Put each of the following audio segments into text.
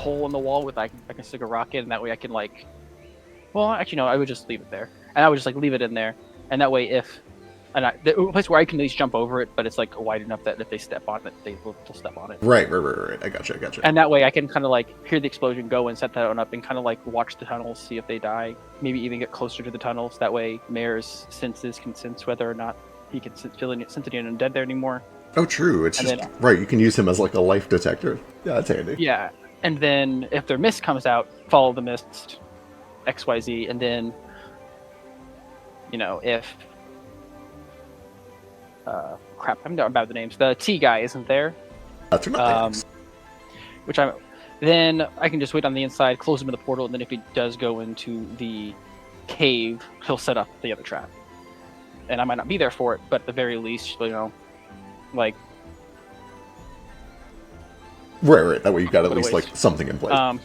hole in the wall with I can stick a rock in, and that way I can like. Well, actually, no. I would just leave it there, and I would just like leave it in there, and that way if. And the place where I can at least jump over it, but it's like wide enough that if they step on it, they'll step on it. Right. I gotcha. And that way I can kind of like hear the explosion go and set that one up and kind of like watch the tunnels, see if they die. Maybe even get closer to the tunnels. That way Mayor's senses can sense whether or not he can sense any undead there anymore. Oh, true. It's and just, then, right, you can use him as like a life detector. Yeah, that's handy. Yeah. And then if their mist comes out, follow the mist, XYZ, and then, if... crap, I'm not about the names. The T guy isn't there. That's not Then I can just wait on the inside, close him in the portal, and then if he does go into the cave, he'll set up the other trap. And I might not be there for it, but at the very least, like... Right. That way you've got at least, like, something in place.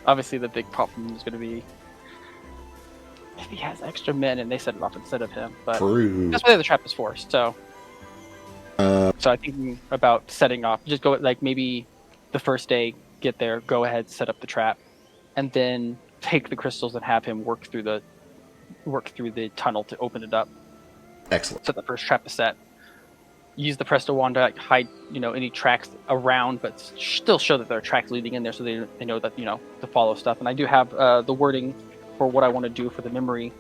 Obviously, the big problem is going to be if he has extra men and they set it off instead of him. But True. That's what the trap is for, so... So I think about setting off, just go, like, maybe the first day, get there, go ahead, set up the trap, and then take the crystals and have him work through the tunnel to open it up. Excellent. Set the first trap to set. Use the Presto Wand to like, hide, any tracks around, but still show that there are tracks leading in there, so they know that to follow stuff. And I do have the wording for what I want to do for the memory,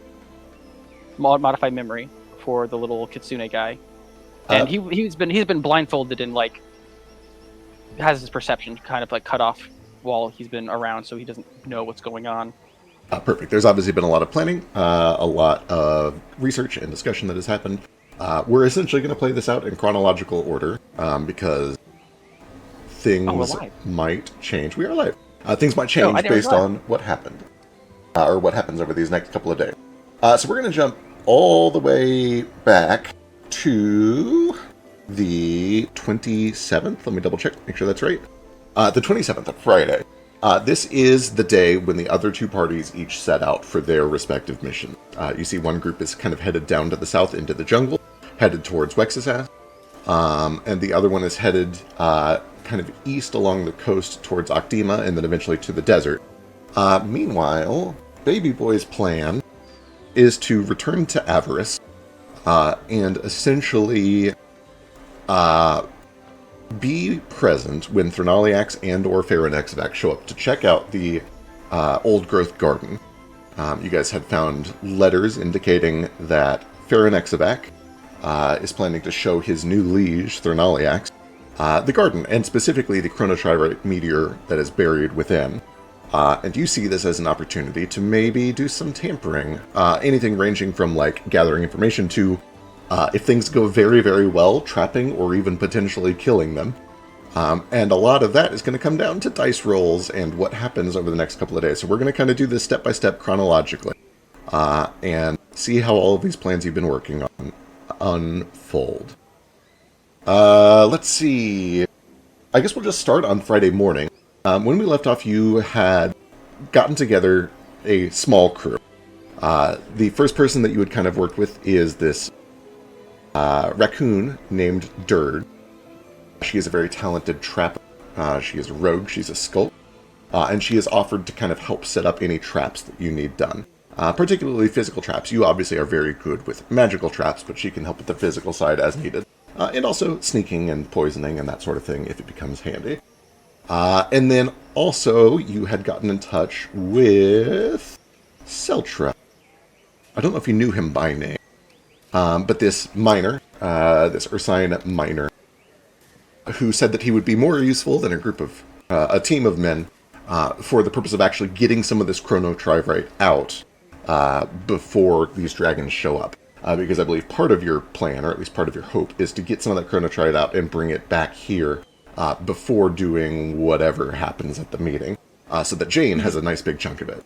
modified memory for the little Kitsune guy, and he's been blindfolded and like has his perception kind of like cut off while he's been around, so he doesn't know what's going on. Perfect. There's obviously been a lot of planning, a lot of research and discussion that has happened. We're essentially going to play this out in chronological order, because things might change. We are live. Things might change based on what happened, or what happens over these next couple of days. So we're going to jump all the way back to the 27th. Let me double check, make sure that's right. The 27th of Friday. This is the day when the other two parties each set out for their respective mission. You see one group is kind of headed down to the south into the jungle, headed towards Wexisas, and the other one is headed kind of east along the coast towards Octima, and then eventually to the desert. Meanwhile, Baby Boy's plan is to return to Avarice, and essentially be present when Thernaliax and or Pharonexavac show up to check out the old growth garden. You guys had found letters indicating that Pharonexavac is planning to show his new liege, Thernaliax, the garden, and specifically the chronotrite meteor that is buried within. And you see this as an opportunity to maybe do some tampering. Anything ranging from, like, gathering information to, if things go very, very well, trapping or even potentially killing them. And a lot of that is going to come down to dice rolls and what happens over the next couple of days. So we're going to kind of do this step-by-step chronologically. And see how all of these plans you've been working on unfold. Let's see. I guess we'll just start on Friday morning. When we left off, you had gotten together a small crew. The first person that you had kind of worked with is this raccoon named Dirge. She is a very talented trapper. She is a rogue, she's a skulk, and she is offered to kind of help set up any traps that you need done. Particularly physical traps. You obviously are very good with magical traps, but she can help with the physical side as needed. And also sneaking and poisoning and that sort of thing if it becomes handy. And then also you had gotten in touch with Seltra. I don't know if you knew him by name, but this miner, this Ursine miner, who said that he would be more useful than a team of men for the purpose of actually getting some of this chronotrite out before these dragons show up. Because I believe part of your plan, or at least part of your hope, is to get some of that chronotrite out and bring it back here before doing whatever happens at the meeting, so that Jane has a nice big chunk of it.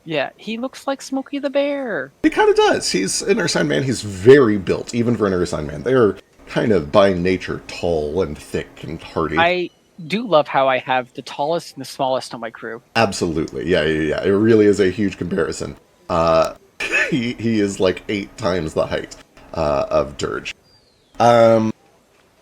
Yeah, he looks like Smokey the Bear. He kind of does. He's an Ursine man. He's very built, even for an Ursine man. They're kind of, by nature, tall and thick and hardy. I do love how I have the tallest and the smallest on my crew. Absolutely. Yeah. It really is a huge comparison. He is like 8 times the height of Dirge.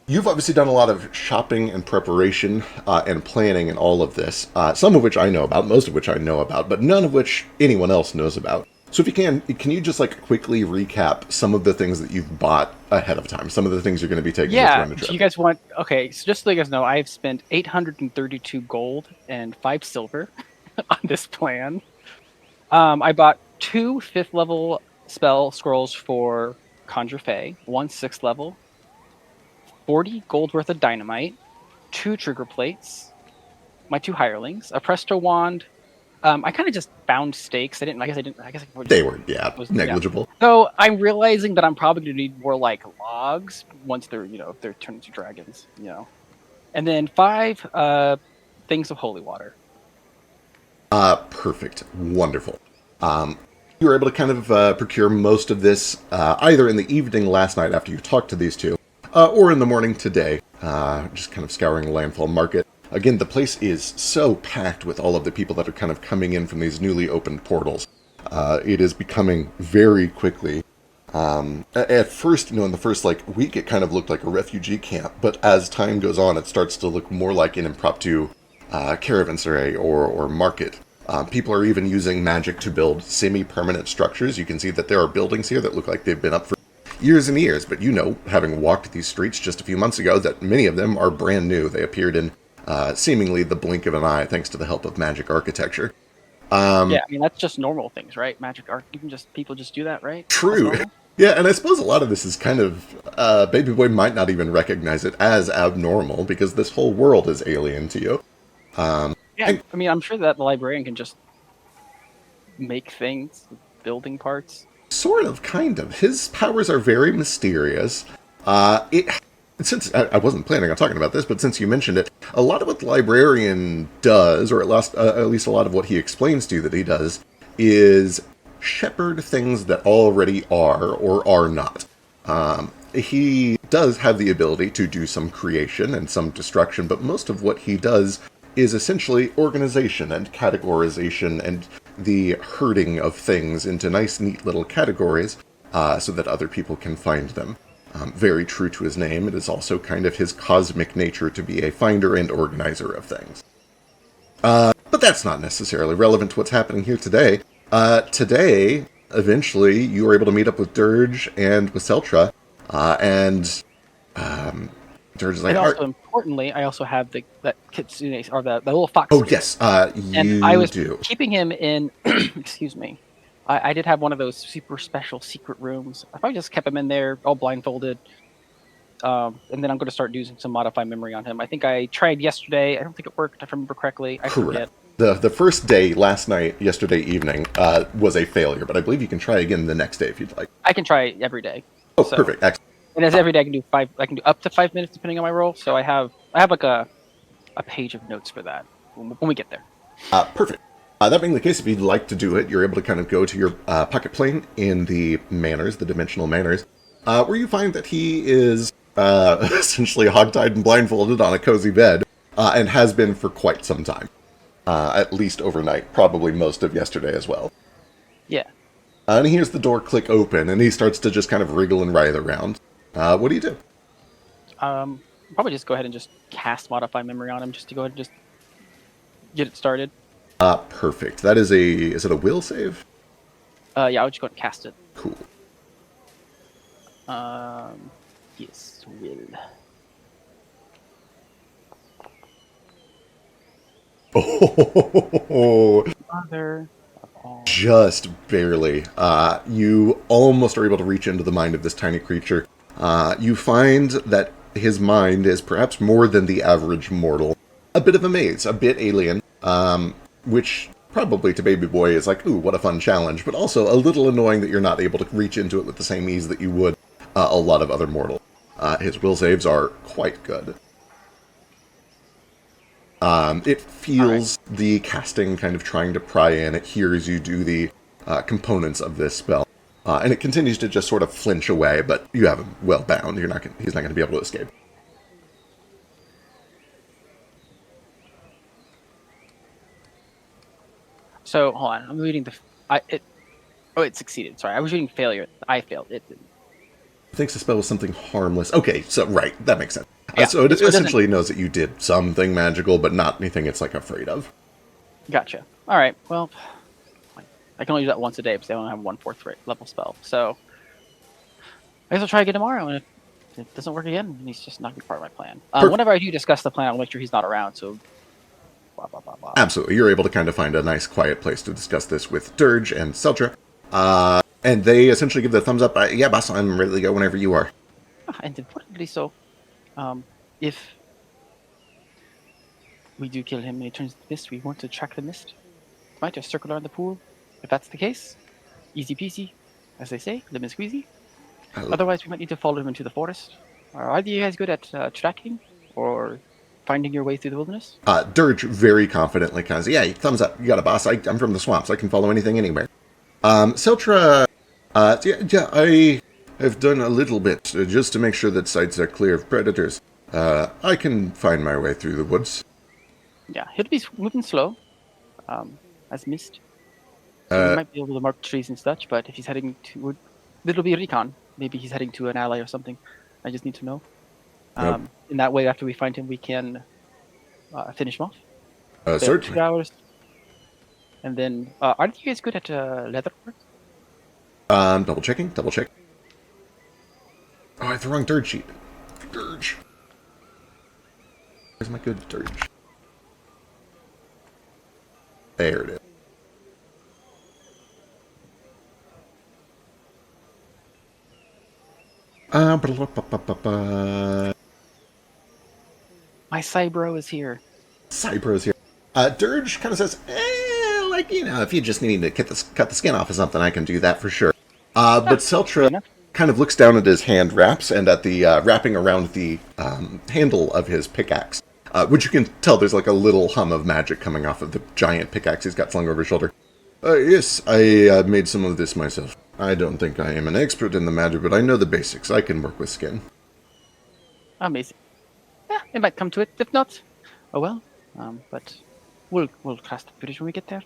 You've obviously done a lot of shopping and preparation and planning and all of this, some of which I know about, most of which I know about, but none of which anyone else knows about. So if you can you just like quickly recap some of the things that you've bought ahead of time, some of the things you're going to be taking with you Yeah. on the Do trip? you guys want? Okay. So just so you guys know, I have spent 832 gold and 5 silver on this plan. I bought two fifth level spell scrolls for Conjure Fey, one sixth level, 40 gold worth of dynamite, two trigger plates, my two hirelings, a presto wand. I kind of just found stakes. I didn't. I guess I didn't. I guess I just They were, yeah, was yeah. negligible. So I'm realizing that I'm probably gonna need more like logs once they're if they're turned into dragons. And then five things of holy water. Perfect. Wonderful. Um, you were able to kind of procure most of this either in the evening last night after you talked to these two, or in the morning today, just kind of scouring the landfall market. Again, the place is so packed with all of the people that are kind of coming in from these newly opened portals. It is becoming very quickly. At first, in the first like week, it kind of looked like a refugee camp, but as time goes on, it starts to look more like an impromptu caravanserai or market. People are even using magic to build semi-permanent structures. You can see that there are buildings here that look like they've been up for years and years, but having walked these streets just a few months ago, that many of them are brand new. They appeared in seemingly the blink of an eye thanks to the help of magic architecture. Yeah, I mean that's just normal things, right? Magic art. You can just people just do that, right? That's True. normal. Yeah, and I suppose a lot of this is kind of Baby Boy might not even recognize it as abnormal because this whole world is alien to you. Yeah, And I mean I'm sure that the librarian can just make things, building parts. sort of, kind of. His powers are very mysterious. It since I wasn't planning on talking about this, but since you mentioned it, a lot of what the librarian does, or at least a lot of what he explains to you that he does, is shepherd things that already are or are not. He does have the ability to do some creation and some destruction, but most of what he does is essentially organization and categorization and the herding of things into nice, neat little categories so that other people can find them. Very true to his name, it is also kind of his cosmic nature to be a finder and organizer of things. But that's not necessarily relevant to what's happening here today. Today, eventually, you were able to meet up with Dirge and with Seltra, and Dirge is like, And all right, also importantly, I also have that kitsune or the little fox oh spirit. yes, And I you was do. keeping him in excuse me. I did have one of those super special secret rooms. I probably just kept him in there all blindfolded. And then I'm going to start using some modify memory on him. I think I tried yesterday. I don't think it worked, if I remember correctly. I Correct. forget. The first day, last night, yesterday evening, was a failure, but I believe you can try again the next day if you'd like. I can try every day. Oh, So, perfect. Excellent. and as every day I can do five. I can do up to 5 minutes depending on my role. So I have like a page of notes for that when we get there. Perfect. That being the case, if you'd like to do it, you're able to kind of go to your pocket plane in the manors, the dimensional manors, where you find that he is essentially hogtied and blindfolded on a cozy bed, and has been for quite some time. At least overnight, probably most of yesterday as well. Yeah. And he hears the door click open, and he starts to just kind of wriggle and writhe around. What do you do? Probably just go ahead and just cast modify memory on him just to go ahead and just get it started. Perfect. That is is it a will save? Yeah, I'll just go ahead and cast it. Cool. Yes, will. Oh, Mother of all. just barely. You almost are able to reach into the mind of this tiny creature. You find that his mind is perhaps more than the average mortal. A bit of a maze, a bit alien, which probably to Baby Boy is like, ooh, what a fun challenge, but also a little annoying that you're not able to reach into it with the same ease that you would a lot of other mortals. His will saves are quite good. It feels the casting kind of trying to pry in. It hears you do the components of this spell. And it continues to just sort of flinch away, but you have him well bound. He's not going to be able to escape. So hold on, I'm reading the. Oh, it succeeded. Sorry, I was reading failure. I failed. It didn't. Thinks the spell was something harmless. Okay, so right, that makes sense. Yeah, So it so it doesn't. essentially knows that you did something magical, but not anything it's like afraid of. Gotcha. All right. Well, I can only do that once a day because I only have one fourth level spell. So I guess I'll try again tomorrow, and if it doesn't work again, he's just not gonna be part of my plan. Perfect. Whenever I do discuss the plan, I'll make sure he's not around. So blah blah blah blah. Absolutely. You're able to kind of find a nice quiet place to discuss this with Dirge and Seltra. And they essentially give the thumbs up. Yeah, boss, I'm ready to go whenever you are. And importantly, so if we do kill him and he turns into mist, we want to track the mist. Might just circle around the pool. If that's the case, easy peasy, as they say, lemon squeezy. Otherwise, we might need to follow him into the forest. Are either of you guys good at tracking or finding your way through the wilderness? Dirge very confidently kind of says, yeah, thumbs up. You got a boss. I'm from the swamps. I can follow anything anywhere. Seltra, I have done a little bit just to make sure that sites are clear of predators. I can find my way through the woods. Yeah, he'll be moving slow, as mist. So he might be able to mark trees and such, but if he's heading to... It'll be recon. Maybe he's heading to an ally or something. I just need to know. In that way, after we find him, we can finish him off. Certainly. 2 hours. And then, aren't you guys good at leather work? Double checking. Oh, I have the wrong Dirge sheet. Dirge. Where's my good Dirge? There it is. My Cybro is here. Cypro's here. Dirge kind of says, if you just need to cut the skin off of something, I can do that for sure. But Seltra kind of looks down at his hand wraps and at the wrapping around the handle of his pickaxe, which you can tell there's like a little hum of magic coming off of the giant pickaxe he's got slung over his shoulder. Yes, I made some of this myself. I don't think I am an expert in the matter, but I know the basics. I can work with skin. Amazing. Yeah, it might come to it. If not, oh well. But we'll cross the bridge when we get there.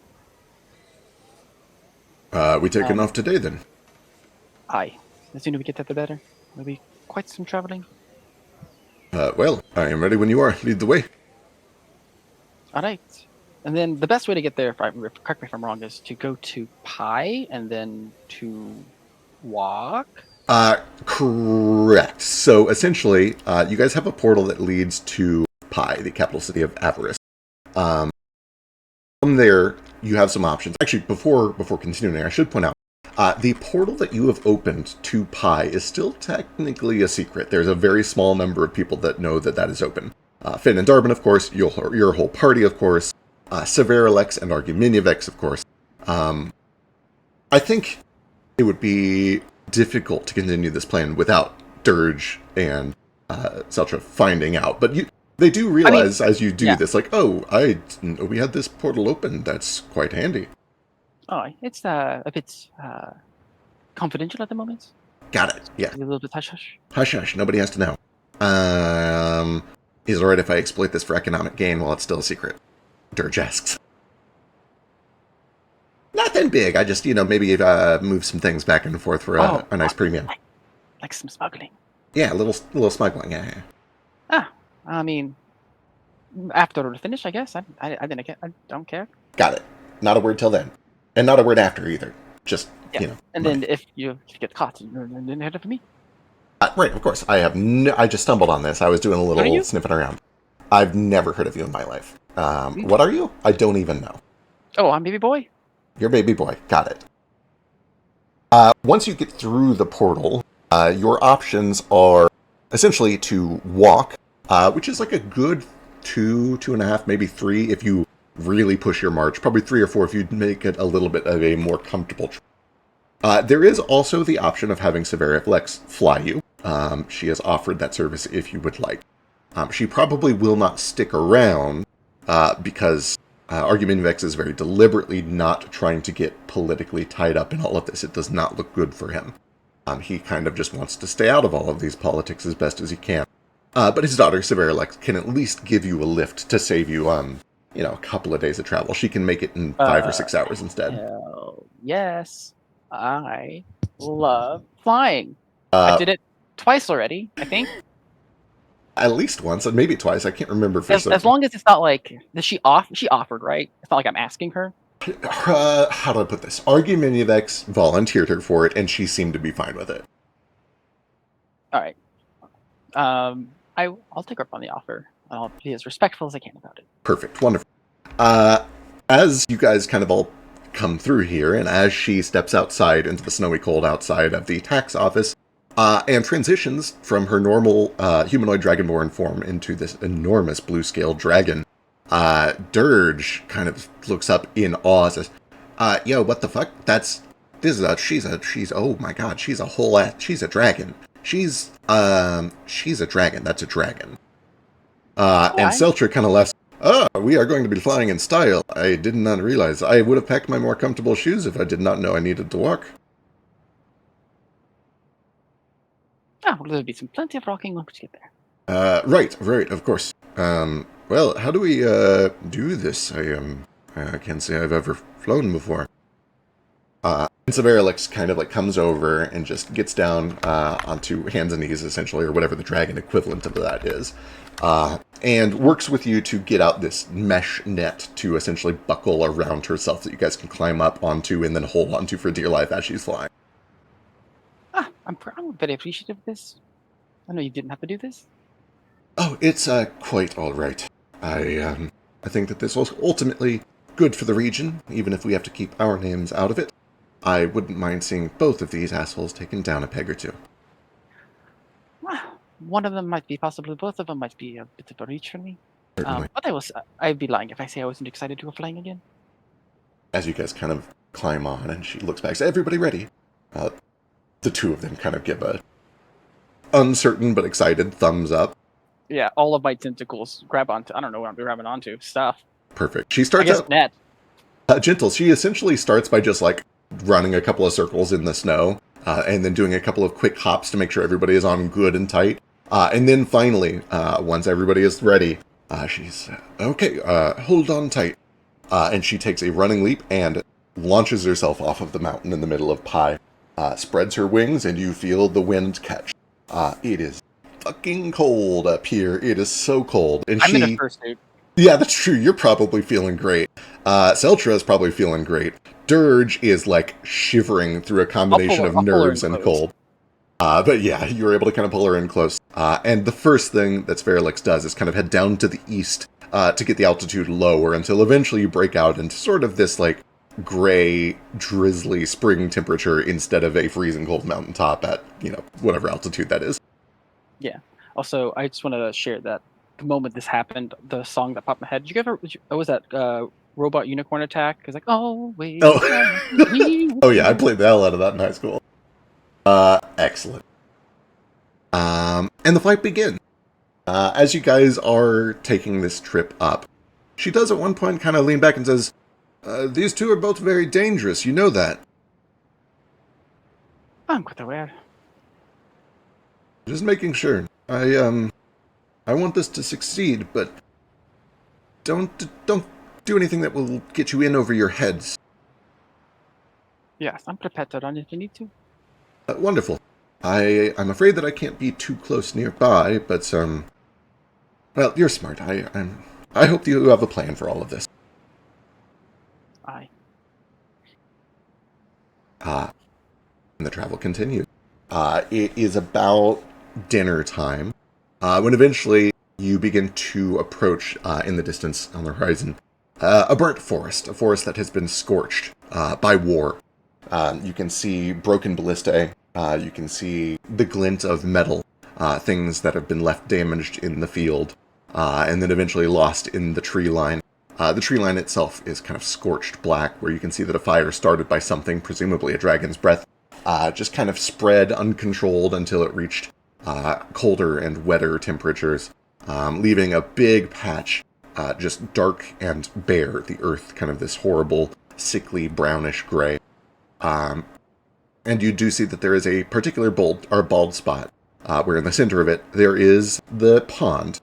We taking off today then? Aye. The sooner we get there, the better. There'll be quite some traveling. Well, I am ready when you are. Lead the way. All right. And then the best way to get there, correct me if I'm wrong, is to go to Pi and then to walk. Correct. So essentially, you guys have a portal that leads to Pi, the capital city of Avarice. From there, you have some options. Actually, before continuing, I should point out, the portal that you have opened to Pi is still technically a secret. There's a very small number of people that know that is open. Finn and Darwin, of course, your whole party, of course, Severalex and Arguminivex, of course. I think it would be difficult to continue this plan without Dirge and Seltra finding out. But they do realize as you do this, like, oh, I didn't know we had this portal open. That's quite handy. Oh, it's a bit confidential at the moment. Got it. Yeah. A little bit hush hush. Hush hush. Nobody has to know. Is it alright if I exploit this for economic gain while it's still a secret? Dirge asks. Nothing big. I just, maybe move some things back and forth for a nice premium. Like some smuggling. Yeah, a little smuggling. Yeah. I mean, after we're finished, I guess. I don't care. Got it. Not a word till then, and not a word after either. Just And money. then if you get caught, then head for me. Right, of course. I just stumbled on this. I was doing a little sniffing around. I've never heard of you in my life. What are you? I don't even know. Oh, I'm baby boy. You're baby boy. Got it. Once you get through the portal, your options are essentially to walk, which is like a good 2.5, maybe 3 if you really push your march. Probably 3 or 4 if you make it a little bit of a more comfortable trip. There is also the option of having Severalex fly you. She has offered that service if you would like. She probably will not stick around because Arguminivex is very deliberately not trying to get politically tied up in all of this. It does not look good for him. He kind of just wants to stay out of all of these politics as best as he can. But his daughter, Severalex, can at least give you a lift to save you, a couple of days of travel. She can make it in 5 or 6 hours instead. Hell yes. I love flying. I did it twice already, I think. At least once, and maybe twice. I can't remember for As certain. long as it's not like that she offered, right? It's not like I'm asking her. How do I put this? Argumentavex volunteered her for it, and she seemed to be fine with it. All right. I'll take her up on the offer. I'll be as respectful as I can about it. Perfect. Wonderful. Uh, as you guys kind of all come through here, and as she steps outside into the snowy cold outside of the tax office, and transitions from her normal humanoid dragonborn form into this enormous blue-scaled dragon, Dirge kind of looks up in awe, says, yo, what the fuck? Oh my god, she's a whole ass, she's a dragon. She's a dragon, that's a dragon. Yeah, And Seltra kind of laughs. Oh, we are going to be flying in style. I did not realize. I would have packed my more comfortable shoes if I did not know I needed to walk. well, there'll be some plenty of rocking once we get there. Right, of course. Well, how do we, do this? I can't say I've ever flown before. And Severalix kind of, like, comes over and just gets down, onto hands and knees, essentially, or whatever the dragon equivalent of that is, and works with you to get out this mesh net to essentially buckle around herself that you guys can climb up onto and then hold onto for dear life as she's flying. I'm very appreciative of this. I know you didn't have to do this. Oh, it's, quite all right. I think that this was ultimately good for the region, even if we have to keep our names out of it. I wouldn't mind seeing both of these assholes taken down a peg or two. One of them might be, possibly both of them might be a bit of a reach for me. Certainly. But I'd be lying if I say I wasn't excited to go flying again. As you guys kind of climb on, and she looks back and says, everybody ready? The two of them kind of give a uncertain but excited thumbs up. Yeah, all of my tentacles grab onto, I don't know what I'm grabbing onto, stuff. Perfect. She I starts guess out net. gentle. She essentially starts by just like running a couple of circles in the snow, and then doing a couple of quick hops to make sure everybody is on good and tight. And then finally, once everybody is ready, she's, okay, hold on tight. And she takes a running leap and launches herself off of the mountain in the middle of Pi, spreads her wings, and you feel the wind catch. It is fucking cold up here. It is so cold. And I'm in a fursuit. yeah, that's true. You're probably feeling great. Seltra is probably feeling great. Dirge is like shivering through a combination of nerves and cold. But yeah, you were able to kind of pull her in close. And the first thing that Sverelix does is kind of head down to the east to get the altitude lower until eventually you break out into sort of this like gray, drizzly spring temperature instead of a freezing cold mountaintop at, whatever altitude that is. Yeah. Also, I just want to share that the moment this happened, the song that popped in my head. Did you ever? What was that? Robot Unicorn Attack. It's like, oh wait. Oh yeah, I played the hell out of that in high school. Excellent. And the fight begins. As you guys are taking this trip up, she does at one point kind of lean back and says, these two are both very dangerous, you know that. I'm quite aware. Just making sure. I want this to succeed, but don't do anything that will get you in over your heads. Yes, I'm prepared to run if you need to. Wonderful. I'm afraid that I can't be too close nearby, but, well, you're smart. I hope you have a plan for all of this. Aye. And the travel continues. It is about dinner time, when eventually you begin to approach, in the distance on the horizon, a burnt forest, a forest that has been scorched by war. You can see broken ballistae, you can see the glint of metal, things that have been left damaged in the field, and then eventually lost in the tree line. The tree line itself is kind of scorched black, where you can see that a fire started by something, presumably a dragon's breath, just kind of spread uncontrolled until it reached colder and wetter temperatures, leaving a big patch, just dark and bare, the earth kind of this horrible, sickly, brownish gray. And you do see that there is a particular bald spot, where in the center of it there is the pond.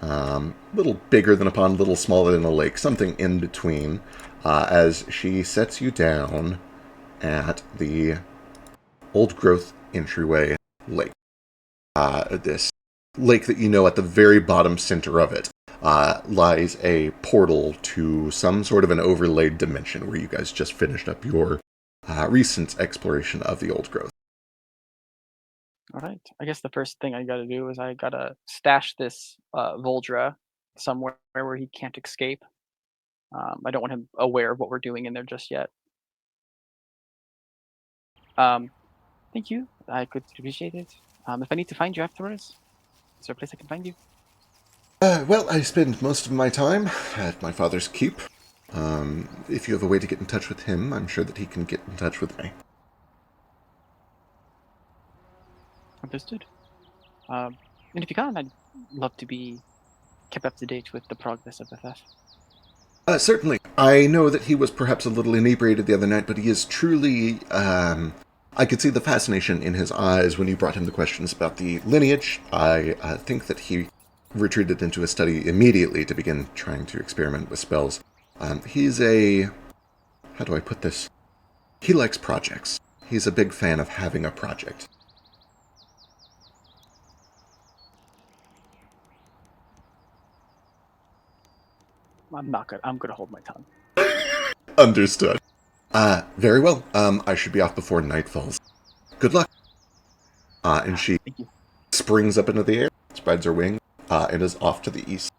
A little bigger than a pond, a little smaller than a lake, something in between, as she sets you down at the old growth entryway lake. This lake that you know at the very bottom center of it lies a portal to some sort of an overlaid dimension where you guys just finished up your recent exploration of the old growth. All right. I guess the first thing I gotta do is I gotta stash this Voldra somewhere where he can't escape. I don't want him aware of what we're doing in there just yet. Um, Thank you. I could appreciate it. If I need to find you afterwards, is there a place I can find you? Well, I spend most of my time at my father's keep. If you have a way to get in touch with him, I'm sure that he can get in touch with me. Understood. And if you can, I'd love to be kept up to date with the progress of the theft. Certainly. I know that he was perhaps a little inebriated the other night, but he is truly. I could see the fascination in his eyes when you brought him the questions about the lineage. I think that he retreated into a study immediately to begin trying to experiment with spells. He's a. How do I put this? He likes projects. He's a big fan of having a project. I'm not gonna. I'm gonna hold my tongue. Understood. Very well. I should be off before night falls. Good luck. And she Thank you. springs up into the air, spreads her wings, and is off to the east.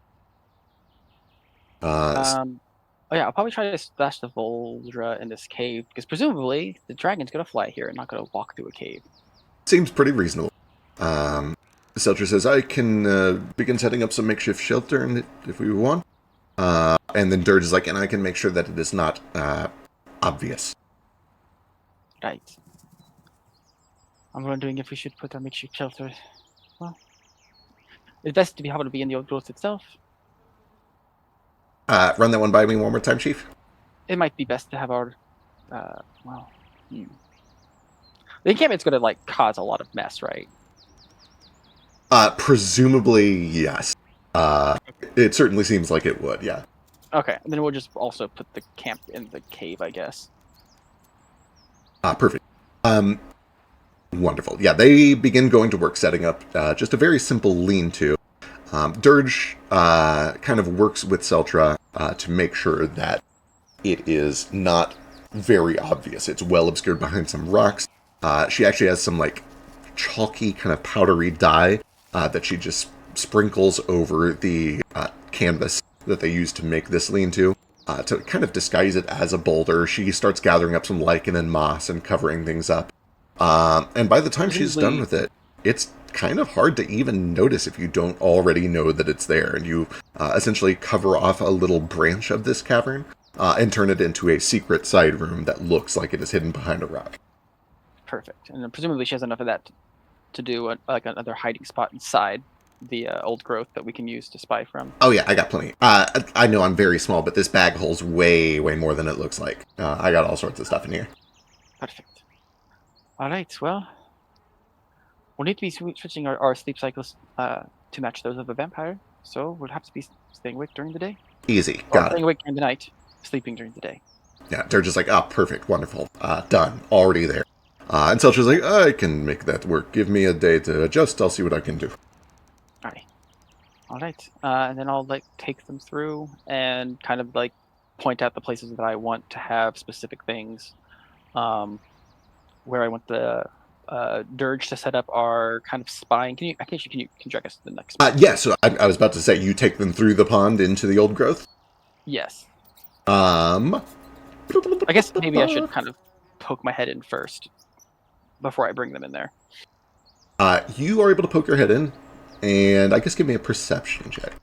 Um, oh yeah, I'll probably try to stash the Voldra in this cave because presumably the dragon's gonna fly here and not gonna walk through a cave. Seems pretty reasonable. Seltzer says, I can begin setting up some makeshift shelter if we want. And then Dirge is like, and I can make sure that it is not obvious. Right. I'm wondering if we should put our makeshift shelter. Well, it's best to be able to be in the old growth itself. Run that one by me one more time, Chief. It might be best to have our. Well, the encampment's gonna like cause a lot of mess, right? Presumably, yes. It certainly seems like it would, yeah. Okay, and then we'll just also put the camp in the cave, I guess. Perfect. Wonderful. Yeah, they begin going to work setting up just a very simple lean-to. Dirge kind of works with Seltra to make sure that it is not very obvious. It's well obscured behind some rocks. She actually has some like chalky kind of powdery dye that she just sprinkles over the canvas that they use to make this lean-to kind of disguise it as a boulder. She starts gathering up some lichen and moss and covering things up. And by the time she's done with it, it's kind of hard to even notice if you don't already know that it's there. And you essentially cover off a little branch of this cavern and turn it into a secret side room that looks like it is hidden behind a rock. Perfect. And then presumably she has enough of that to do like another hiding spot inside the old growth that we can use to spy from. Oh yeah, I got plenty. I know I'm very small, but this bag holds way, way more than it looks like. I got all sorts of stuff in here. Perfect. All right, well, we'll need to be switching our sleep cycles to match those of a vampire, so we'll have to be staying awake during the day. Easy, Or got staying it. awake during the night, sleeping during the day. Yeah, they're just like, oh, perfect, wonderful, done, already there. And Seltra's like, I can make that work. Give me a day to adjust. I'll see what I can do. All right. And then I'll like take them through and kind of like point out the places that I want to have specific things. Where I want the Dirge to set up our kind of spying. Can you drag us to the next one? Yeah, so I was about to say, you take them through the pond into the old growth? Yes. I I guess maybe I should kind of poke my head in first before I bring them in there. You are able to poke your head in, and I guess give me a perception check.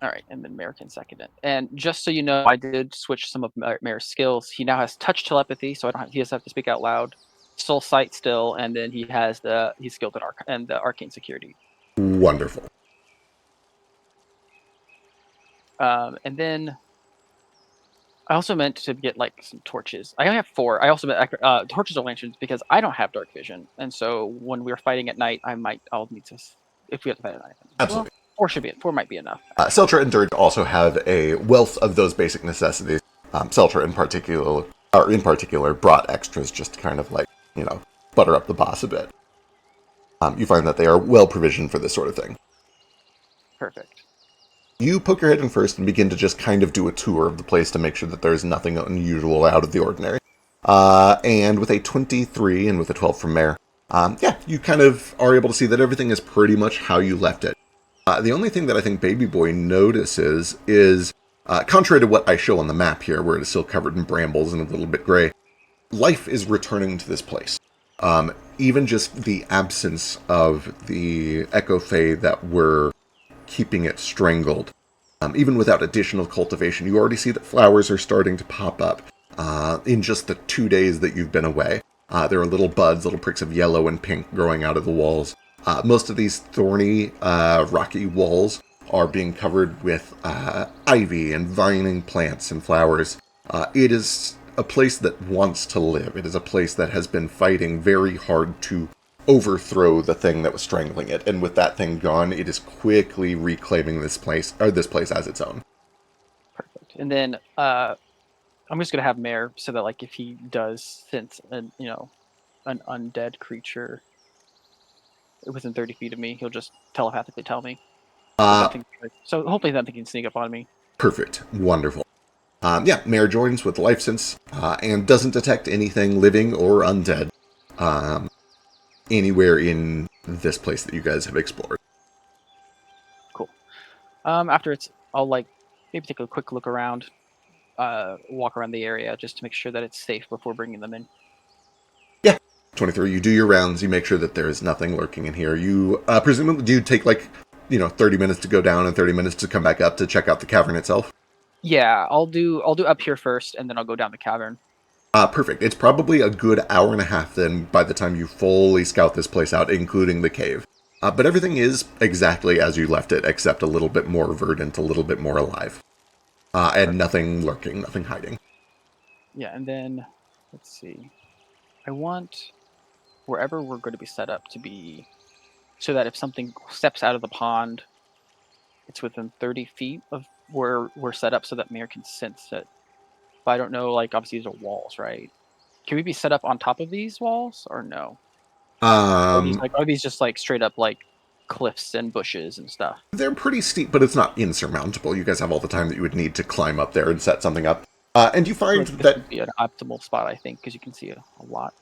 All right, and then Mare can second it. And just so you know, I did switch some of Mare's skills. He now has touch telepathy, so he doesn't have to speak out loud. Soul sight still, and then he's skilled in the arcane security. Wonderful. And then I also meant to get like some torches. I only have 4. I also meant torches or lanterns because I don't have dark vision, and so when we're fighting at night, I'll need to if we have to fight at night. Absolutely. Well, 4 might be enough. Seltra and Dirge also have a wealth of those basic necessities. Seltra in particular, brought extras just to kind of like, butter up the boss a bit. You find that they are well provisioned for this sort of thing. Perfect. You poke your head in first and begin to just kind of do a tour of the place to make sure that there's nothing unusual out of the ordinary. And with a 23 and with a 12 from Mare, yeah, you kind of are able to see that everything is pretty much how you left it. The only thing that I think Baby Boy notices is, contrary to what I show on the map here, where it is still covered in brambles and a little bit gray, life is returning to this place. Even just the absence of the Echo Fae that were keeping it strangled. Even without additional cultivation, you already see that flowers are starting to pop up in just the 2 days that you've been away. There are little buds, little pricks of yellow and pink growing out of the walls. Most of these thorny, rocky walls are being covered with ivy and vining plants and flowers. It is a place that wants to live. It is a place that has been fighting very hard to overthrow the thing that was strangling it, and with that thing gone, it is quickly reclaiming this place as its own. Perfect. And then I'm just gonna have Mare so that like if he does sense an undead creature within 30 feet of me, he'll just telepathically tell me. So Uh, nothing. So hopefully nothing can sneak up on me. Perfect. Wonderful. Yeah, Mare joins with Life Sense and doesn't detect anything living or undead anywhere in this place that you guys have explored. Cool. After I'll like maybe take a quick look around, walk around the area just to make sure that it's safe before bringing them in. Yeah. 23, you do your rounds, you make sure that there is nothing lurking in here. You presumably do you take 30 minutes to go down and 30 minutes to come back up to check out the cavern itself? Yeah, I'll do up here first, and then I'll go down the cavern. Perfect. It's probably a good hour and a half then by the time you fully scout this place out, including the cave. But everything is exactly as you left it, except a little bit more verdant, a little bit more alive. And Perfect. nothing lurking, nothing hiding. Yeah, and then let's see. I want wherever we're going to be set up to be so that if something steps out of the pond, it's within 30 feet of where we're set up so that Mayor can sense it. But I don't know, like, obviously these are walls, right? Can we be set up on top of these walls or no? Um, Are these just like straight up like cliffs and bushes and stuff? they're pretty steep, but it's not insurmountable. You guys have all the time that you would need to climb up there and set something up. And you find Like this that would be an optimal spot, I think, because you can see a lot.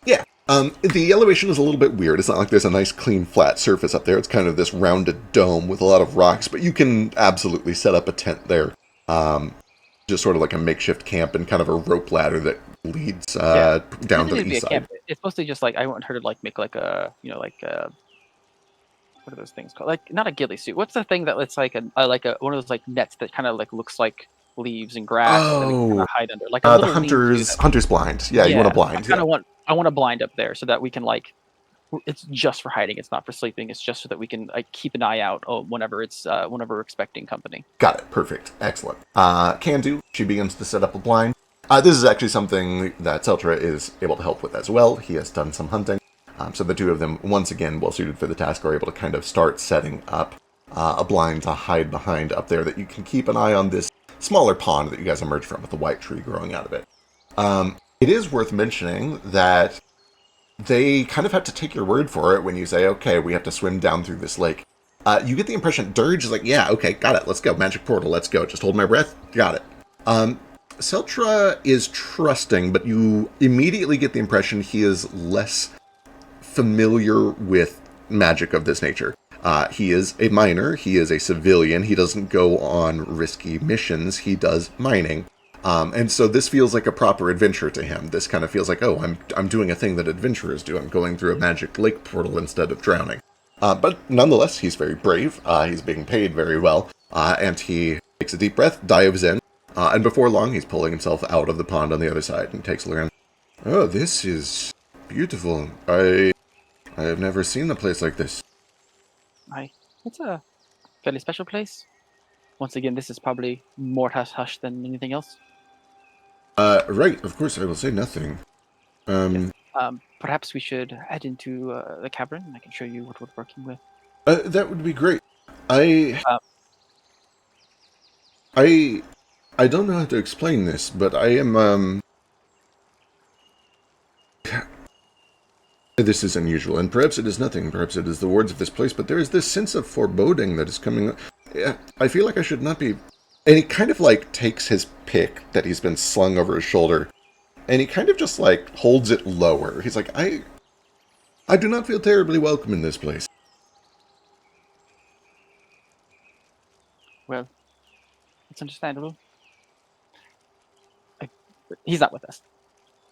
yeah. The elevation is a little bit weird. It's not like there's a nice, clean, flat surface up there. It's kind of this rounded dome with a lot of rocks, but you can absolutely set up a tent there. Just sort of like a makeshift camp and kind of a rope ladder that leads Yeah, it down doesn't to need the to be east a camp. side. It's mostly just like I want her to like make like a what are those things called? Like not a ghillie suit. What's the thing that it's like a one of those like nets that kind of like looks like leaves and grass that we can kind Oh, of hide under, like a the little lean-to that. hunter's blind. Yeah, you want a Yeah, blind. Yeah, I want a blind up there so that we can like it's just for hiding. It's not for sleeping. It's just so that we can like keep an eye out whenever we're expecting company. got it. Perfect. Excellent. Can do. She begins to set up a blind. This is actually something that Seltra is able to help with as well. He has done some hunting. So the two of them, once again, well suited for the task, are able to kind of start setting up a blind to hide behind up there that you can keep an eye on this smaller pond that you guys emerge from with the white tree growing out of it. It is worth mentioning that they kind of have to take your word for it when you say, okay, we have to swim down through this lake. You get the impression Dirge is like, yeah, okay, got it, let's go. Magic portal, let's go. Just hold my breath, got it. Seltra is trusting, but you immediately get the impression he is less familiar with magic of this nature. He is a miner, he is a civilian, he doesn't go on risky missions, he does mining. And so this feels like a proper adventure to him. This kind of feels like, oh, I'm doing a thing that adventurers do. I'm going through a magic lake portal instead of drowning. But nonetheless, he's very brave. He's being paid very well. And he takes a deep breath, dives in, and before long, he's pulling himself out of the pond on the other side and takes a look around. Oh, this is beautiful. I have never seen a place like this. It's a fairly special place. Once again, this is probably more hush hush than anything else. Right, of course, I will say nothing. Yes. Perhaps we should head into the cavern, and I can show you what we're working with. That would be great. I, Uh, I, I don't know how to explain this, but I am, This is unusual, and perhaps it is nothing. Perhaps it is the wards of this place, but there is this sense of foreboding that is coming. Yeah, I feel like I should not be. And he kind of like takes his pick that he's been slung over his shoulder, and he kind of just like holds it lower. He's like, I do not feel terribly welcome in this place. Well, it's understandable. I, he's not with us.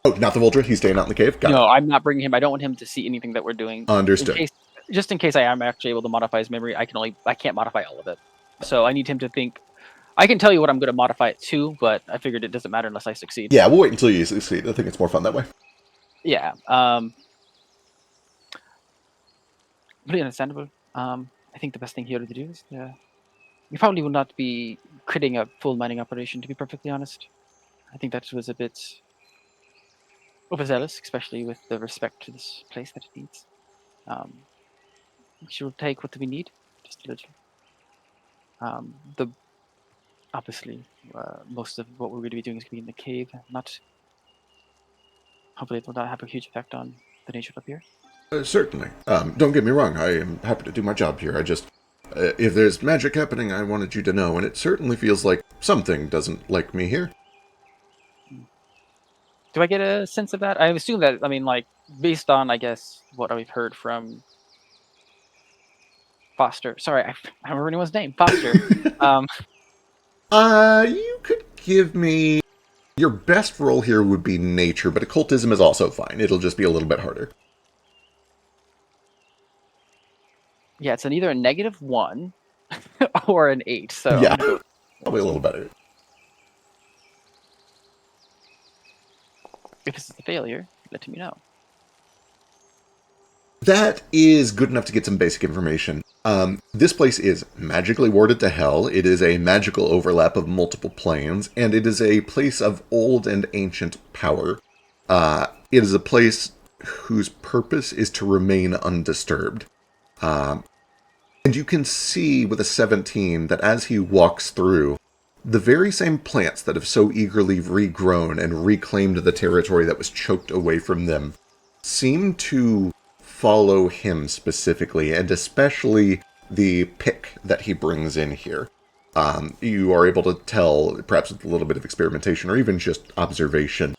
Oh, not the Vulture. He's staying out in the cave. Got No, it. I'm not bringing him. I don't want him to see anything that we're doing. Understood. Just in case I am actually able to modify his memory, I can't modify all of it. So I need him to think. I can tell you what I'm going to modify it to, but I figured it doesn't matter unless I succeed. Yeah, we'll wait until you succeed. I think it's more fun that way. Yeah. Pretty understandable. I think the best thing here to do is you probably will not be critting a full mining operation, to be perfectly honest. I think that was a bit overzealous, especially with the respect to this place that it needs. We should take what we need, just a little. The obviously most of what we're going to be doing is going to be in the cave. Not hopefully it will not have a huge effect on the nature up here. Certainly. Don't get me wrong. I am happy to do my job here. I just, if there's magic happening, I wanted you to know, and it certainly feels like something doesn't like me here. Do I get a sense of that? I assume that. I mean, like based on I guess what we've heard from Foster. Sorry, I don't remember anyone's name. Foster. um, You could give me... Your best roll here would be nature, but occultism is also fine. It'll just be a little bit harder. yeah, it's either a -1 or an 8. So Yeah, probably a little better. if this is a failure, let me know. That is good enough to get some basic information. This place is magically warded to hell. It is a magical overlap of multiple planes, and it is a place of old and ancient power. It is a place whose purpose is to remain undisturbed. And you can see with a 17 that as he walks through, the very same plants that have so eagerly regrown and reclaimed the territory that was choked away from them seem to follow him specifically, and especially the pick that he brings in here. You are able to tell, perhaps with a little bit of experimentation or even just observation,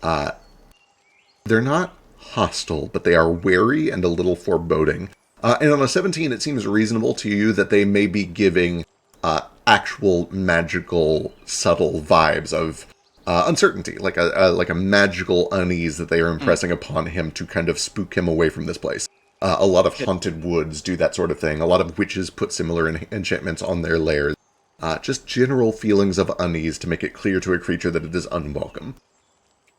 they're not hostile, but they are wary and a little foreboding. And on a 17, it seems reasonable to you that they may be giving actual magical, subtle vibes of uncertainty, like a magical unease that they are impressing upon him to kind of spook him away from this place. A lot of haunted woods do that sort of thing. A lot of witches put similar enchantments on their lairs. Just general feelings of unease to make it clear to a creature that it is unwelcome.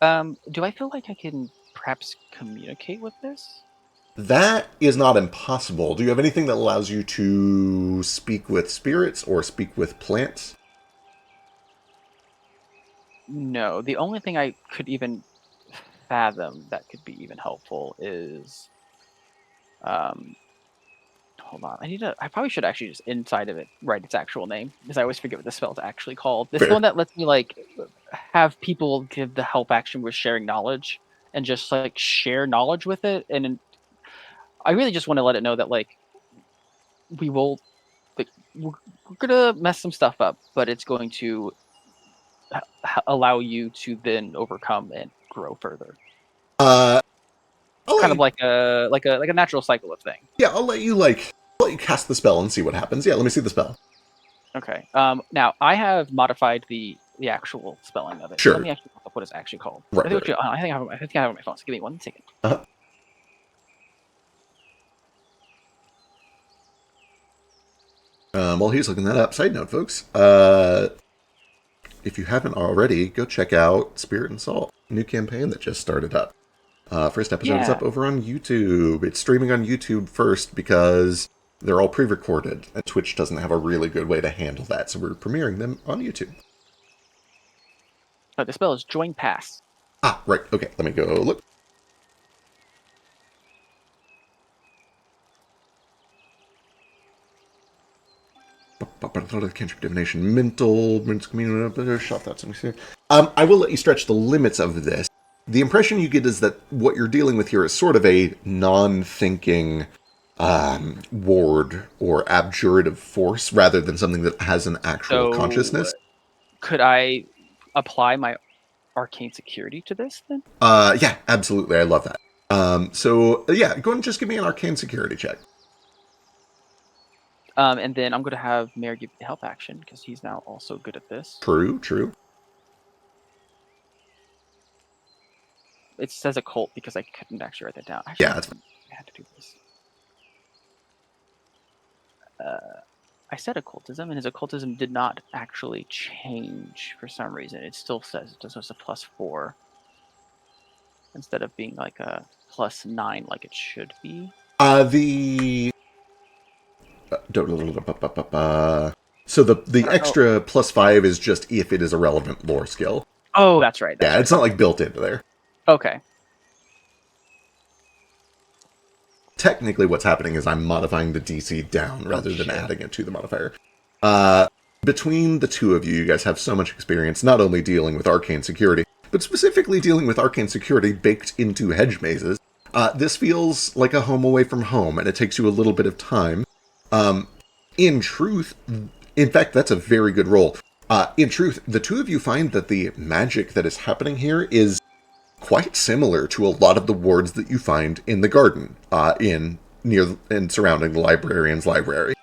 Do I feel like I can perhaps communicate with this? That is not impossible. Do you have anything that allows you to speak with spirits or speak with plants? No. The only thing I could even fathom that could be even helpful is hold on. I probably should actually just inside of it write its actual name, because I always forget what the spell's actually called. It's the Fair. one that lets me like have people give the help action with sharing knowledge and just like share knowledge with it. And I really just want to let it know that like we will like we're gonna mess some stuff up, but it's going to allow you to then overcome and grow further. Uh, I'll let Kind of you, like a natural cycle of thing. yeah, I'll let you cast the spell and see what happens. Yeah, let me see the spell. Okay. Now I have modified the actual spelling of it. Let Sure. me actually look up what it's actually called. Right, I think, right. I think I have it on my phone. So give me 1 second. Uh-huh. While he's looking that up, side note, folks, if you haven't already, go check out Spirit and Salt, new campaign that just started up. First episode is Yeah. up over on YouTube. It's streaming on YouTube first because they're all pre-recorded, and Twitch doesn't have a really good way to handle that, so we're premiering them on YouTube. The spell is join pass. Ah, right. Okay, let me go look. Cantrip divination, mental, community, shot that. I will let you stretch the limits of this. The impression you get is that what you're dealing with here is sort of a non-thinking ward or abjurative force rather than something that has an actual So, consciousness. could I apply my arcane security to this then? Yeah, absolutely. I love that. Yeah, go and just give me an arcane security check. And then I'm going to have Mayor give the help action because he's now also good at this. True, true. It says occult because I couldn't actually write that down. Actually, Yeah, that's fine. I had to do this. I said occultism, and his occultism did not actually change for some reason. It still says it was a +4 instead of being like a +9 like it should be. The so the extra +5 is just if it is a relevant lore skill. Oh, that's right. Yeah, it's not like built into there. Okay. Technically, what's happening is I'm modifying the DC down rather than adding it to the modifier. Between the two of you, you guys have so much experience not only dealing with arcane security, but specifically dealing with arcane security baked into hedge mazes. This feels like a home away from home, and it takes you a little bit of time. In truth, in fact, that's a very good roll. In truth, the two of you find that the magic that is happening here is quite similar to a lot of the wards that you find in the garden, near and surrounding the librarian's library.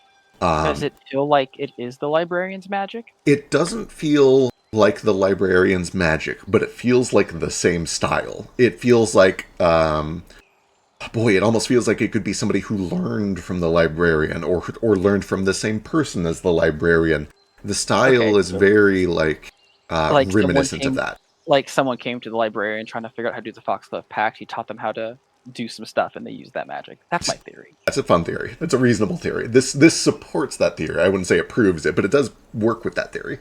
Does it feel like it is the librarian's magic? It doesn't feel like the librarian's magic, but it feels like the same style. It feels like, it almost feels like it could be somebody who learned from the librarian or learned from the same person as the librarian. The style is very, like reminiscent of that. Like someone came to the librarian trying to figure out how to do the Foxglove Pact. He taught them how to do some stuff, and they used that magic. That's my theory. That's a fun theory. That's a reasonable theory. This supports that theory. I wouldn't say it proves it, but it does work with that theory.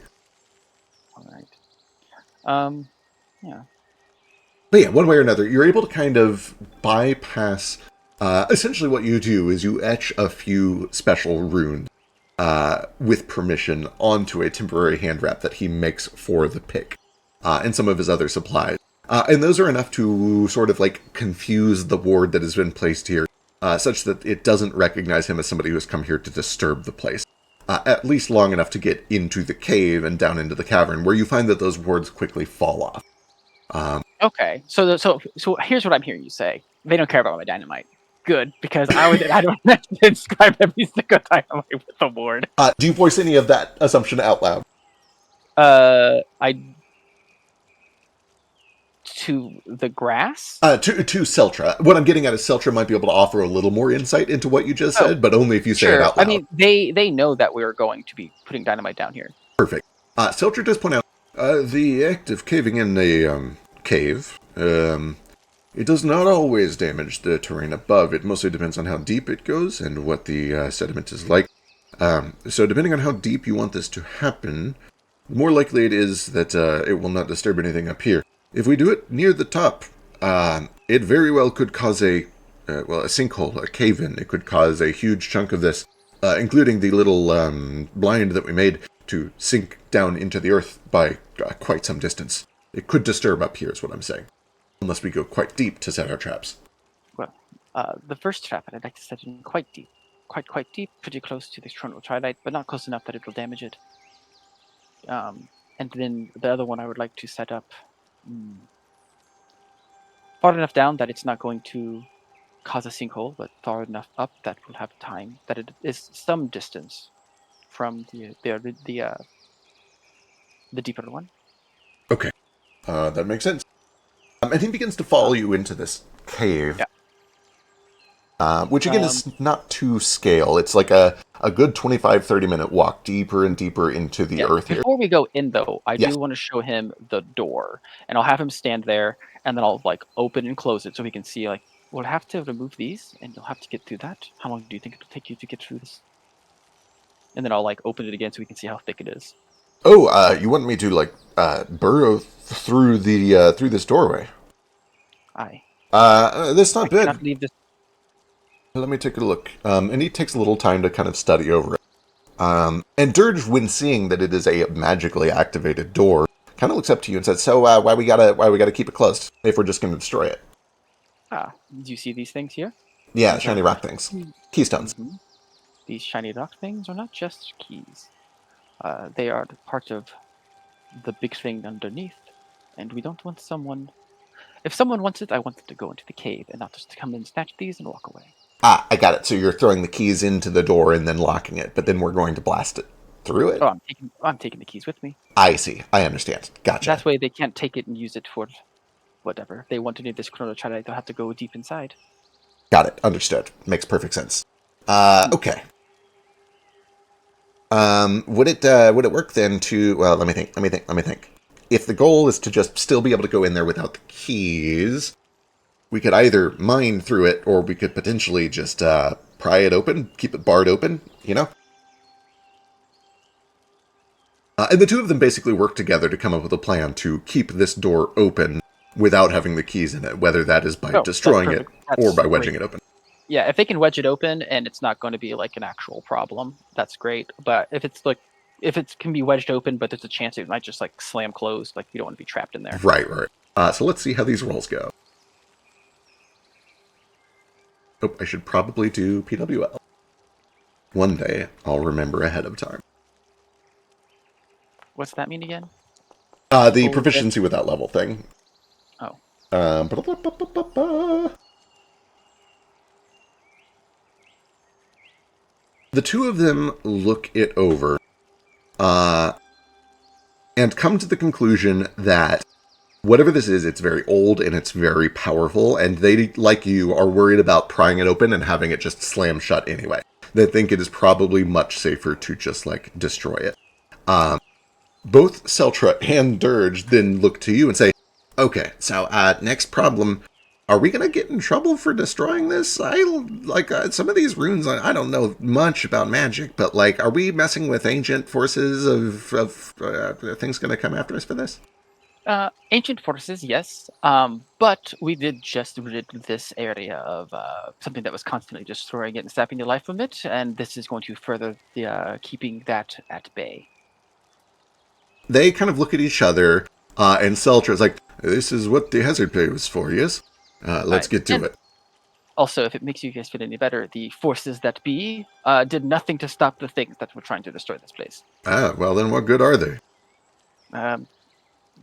All right. Yeah. But yeah, one way or another, you're able to kind of bypass. Essentially, what you do is you etch a few special runes with permission onto a temporary hand wrap that he makes for the pick and some of his other supplies. And those are enough to sort of like confuse the ward that has been placed here, such that it doesn't recognize him as somebody who has come here to disturb the place. At least long enough to get into the cave and down into the cavern, where you find that those wards quickly fall off. Okay, so here's what I'm hearing you say. They don't care about my dynamite. Good, because I don't have to describe every single dynamite with the ward. Do you voice any of that assumption out loud? To the grass? To Seltra. What I'm getting at is Seltra might be able to offer a little more insight into what you just said, but only if you say it out loud. I mean, they know that we're going to be putting dynamite down here. Perfect. Seltra does point out, the act of caving in a cave, it does not always damage the terrain above. It mostly depends on how deep it goes and what the sediment is like. So depending on how deep you want this to happen, the more likely it is that it will not disturb anything up here. If we do it near the top, it very well could cause a sinkhole, a cave-in. It could cause a huge chunk of this, including the little blind that we made, to sink down into the earth by quite some distance. It could disturb up here, is what I'm saying. Unless we go quite deep to set our traps. Well, the first trap, I'd like to set in quite deep. Quite deep, pretty close to this Tronal Twilight, but not close enough that it will damage it. And then the other one I would like to set up far enough down that it's not going to cause a sinkhole, but far enough up that we'll have time that it is some distance from the deeper one. Okay, that makes sense. And he begins to follow you into this cave. Yeah. Which again is not to scale. It's like a good 25-30 minute walk deeper and deeper into the earth here. Before we go in, though, I do want to show him the door, and I'll have him stand there, and then I'll like open and close it so he can see. Like, we'll have to remove these, and you'll have to get through that. How long do you think it'll take you to get through this? And then I'll like open it again so we can see how thick it is. Oh, you want me to like burrow through the through this doorway? Aye. That's not bad. Cannot leave this. Let me take a look. And he takes a little time to kind of study over it. And Dirge, when seeing that it is a magically activated door, kind of looks up to you and says, "So why we gotta keep it closed if we're just going to destroy it?" Do you see these things here? Yeah, These are shiny rock things, keystones. hmm These shiny rock things are not just keys. They are part of the big thing underneath, and we don't want someone. If someone wants it, I want them to go into the cave and not just to come and snatch these and walk away. Ah, I got it. So you're throwing the keys into the door and then locking it, but then we're going to blast it through it. Oh, I'm taking the keys with me. I see. I understand. Gotcha. That way, they can't take it and use it for whatever. If they want to do this chrono chronotrite, they'll have to go deep inside. Got it. Understood. Makes perfect sense. Okay. Would it work then to? Well, let me think. If the goal is to just still be able to go in there without the keys, we could either mine through it, or we could potentially just pry it open, keep it barred open. And the two of them basically work together to come up with a plan to keep this door open without having the keys in it, whether that is by Oh, that's destroying it perfect. or That's by great. wedging it open. Yeah, if they can wedge it open and it's not going to be like an actual problem, that's great. But if it can be wedged open, but there's a chance it might just like slam closed, like we don't want to be trapped in there. Right, right. So let's see how these rolls go. Oh, I should probably do PWL. One day, I'll remember ahead of time. What's that mean again? The Oh, proficiency with that level thing. oh, Ba-da-ba-ba-ba-ba. The two of them look it over and come to the conclusion that whatever this is, it's very old and it's very powerful, and they, like you, are worried about prying it open and having it just slam shut anyway. They think it is probably much safer to just, like, destroy it. Both Seltra and Dirge then look to you and say, "Okay, so next problem. Are we going to get in trouble for destroying this? Some of these runes, I don't know much about magic, but, like, are we messing with ancient forces of things going to come after us for this?" ancient forces, yes. But we did just rid this area of something that was constantly destroying it and sapping the life from it, and this is going to further the keeping that at bay. They kind of look at each other, and Seltra's like, "This is what the hazard pay was for, yes? Let's get to And it." also, if it makes you guys feel any better, the forces that be did nothing to stop the things that were trying to destroy this place. Ah, well then what good are they? Um,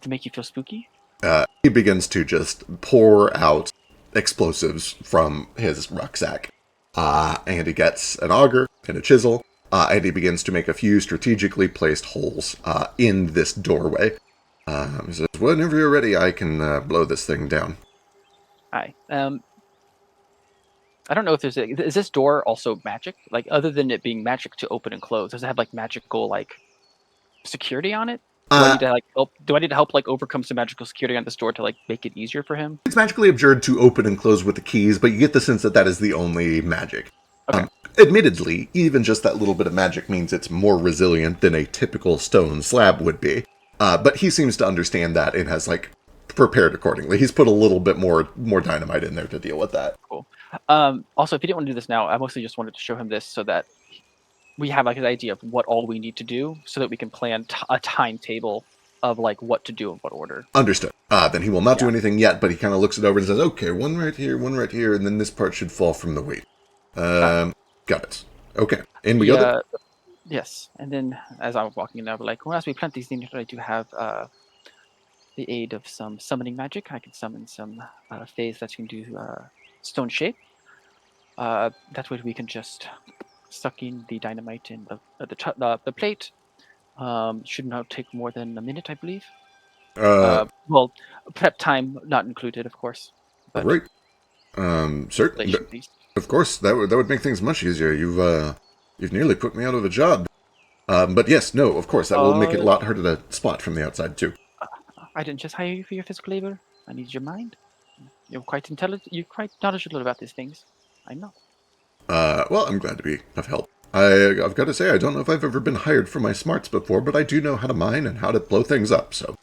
to make you feel spooky? He begins to just pour out explosives from his rucksack. And he gets an auger and a chisel, and he begins to make a few strategically placed holes in this doorway. He says, "Whenever you're ready, I can blow this thing down." Hi. I don't know if is this door also magic? Like, other than it being magic to open and close, does it have like magical like security on it? Do I Uh, need to like help? Do I need to help like overcome some magical security on this door to like make it easier for him? it's magically abjured to open and close with the keys, but you get the sense that that is the only magic. Okay. Admittedly, even just that little bit of magic means it's more resilient than a typical stone slab would be. But he seems to understand that and has, like, prepared accordingly. He's put a little bit more dynamite in there to deal with that. Cool. Also, if you didn't want to do this now, I mostly just wanted to show him this so that we have like an idea of what all we need to do, so that we can plan a timetable of like what to do in what order. Understood. Then he will not do Yeah. anything yet, but he kind of looks it over and says, "Okay, one right here, and then this part should fall from the weight." Got it. Okay. And we go there? Yes, and then as I'm walking in, I'll be like, well, as we plant these things, I do have the aid of some summoning magic. I can summon some phase that can do stone shape. That way we can just suck in the dynamite in the plate. Should not take more than a minute, I believe. Well, prep time not included, of course, All but right. Certain. installation piece. Of course, that would make things much easier. You've nearly put me out of a job. But yes, no, of course, that will make it a lot harder to spot from the outside too. I didn't just hire you for your physical labor. I need your mind. You're quite intelligent. You're quite knowledgeable about these things. I know. Well, I'm glad to be of help. I've got to say, I don't know if I've ever been hired for my smarts before, but I do know how to mine and how to blow things up, so.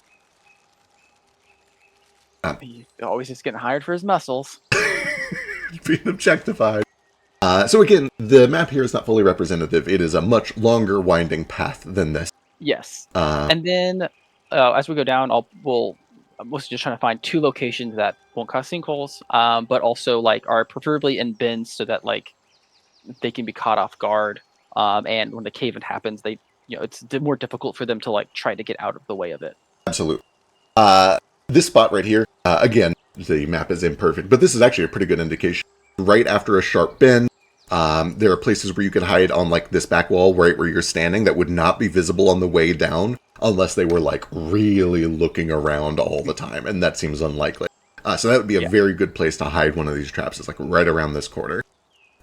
He always is getting hired for his muscles. Being objectified. So again, the map here is not fully representative. It is a much longer winding path than this. Yes. And then as we go down, I'm mostly just trying to find 2 locations that won't cause sinkholes, but also like are preferably in bins so that like they can be caught off guard. And when the cave-in happens, it's more difficult for them to like try to get out of the way of it. Absolutely. This spot right here, again, the map is imperfect, but this is actually a pretty good indication. Right after a sharp bend, there are places where you could hide on like this back wall right where you're standing that would not be visible on the way down unless they were like really looking around all the time, and that seems unlikely. So that would be a Yeah, very good place to hide one of these traps. It's like right around this corner.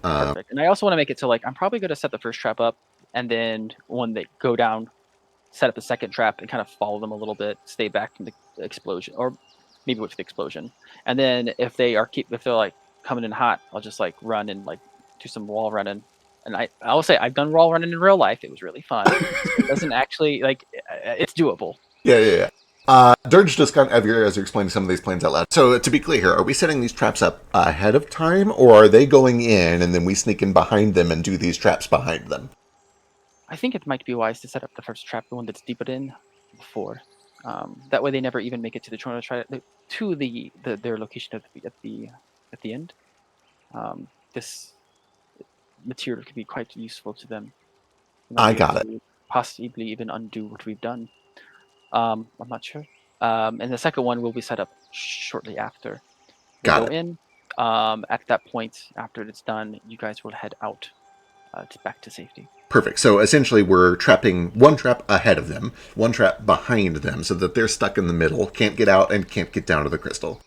perfect. And I also want to make it so like I'm probably going to set the first trap up, and then when they go down, set up the second trap and kind of follow them a little bit, stay back from the explosion, or maybe with the explosion. And then if they're like coming in hot, I'll just like run and like do some wall running. And I'll say I've done wall running in real life. It was really fun. So it doesn't actually like it's doable. Yeah. Dirge, just kind of, as you're explaining some of these plans out loud. So to be clear here, are we setting these traps up ahead of time, or are they going in and then we sneak in behind them and do these traps behind them? I think it might be wise to set up the first trap, the one that's deeper in, before. That way they never even make it to their location at the end. This material could be quite useful to them. We might I be able got it. to possibly even undo what we've done. I'm not sure. And the second one will be set up shortly after they Got go it. in. At that point, after it's done, you guys will head out back to safety. Perfect. So essentially, we're trapping one trap ahead of them, one trap behind them, so that they're stuck in the middle, can't get out, and can't get down to the crystal.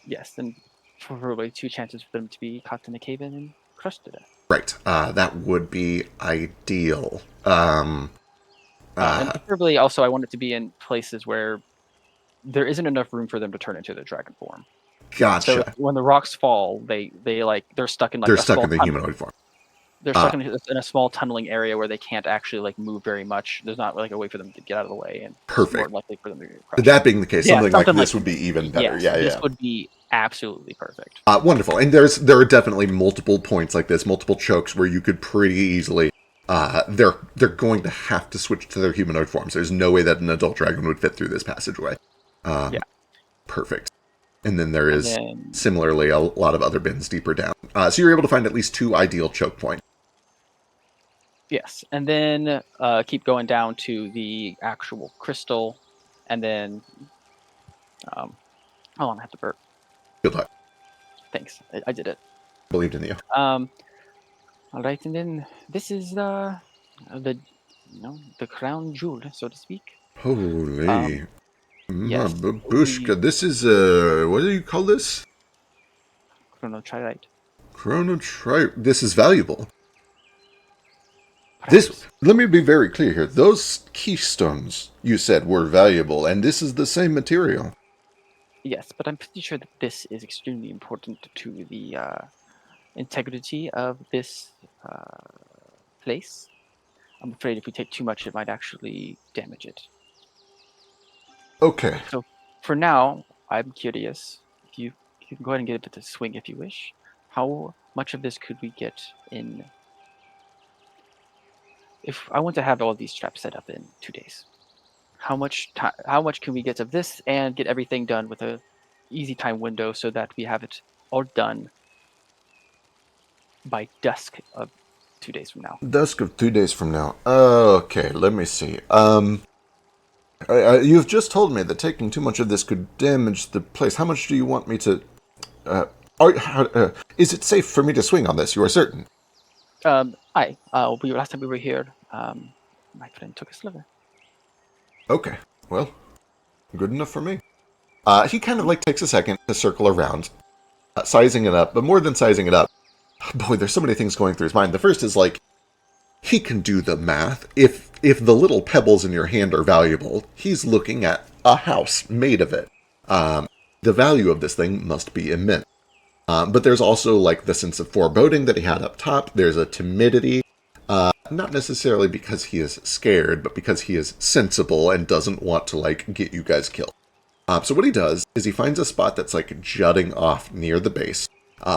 Yes, and probably 2 chances for them to be caught in the cave-in and crushed to death. Right. That would be ideal. And preferably, also, I want it to be in places where there isn't enough room for them to turn into their dragon form. So Gotcha. when the rocks fall, they're stuck in like They're a stuck small in the tunnel. humanoid form. They're Uh, stuck in a small tunneling area where they can't actually like move very much. There's not like a way for them to get out of the way, and it's more Perfect. likely for them to get crushed. That being the case, Yeah, something like something like this would be even better. yes, this Yeah. would be absolutely perfect. Wonderful. And there are definitely multiple points like this, multiple chokes where you could pretty easily. They're going to have to switch to their humanoid forms. There's no way that an adult dragon would fit through this passageway. Yeah, Perfect. And then there and is then similarly a lot of other bins deeper down. So you're able to find at least 2 ideal choke points. yes, and then keep going down to the actual crystal, and then hold on, I have to burp. Good luck. Thanks, I did it. Believed in you. Um, all right, and then this is the the crown jewel, so to speak. Um, Holy. yes, Babushka. the This is, what do you call this? chronotririte. Chronotripe. This is valuable. Perhaps. Let me be very clear here. Those keystones you said were valuable, and this is the same material. Yes, but I'm pretty sure that this is extremely important to the integrity of this place. I'm afraid if we take too much, it might actually damage it. Okay. So for now, I'm curious. If you can go ahead and give it a swing if you wish. How much of this could we get in? If I want to have all these traps set up in 2 days, how much can we get of this and get everything done with a easy time window so that we have it all done by dusk of 2 days from now? Dusk of 2 days from now. Okay, let me see. You've just told me that taking too much of this could damage the place. How much do you want me to... Uh, is it safe for me to swing on this? You are certain? Last time we were here, my friend took a sliver. Okay, well, good enough for me. He kind of like takes a second to circle around, sizing it up, but more than sizing it up, boy, there's so many things going through his mind. The first is like, he can do the math. If the little pebbles in your hand are valuable, he's looking at a house made of it. The value of this thing must be immense. But there's also like the sense of foreboding that he had up top. There's a timidity, not necessarily because he is scared, but because he is sensible and doesn't want to like get you guys killed. So what he does is he finds a spot that's like jutting off near the base,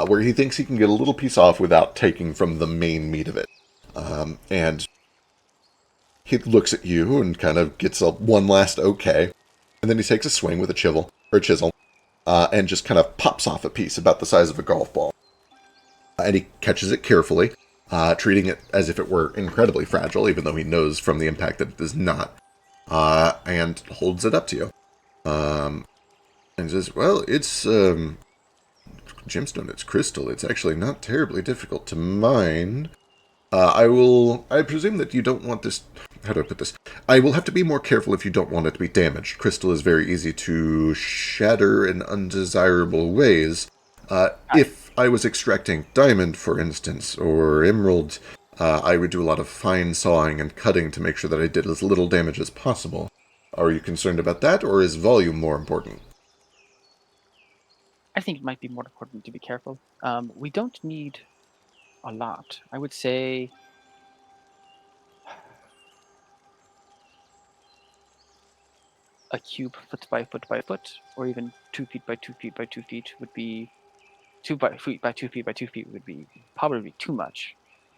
where he thinks he can get a little piece off without taking from the main meat of it. And He looks at you and kind of gets a one last okay, and then he takes a swing with a chisel, and just kind of pops off a piece about the size of a golf ball. And he catches it carefully, treating it as if it were incredibly fragile, even though he knows from the impact that it is not, and holds it up to you. And says, well, it's gemstone, it's crystal. It's actually not terribly difficult to mine. I presume that you don't want this. How do I put this? I will have to be more careful if you don't want it to be damaged. Crystal is very easy to shatter in undesirable ways. If I was extracting diamond, for instance, or emerald, I would do a lot of fine sawing and cutting to make sure that I did as little damage as possible. Are you concerned about that, or is volume more important? I think it might be more important to be careful. We don't need a lot. I would say a cube foot by foot by foot, or even 2 feet by 2 feet by 2 feet would be 2 feet by 2 feet by 2 feet would be probably too much.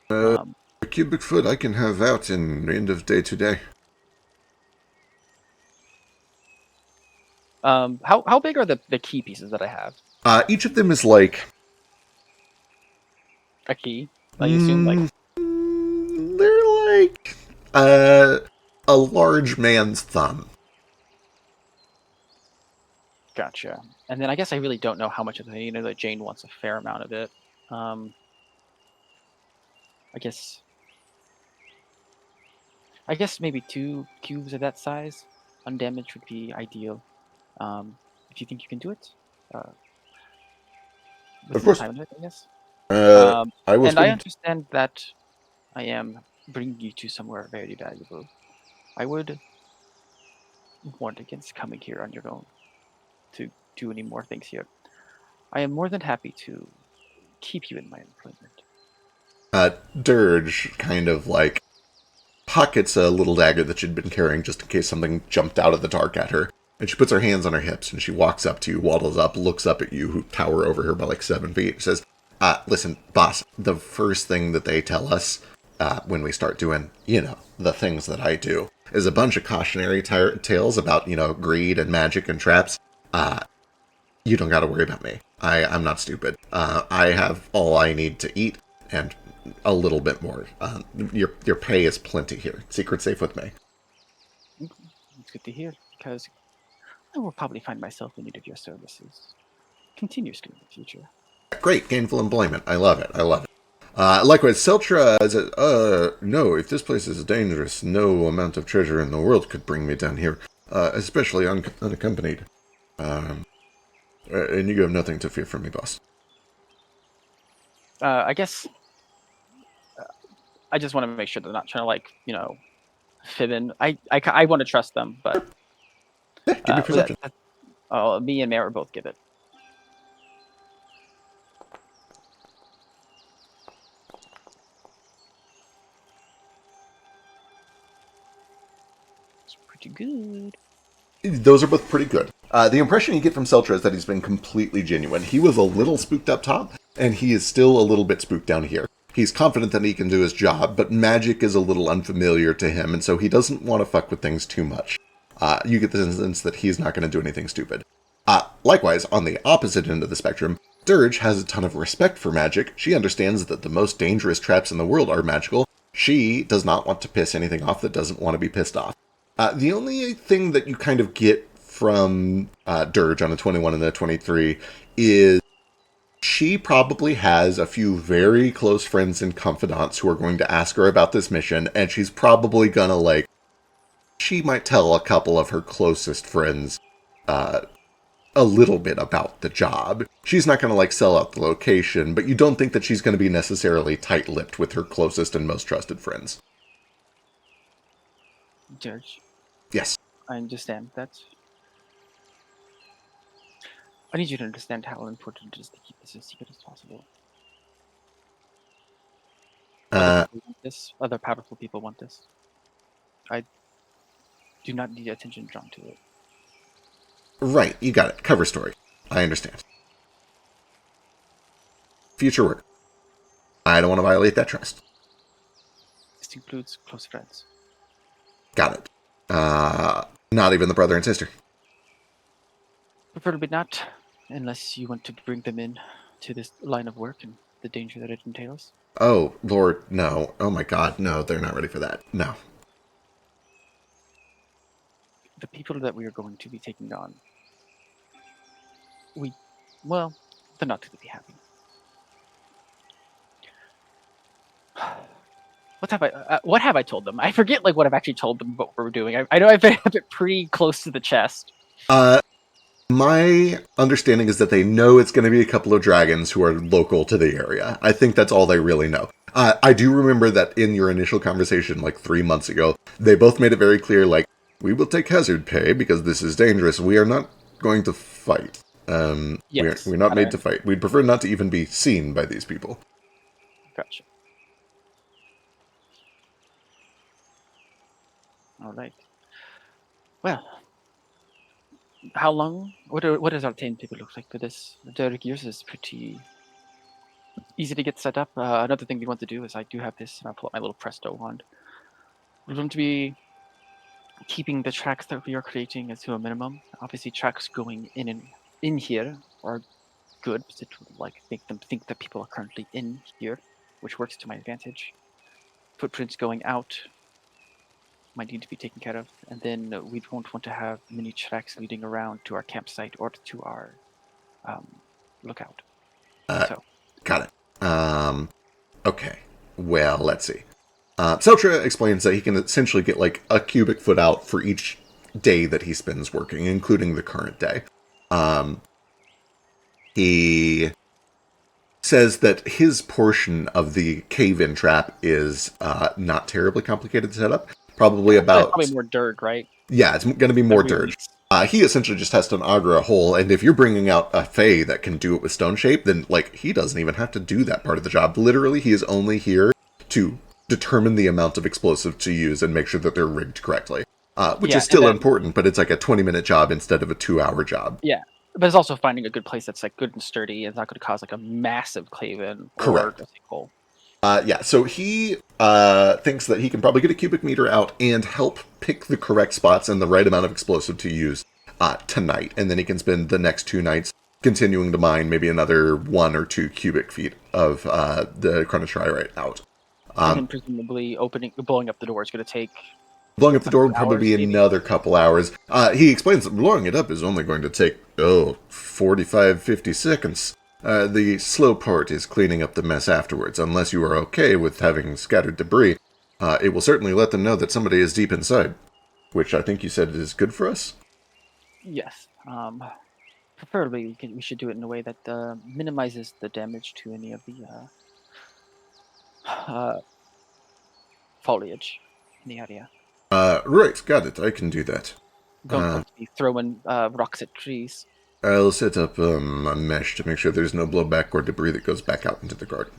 Um, A cubic foot I can have out in end of day today. how big are the key pieces that I have? Each of them is like A key, I assume, like. Mm, they're like uh, a large man's thumb. Gotcha. And then I guess I really don't know how much of it. That Jane wants a fair amount of it. Um, I guess I guess maybe 2 cubes of that size, undamaged, would be ideal. If you think you can do it, uh, with Of some course, time in it, I guess. uh, Um, I will and I spend. understand that I am bringing you to somewhere very valuable. I would warn against coming here on your own to do any more things here. I am more than happy to keep you in my employment. Dirge kind of like pockets a little dagger that she'd been carrying just in case something jumped out of the dark at her. And she puts her hands on her hips and she walks up to you, waddles up, looks up at you, who tower over her by like 7 feet, says, listen, boss, the first thing that they tell us when we start doing, the things that I do is a bunch of cautionary tales about, greed and magic and traps. You don't got to worry about me. I'm not stupid. I have all I need to eat and a little bit more. Your pay is plenty here. Secret safe with me. It's good to hear because I will probably find myself in need of your services continuously in the future. Great, gainful employment. I love it. I love it. Likewise, Seltra says, no, if this place is dangerous, no amount of treasure in the world could bring me down here, especially unaccompanied. Um, and you have nothing to fear from me, boss. I guess I just want to make sure they're not trying to fit in. I want to trust them, but Yeah, give me perception. me and Mara both give it. It's pretty good. Those are both pretty good. The impression you get from Seltra is that he's been completely genuine. He was a little spooked up top, and he is still a little bit spooked down here. He's confident that he can do his job, but magic is a little unfamiliar to him, and so he doesn't want to fuck with things too much. You get the sense that he's not going to do anything stupid. Likewise, on the opposite end of the spectrum, Dirge has a ton of respect for magic. She understands that the most dangerous traps in the world are magical. She does not want to piss anything off that doesn't want to be pissed off. The only thing that you kind of get from Dirge on a 21 and a 23 is she probably has a few very close friends and confidants who are going to ask her about this mission, and she's probably gonna, she might tell a couple of her closest friends uh, a little bit about the job. She's not gonna, sell out the location, but you don't think that she's gonna be necessarily tight-lipped with her closest and most trusted friends. George, Yes. I understand that. I need you to understand how important it is to keep this as secret as possible. Other Uh, people want this. Other powerful people want this. I do not need attention drawn to it. right, you got it. Cover story. I understand. Future work. I don't want to violate that trust. This includes close friends. Got it. Not even the brother and sister. Preferably not, unless you want to bring them in to this line of work and the danger that it entails. Oh, Lord, no. Oh my God, no, they're not ready for that. No. The people that we are going to be taking on, we, well, they're not going to be happy. What have I told them? I forget like what I've actually told them what we're doing. I know I've been a bit pretty close to the chest. Uh, my understanding is that they know it's going to be a couple of dragons who are local to the area. I think that's all they really know. I do remember that in your initial conversation, like 3 months ago, they both made it very clear, like, we will take hazard pay because this is dangerous. We are not going to fight. Yes, We're not got made it. to fight. We'd prefer not to even be seen by these people. Gotcha. All right. Well, how long? What does our timetable look like for this? The gears is pretty easy to get set up. Another thing we want to do is I do have this, and I'll pull up my little Presto wand. We're going to be keeping the tracks that we are creating to a minimum. Obviously, tracks going in and in here are good because it will like make them think that people are currently in here, which works to my advantage. Footprints going out might need to be taken care of, and then we won't want to have many tracks leading around to our campsite or to our um, lookout. Uh, So Got it. Okay. Well, let's see. Seltra explains that he can essentially get like a cubic foot out for each day that he spends working, including the current day. Um, he says that his portion of the cave-in trap is not terribly complicated to set up. Probably yeah, probably about, more dirt, right? yeah, it's going to be more Every dirge. week. He essentially just has to augur a hole, and if you're bringing out a Fae that can do it with stone shape, then like he doesn't even have to do that part of the job. Literally, he is only here to determine the amount of explosive to use and make sure that they're rigged correctly. Which Yeah, is and still then important, but it's like a 20-minute job instead of a 2-hour job. yeah, but it's also finding a good place that's like good and sturdy. It's not going to cause like a massive cave in or Correct. a sinkhole. Yeah, so he thinks that he can probably get a cubic meter out and help pick the correct spots and the right amount of explosive to use tonight. And then he can spend the next 2 nights continuing to mine maybe another 1 or 2 cubic feet of the chronotriorite out. And Um, then presumably blowing up the door is going to take Blowing up the a door few would probably hours, be maybe. another couple hours. He explains that blowing it up is only going to take, 45, 50 seconds. The slow part is cleaning up the mess afterwards. Unless you are okay with having scattered debris, it will certainly let them know that somebody is deep inside, which I think you said is good for us. Yes. Preferably, we should do it in a way that minimizes the damage to any of the uh, foliage in the area. Right, got it. I can do that. Don't Uh, want to be throwing rocks at trees. I'll set up a mesh to make sure there's no blowback or debris that goes back out into the garden.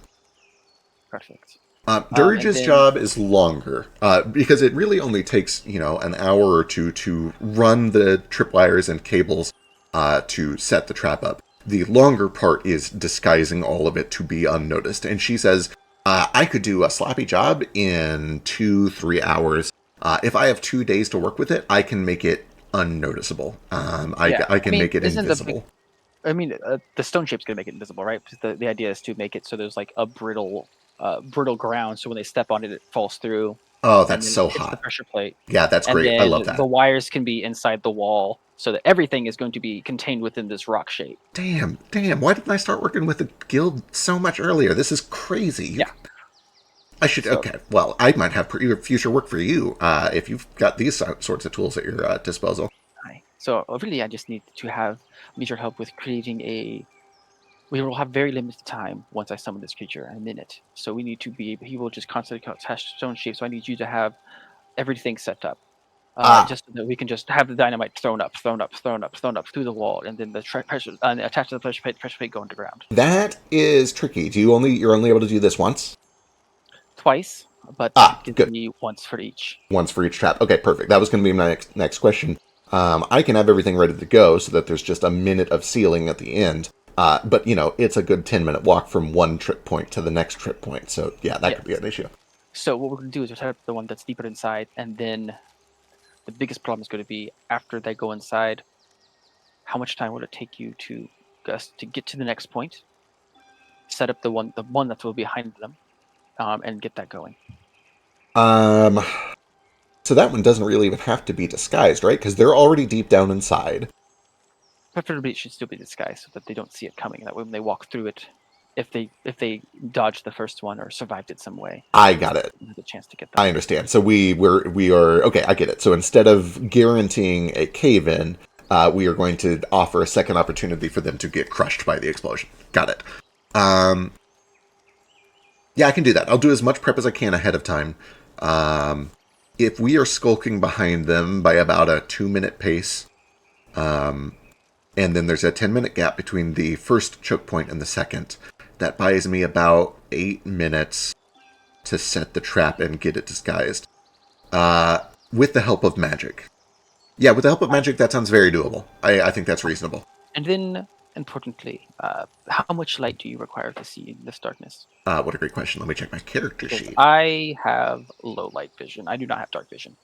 Perfect. And Dirge's then job is longer because it really only takes, an hour or two to run the tripwires and cables to set the trap up. The longer part is disguising all of it to be unnoticed. And she says, I could do a sloppy job in 2, 3 hours. If I have 2 days to work with it, I can make it unnoticeable. yeah, I I can mean, make it isn't the big? invisible. I mean, the stone shape's gonna make it invisible, right? Because the idea is to make it so there's like a brittle ground, so when they step on it, it falls through, Oh, and that's then it so hits the hot. pressure plate, Yeah, that's and great. I then love the that. wires can be inside the wall, so that everything is going to be contained within this rock shape. Damn. Why didn't I start working with the guild so much earlier? This is crazy. Yeah. I should. So Okay. Well, I might have future work for you if you've got these sorts of tools at your disposal. really, I just need your help with creating a. We will have very limited time once I summon this creature, a minute. So we need to be. He will just constantly test stone shape. So I need you to have everything set up, Ah, just so that we can just have the dynamite thrown up through the wall, and then the pressure attached to the pressure plate go underground that is tricky. You're only able to do this once? twice, but Ah, it gives good. me once for each. Once for each trap. Okay, perfect. That was going to be my next question. I can have everything ready to go so that there's just a minute of sealing at the end. But it's a good 10-minute walk from one trip point to the next trip point. So yeah, that could be Yes. an issue. So what we're going to do is we'll set up the one that's deeper inside, and then the biggest problem is going to be after they go inside. How much time will it take you to get to the next point, set up the one that will be behind them, and get that going? Um, so that one doesn't really even have to be disguised, right? Because they're already deep down inside. Preferably, it should still be disguised so that they don't see it coming. That way, when they walk through it, if they dodged the first one or survived it some way, I the got second it. one has a chance to get them. I understand. So we are okay. I get it. So instead of guaranteeing a cave in, we are going to offer a second opportunity for them to get crushed by the explosion. Got it. Um, yeah, I can do that. I'll do as much prep as I can ahead of time. If we are skulking behind them by about a 2-minute pace, and then there's a 10-minute gap between the first choke point and the second, that buys me about 8 minutes to set the trap and get it disguised. With the help of magic. Yeah, with the help of magic, that sounds very doable. I think that's reasonable. And then, importantly, how much light do you require to see in this darkness? What a great question. Let me check my character Because sheet. I have low light vision. I do not have dark vision.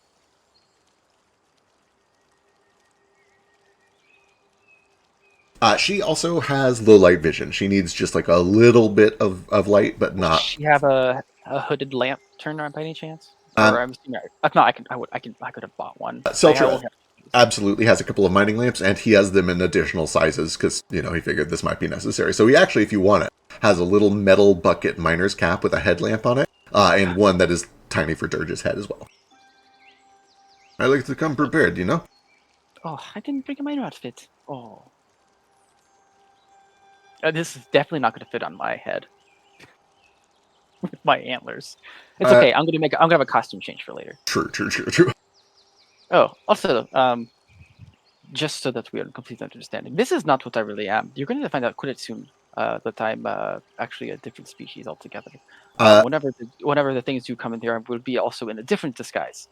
She also has low light vision. She needs just like a little bit of light, but Does not. she have a hooded lamp turned on by any chance? Or Um, I'm assuming, if not, I could have bought one. Seltra absolutely has a couple of mining lamps, and he has them in additional sizes because, he figured this might be necessary. So he actually, if you want it, has a little metal bucket miner's cap with a headlamp on it, and one that is tiny for Dirge's head as well. I like to come prepared. Oh, I didn't bring a miner outfit. Oh. This is definitely not going to fit on my head with my antlers. It's okay. I'm gonna have a costume change for later. True. Oh, also, just so that we are in complete understanding, this is not what I really am. You're going to find out quite soon that I'm actually a different species altogether. Uh, Whenever the things do come in here, I will be also in a different disguise.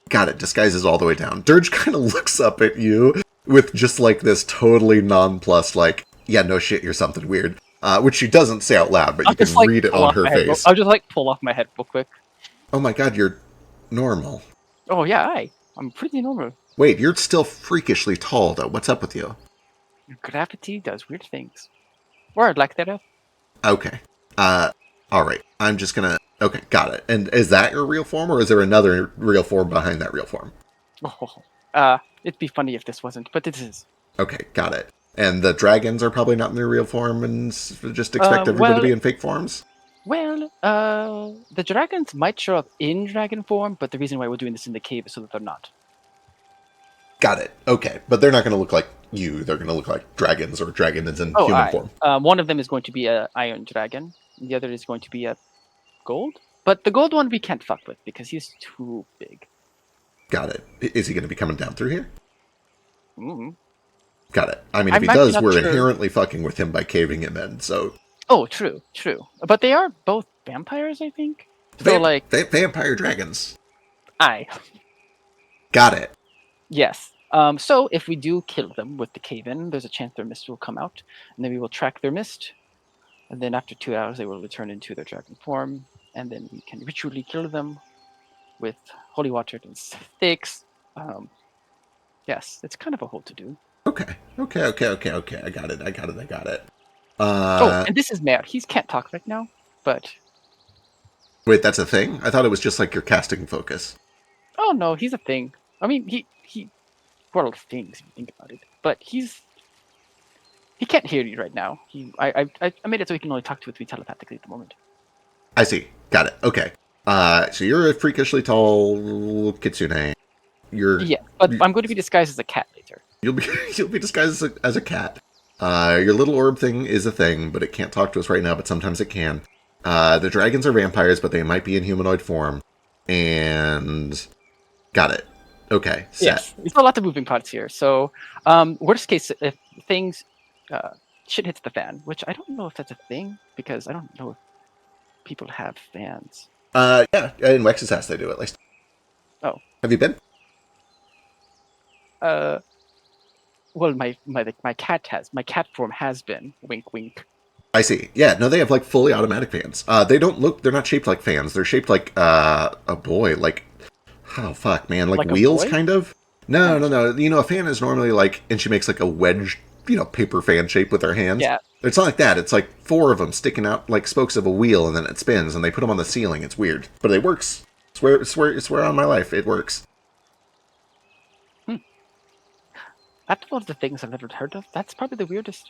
Got it. Disguises all the way down. Dirge kind of looks up at you with just like this totally nonplussed, like, yeah, no shit, you're something weird. Which she doesn't say out loud, but you can read it on her face. I'll just pull off my head real quick. Oh my god, you're normal. Oh yeah, I'm pretty normal. Wait, you're still freakishly tall, though. What's up with you? Gravity does weird things. Or I'd like that. Okay. Alright. I'm just gonna... Okay, got it. And is that your real form, or is there another real form behind that real form? It'd be funny if this wasn't, but it is. Okay, got it. And the dragons are probably not in their real form and just expect everybody to be in fake forms? Well, the dragons might show up in dragon form, but the reason why we're doing this in the cave is so that they're not. Got it. Okay. But they're not going to look like you. They're going to look like dragons or dragons in human form. One of them is going to be an iron dragon. The other is going to be a gold. But the gold one we can't fuck with because he's too big. Got it. Is he going to be coming down through here? Mm-hmm. Got it. I mean, if he does, we're inherently fucking with him by caving him in, so... Oh, true. But they are both vampires, I think? Vampire dragons. Aye. Got it. Yes. So if we do kill them with the cave-in, there's a chance their mist will come out, and then we will track their mist, and then after 2 hours they will return into their dragon form, and then we can ritually kill them with holy water and sticks. Yes, it's kind of a whole to-do. Okay. I got it. And this is Mare. He can't talk right now, but... Wait, that's a thing? I thought it was just like your casting focus. Oh no, he's a thing. I mean, he well, things if you think about it, but he can't hear you right now. I made it so he can only talk with me telepathically at the moment. I see. Got it. Okay. So you're a freakishly tall kitsune. Yeah, but I'm going to be disguised as a cat later. You'll be disguised as a cat. Your little orb thing is a thing, but it can't talk to us right now, but sometimes it can. The dragons are vampires, but they might be in humanoid form. And... Got it. Okay, set. Yes, there's a lot of moving parts here. So, worst case, if things... shit hits the fan, which I don't know if that's a thing, because I don't know if people have fans. Yeah, in Wex's house they do, at least. Oh. Have you been? Well, my cat has. My cat form has been. Wink, wink. I see. Yeah, no, they have, like, fully automatic fans. They're not shaped like fans. They're shaped like, Oh, fuck, man. Like Like a wheels, boy? kind of? No, no, Nice. no. You know, a fan is normally like, and she makes like a wedge, paper fan shape with her hands. Yeah. It's not like that. It's like four of them sticking out like spokes of a wheel, and then it spins, and they put them on the ceiling. It's weird, but it works. Swear on my life, it works. Hmm. That's one of the things I've never heard of. That's probably the weirdest.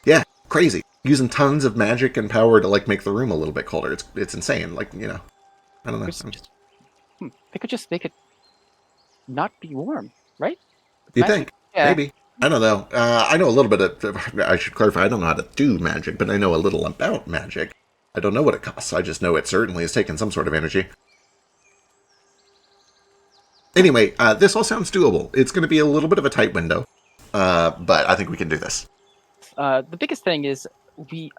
Yeah, crazy. Using tons of magic and power to like make the room a little bit colder. It's insane. Like I don't It's know. just, they could just make it not be warm, right? With You magic? think? Yeah. Maybe. I don't know. I know a little bit of. I should clarify. I don't know how to do magic, but I know a little about magic. I don't know what it costs. I just know it certainly is taking some sort of energy. Anyway, this all sounds doable. It's going to be a little bit of a tight window, but I think we can do this. The biggest thing is we.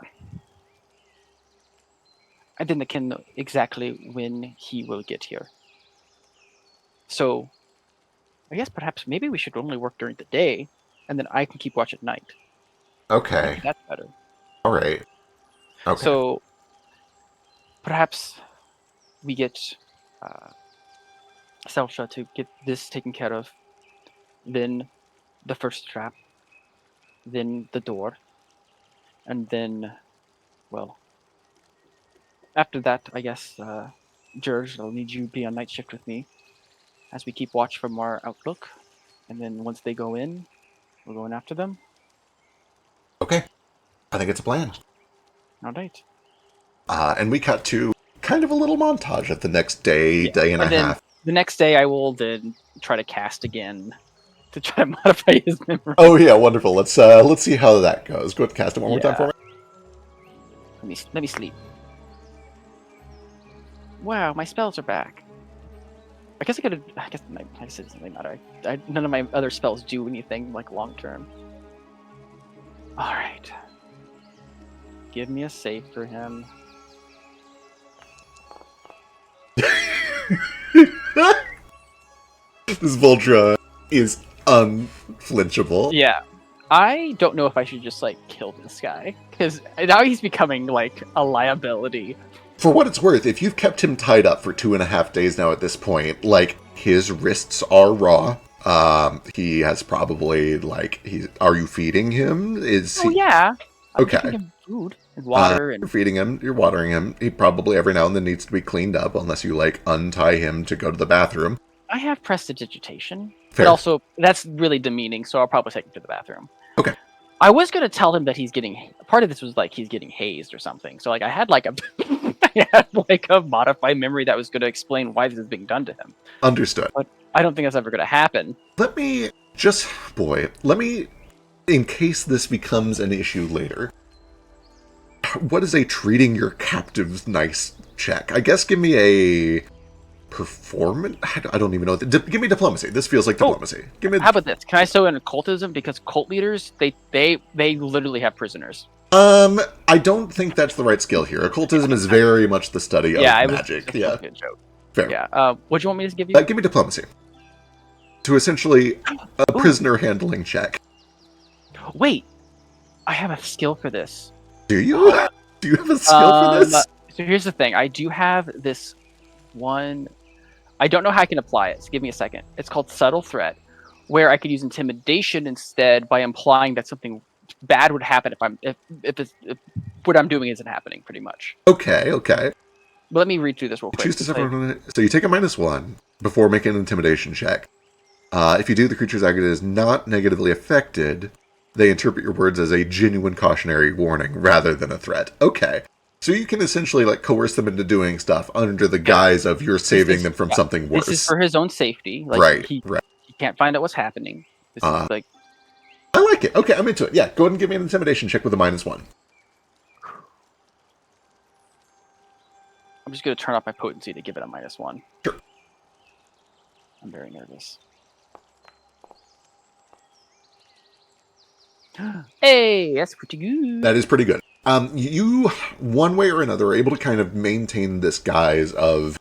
I didn't know exactly when he will get here. So I guess perhaps maybe we should only work during the day, and then I can keep watch at night. Maybe Okay. that's better. All right. Okay. So perhaps we get uh, Selsha to get this taken care of, then the first trap, then the door, and then, well, after that, I guess, George, I'll need you to be on night shift with me as we keep watch from our outlook. And then once they go in, we're going after them. Okay. I think it's a plan. All right. And we cut to kind of a little montage of the next day, Yeah. day and a And then half. the next day, I will then try to cast again to try to modify his memory. Oh yeah, wonderful. Let's see how that goes. Go ahead and cast it one more time for Yeah. me. Let me sleep. Wow, my spells are back. I guess I could. I guess it doesn't really matter. None of my other spells do anything like long term. All right. Give me a save for him. This Voltra is unflinchable. Yeah. I don't know if I should just like kill this guy because now he's becoming like a liability. For what it's worth, if you've kept him tied up for 2.5 days now at this point, like, his wrists are raw. He has probably, like, are you feeding him? Is Oh he... yeah. I'm Okay. giving him food and water You're and feeding him, you're watering him. He probably every now and then needs to be cleaned up, unless you, like, untie him to go to the bathroom. I have prestidigitation, Fair. but also that's really demeaning, so I'll probably take him to the bathroom. Okay. I was gonna tell him that he's getting part of this was like he's getting hazed or something. So like I had like a I had like a modified memory that was gonna explain why this is being done to him. Understood. But I don't think that's ever gonna happen. Let me, in case this becomes an issue later, what is a treating your captives nice check? I guess give me a performance. I don't even know. Give me diplomacy. This feels like diplomacy. Give me. How about this? Can I sew in occultism because cult leaders they literally have prisoners. I don't think that's the right skill here. Occultism is very much the study of magic. Yeah, a joke. Fair. Yeah. What do you want me to give you? Give me diplomacy. To essentially a prisoner handling check. Wait, I have a skill for this. Do you? Do you have a skill for this? So here's the thing. I do have this one. I don't know how I can apply it. So give me a second. It's called subtle threat, where I could use intimidation instead by implying that something bad would happen if what I'm doing isn't happening. Pretty much. Okay. But let me read through this real quick. Choose to suffer. So you take a -1 before making an intimidation check. If you do, the creature's aggregate is not negatively affected. They interpret your words as a genuine cautionary warning rather than a threat. Okay. So you can essentially like coerce them into doing stuff under the guise of you're saving them from something worse. This is for his own safety. Like, right. He can't find out what's happening. This is like. I like it. Okay, I'm into it. Yeah, go ahead and give me an intimidation check with a -1. I'm just going to turn off my potency to give it a -1. Sure. I'm very nervous. Hey, that's pretty good. That is pretty good. You, one way or another, are able to kind of maintain this guise of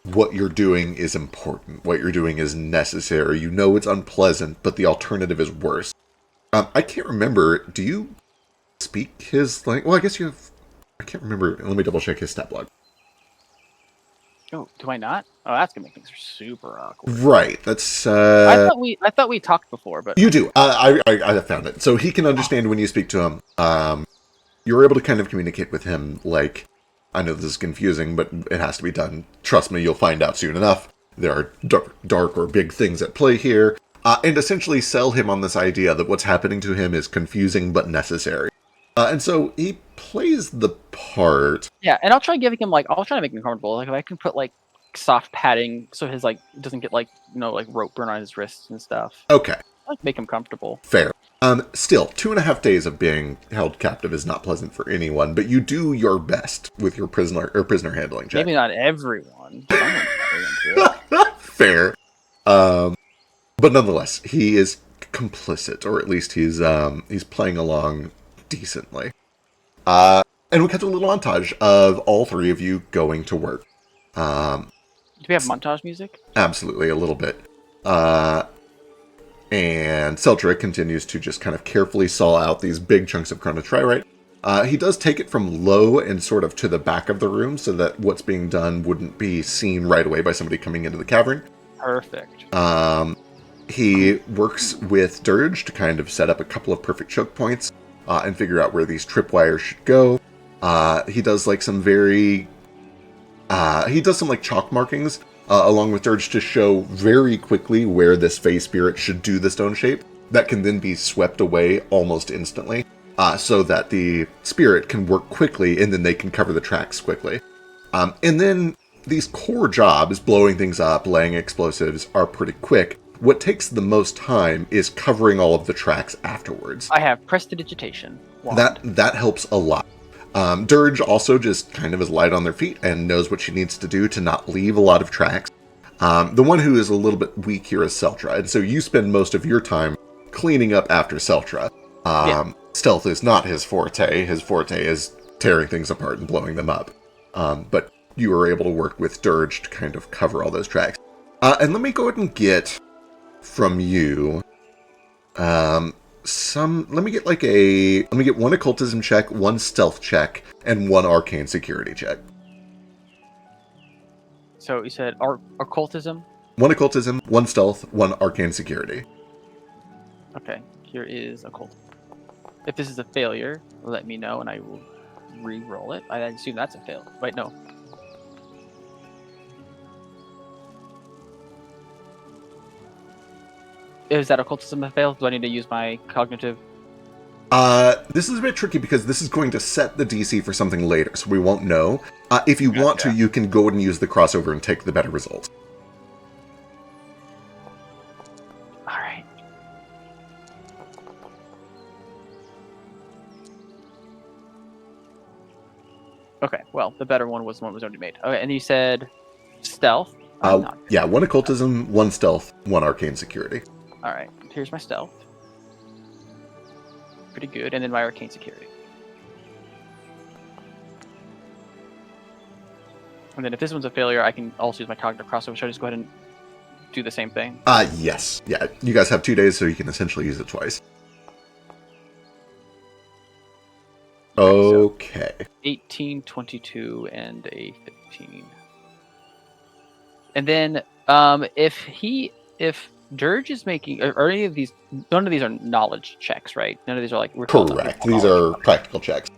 what you're doing is important, what you're doing is necessary. You know it's unpleasant, but the alternative is worse. I can't remember. Do you speak his language? Well, I guess you have. I can't remember. Let me double check his stat log. Oh, do I not? Oh, that's gonna make things super awkward. Right. That's I thought we talked before, but you do. I found it. So he can understand when you speak to him. You're able to kind of communicate with him. Like, I know this is confusing, but it has to be done. Trust me, you'll find out soon enough. There are dark or big things at play here, and essentially sell him on this idea that what's happening to him is confusing but necessary. And so he plays the part. yeah, and I'll try giving him like I'll try to make him comfortable. Like if I can put like soft padding so his like doesn't get like like rope burn on his wrists and stuff. Okay, I like make him comfortable. fair. Still, 2.5 days of being held captive is not pleasant for anyone, but you do your best with your prisoner handling check. Maybe not everyone. Someone's probably into it. Fair. But nonetheless, he is complicit, or at least he's playing along decently. And we cut to a little montage of all three of you going to work. Do we have montage music? Absolutely, a little bit. And Seltra continues to just kind of carefully saw out these big chunks of chronotrite. He does take it from low and sort of to the back of the room so that what's being done wouldn't be seen right away by somebody coming into the cavern. Perfect. He works with Dirge to kind of set up a couple of perfect choke points and figure out where these tripwires should go. He does like some chalk markings along with Dirge to show very quickly where this Fey Spirit should do the stone shape. That can then be swept away almost instantly so that the spirit can work quickly and then they can cover the tracks quickly. And then these core jobs, blowing things up, laying explosives, are pretty quick. What takes the most time is covering all of the tracks afterwards. I have prestidigitation. That helps a lot. Dirge also just kind of is light on their feet and knows what she needs to do to not leave a lot of tracks. The one who is a little bit weak here is Seltra, and so you spend most of your time cleaning up after Seltra. Stealth is not his forte. His forte is tearing things apart and blowing them up. But you were able to work with Dirge to kind of cover all those tracks. And let me go ahead and get from you let me get one occultism check, one stealth check, and one arcane security check. So you said occultism? One occultism, one stealth, one arcane security. Okay, here is occult. If this is a failure, let me know and I will re-roll it. I assume that's a fail. Wait, no. Is that occultism a fail? Do I need to use my cognitive? This is a bit tricky because this is going to set the DC for something later, so we won't know. If you want to, you can go ahead and use the crossover and take the better result. Alright. Okay, well, the better one was the one that was already made. Okay, and you said stealth? Yeah, one occultism, one stealth, one arcane security. Alright, here's my stealth. Pretty good, and then my arcane security. And then if this one's a failure, I can also use my cognitive crossover. Should I just go ahead and do the same thing? Yes. Yeah, you guys have 2 days, so you can essentially use it twice. Okay. So 18, 22, and a 15. And then, if Dirge is making, are any of these, none of these are knowledge checks, right? None of these are like... Correct. These are practical checks.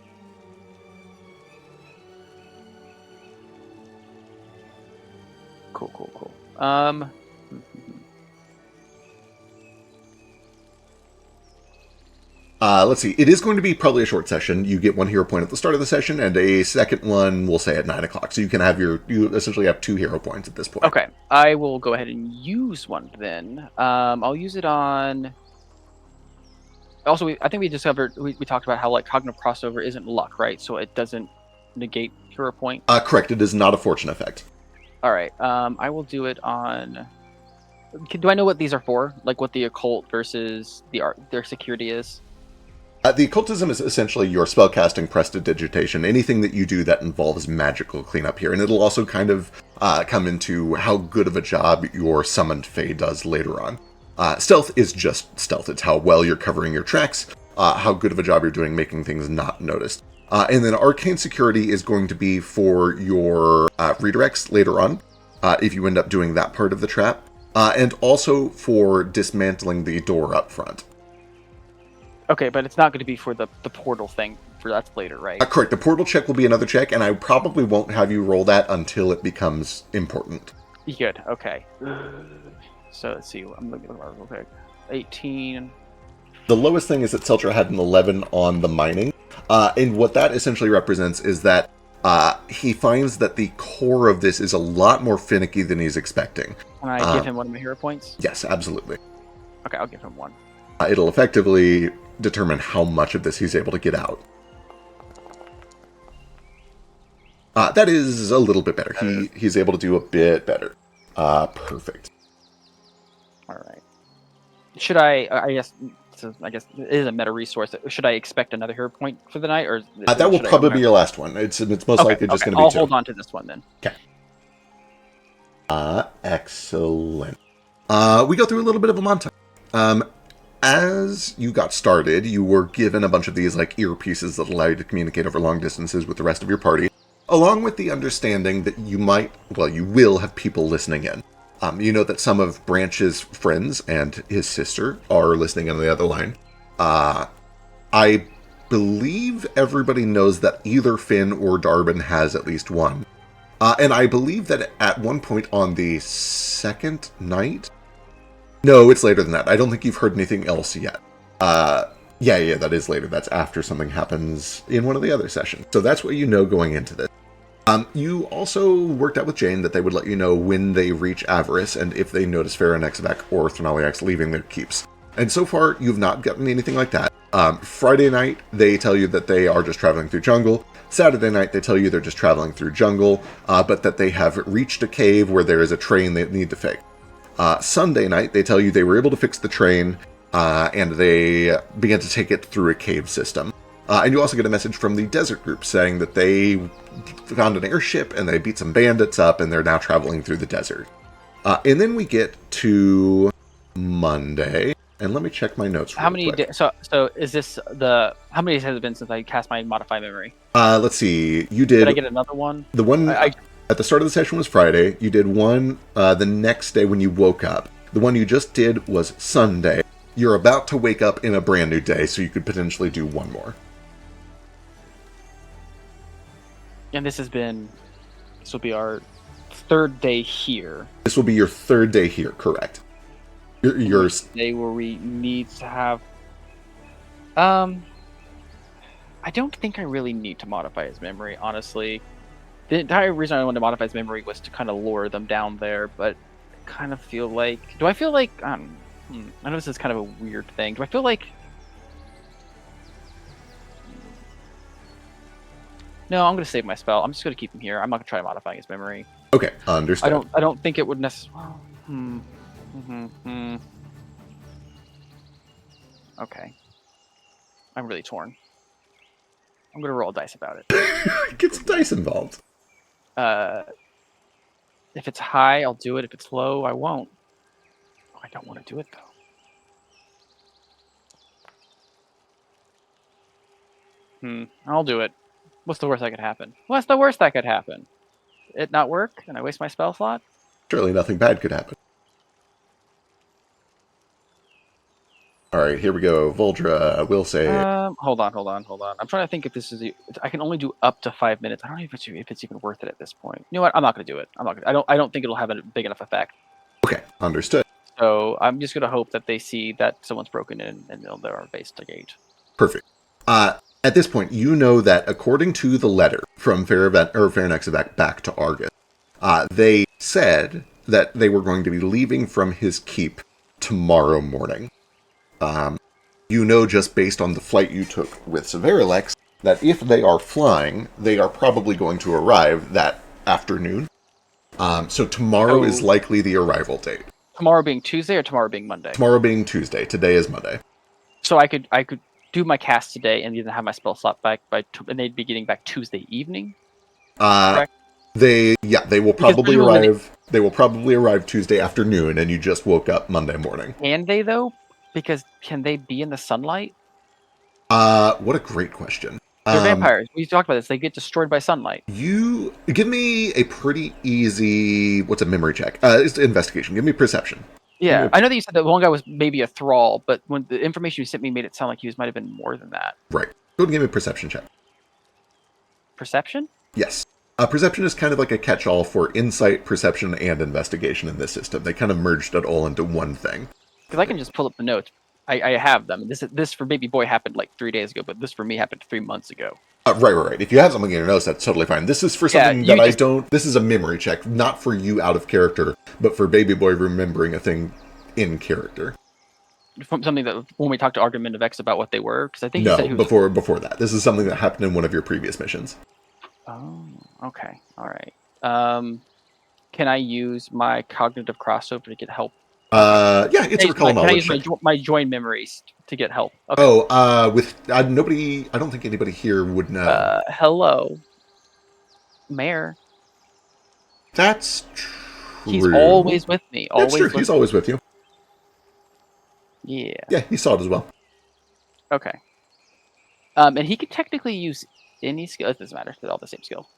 Cool. Let's see. It is going to be probably a short session. You get one hero point at the start of the session, and a second one, we'll say, at 9 o'clock. So you can have you essentially have 2 hero points at this point. Okay. I will go ahead and use one then. I'll use it on... Also, I think we talked about how like cognitive crossover isn't luck, right? So it doesn't negate hero point. Correct. It is not a fortune effect. All right. I will do it on... Do I know what these are for? Like what the occult versus their security is? The occultism is essentially your spellcasting, prestidigitation, anything that you do that involves magical cleanup here. And it'll also kind of come into how good of a job your summoned Fae does later on. Stealth is just stealth. It's how well you're covering your tracks, how good of a job you're doing making things not noticed. And then Arcane Security is going to be for your redirects later on, if you end up doing that part of the trap, and also for dismantling the door up front. Okay, but it's not going to be for the portal thing. For that's later, right? Correct. The portal check will be another check, and I probably won't have you roll that until it becomes important. Good. Okay. So let's see. I'm looking at the real quick. 18. The lowest thing is that Seltra had an 11 on the mining, and what that essentially represents is that he finds that the core of this is a lot more finicky than he's expecting. Can I give him one of my hero points? Yes, absolutely. Okay, I'll give him one. It'll effectively determine how much of this he's able to get out. That is a little bit better. He's able to do a bit better. Perfect. All right. Should I guess it is a meta resource. Should I expect another hero point for the night, or that will probably be your last one. It's most likely just going to be I'll 2. hold on to this one then. Okay. Excellent. We go through a little bit of a montage. As you got started, you were given a bunch of these like earpieces that allow you to communicate over long distances with the rest of your party, along with the understanding that you will have people listening in. You know that some of Branch's friends and his sister are listening on the other line. I believe everybody knows that either Finn or Darbin has at least one. And I believe that at one point on the second night... No, it's later than that. I don't think you've heard anything else yet. Yeah, that is later. That's after something happens in one of the other sessions. So that's what you know going into this. You also worked out with Jane that they would let you know when they reach Avarice and if they notice Farah Nexavac or Thronaliax leaving their keeps. And so far, you've not gotten anything like that. Friday night, they tell you that they are just traveling through jungle. Saturday night, they tell you they're just traveling through jungle, but that they have reached a cave where there is a train they need to fix. Sunday night, they tell you they were able to fix the train, and they began to take it through a cave system. And you also get a message from the desert group saying that they found an airship and they beat some bandits up and they're now traveling through the desert. And then we get to Monday, and let me check my notes real quick. So is this how many days has it been since I cast my Modify Memory? Let's see. You did I get another one? The one at the start of the session was Friday. You did one the next day when you woke up. The one you just did was Sunday. You're about to wake up in a brand new day, so you could potentially do one more. And this will be our third day here. This will be your third day here, correct? Your day where we need to have... I don't think I really need to modify his memory, honestly. The entire reason I wanted to modify his memory was to kind of lure them down there, but I kind of feel like... Do I feel like... I know this is kind of a weird thing. Do I feel like... No, I'm going to save my spell. I'm just going to keep him here. I'm not going to try modifying his memory. Okay, understand. I don't think it would necessarily... Okay. I'm really torn. I'm going to roll a dice about it. Get some dice involved. If it's high, I'll do it. If it's low, I won't. Oh, I don't want to do it, though. I'll do it. What's the worst that could happen? What's the worst that could happen? It not work, and I waste my spell slot? Surely nothing bad could happen. Alright, here we go. Voldra will say... Hold on. I'm trying to think if this is... I can only do up to 5 minutes. I don't know if it's even worth it at this point. You know what? I'm not going to do it. I don't think it'll have a big enough effect. Okay, understood. So I'm just going to hope that they see that someone's broken in and they're on base to gate. Perfect. At this point, you know that according to the letter from Fairnexavac back to Argus, they said that they were going to be leaving from his keep tomorrow morning. You know, just based on the flight you took with Severilex, that if they are flying, they are probably going to arrive that afternoon. So tomorrow is likely the arrival date. Tomorrow being Tuesday or tomorrow being Monday? Tomorrow being Tuesday. Today is Monday. So I could do my cast today and even have my spell slot back and they'd be getting back Tuesday evening. Correct? They will probably arrive. They will probably arrive Tuesday afternoon, and you just woke up Monday morning. Can they though? Because can they be in the sunlight? What a great question. They're Um, vampires. We talked about this. They get destroyed by sunlight. you give me a pretty easy. What's a memory check? It's investigation. Give me perception. Give me Yeah, a, I know that you said that one guy was maybe a thrall, but when the information you sent me made it sound like he might have been more than that. right. Go ahead and give me a perception check. Perception? Yes. Perception is kind of like a catch-all for insight, perception, and investigation in this system. They kind of merged it all into one thing. Because I can just pull up the notes. I have them. This for Baby Boy happened like 3 days ago, but this for me happened 3 months ago. Right. If you have something in your notes, that's totally fine. This is for Yeah, something that you I just don't. This is a memory check, not for you out of character, but for Baby Boy remembering a thing in character. from something that when we talked to Argument of X about what they were, because I think he said No, he was. before that. This is something that happened in one of your previous missions. Oh, okay, all right. Um, can I use my cognitive crossover to get help? Okay. Yeah, it's a recall Can I knowledge use check. my join memories to get help? Okay. Oh, with nobody, I don't think anybody here would know. Hello, Mayor. That's He's true. always with me. That's true. Always He's listening. always with you. Yeah. Yeah, he saw it as well. Okay. And he could technically use any skill. It doesn't matter. They're all the same skill.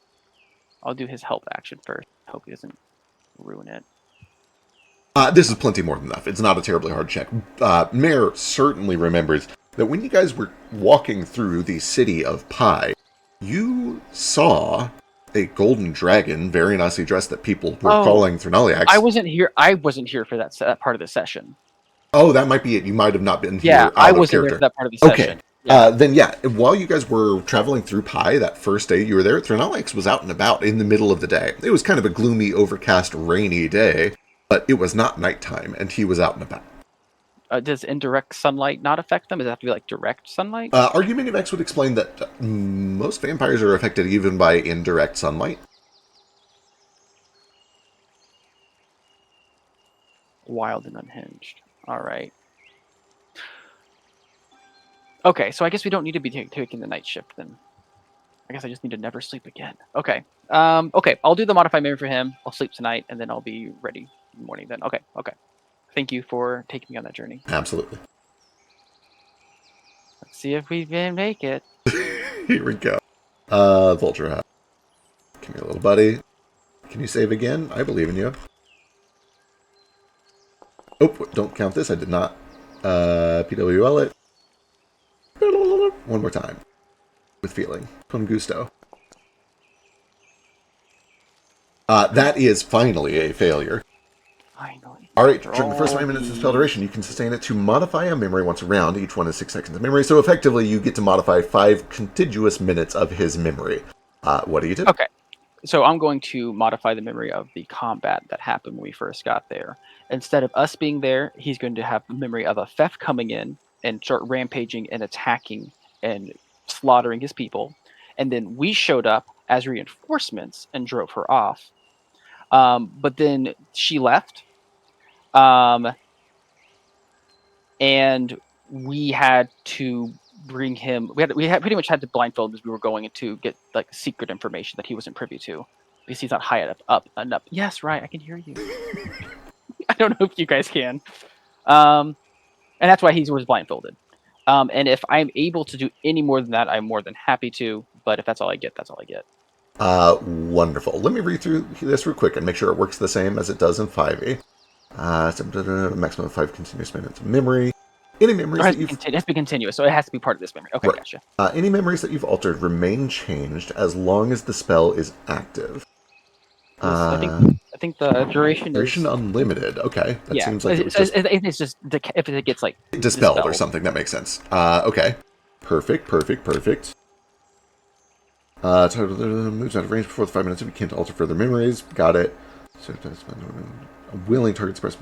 I'll do his help action first. Hope he doesn't ruin it. This is plenty more than enough. It's not a terribly hard check. Mayor certainly remembers that when you guys were walking through the city of Pi, you saw a golden dragon, very nicely dressed, that people were Oh, calling I Threnaliacs. wasn't here. I wasn't here for that part of the session. Oh, that might be it. You might have not been Yeah, here I out of wasn't there for character. that part of the Okay. session. Yeah. Then, yeah, while you guys were traveling through Pi that first day you were there, Threnaliacs was out and about in the middle of the day. It was kind of a gloomy, overcast, rainy day, but it was not nighttime, and he was out and about. Does indirect sunlight not affect them? Does it have to be like direct sunlight? Argument of X would explain that most vampires are affected even by indirect sunlight. Wild and unhinged. All right. Okay, so I guess we don't need to be taking the night shift then. I guess I just need to never sleep again. Okay. Okay, I'll do the modified memory for him. I'll sleep tonight, and then I'll be ready in the morning then. Okay. Thank you for taking me on that journey. Absolutely. Let's see if we can make it. Here we go. Vulture Hat. Come here, little buddy. Can you save again? I believe in you. Oh, don't count this. I did not. PWL it. One more time. With feeling. Con gusto. That is finally a failure. Finally. Alright, during the first 5 minutes of spell duration, you can sustain it to modify a memory once a round. Each one is 6 seconds of memory, so effectively you get to modify 5 contiguous minutes of his memory. What do you do? Okay. So I'm going to modify the memory of the combat that happened when we first got there. Instead of us being there, he's going to have the memory of a theft coming in and start rampaging and attacking and slaughtering his people. And then we showed up as reinforcements and drove her off. But then she left. And we had to bring him. We had pretty much had to blindfold him as we were going to get like secret information that he wasn't privy to because he's not high up enough. Yes, right. I can hear you. I don't know if you guys can. And that's why he was blindfolded. And if I'm able to do any more than that, I'm more than happy to. But if that's all I get, that's all I get. Wonderful. Let me read through this real quick and make sure it works the same as it does in 5e. Maximum of 5 continuous minutes of memory. Any memories that It has to be continuous, so it has to be part of this memory. Okay, right. Gotcha. Any memories that you've altered remain changed as long as the spell is active. I think the duration is unlimited. Okay, that seems like it's just if it gets like dispelled or something. That makes sense. Okay, perfect. Total moves out of range before the 5 minutes if you can't alter further memories. Got it. So a willing target express.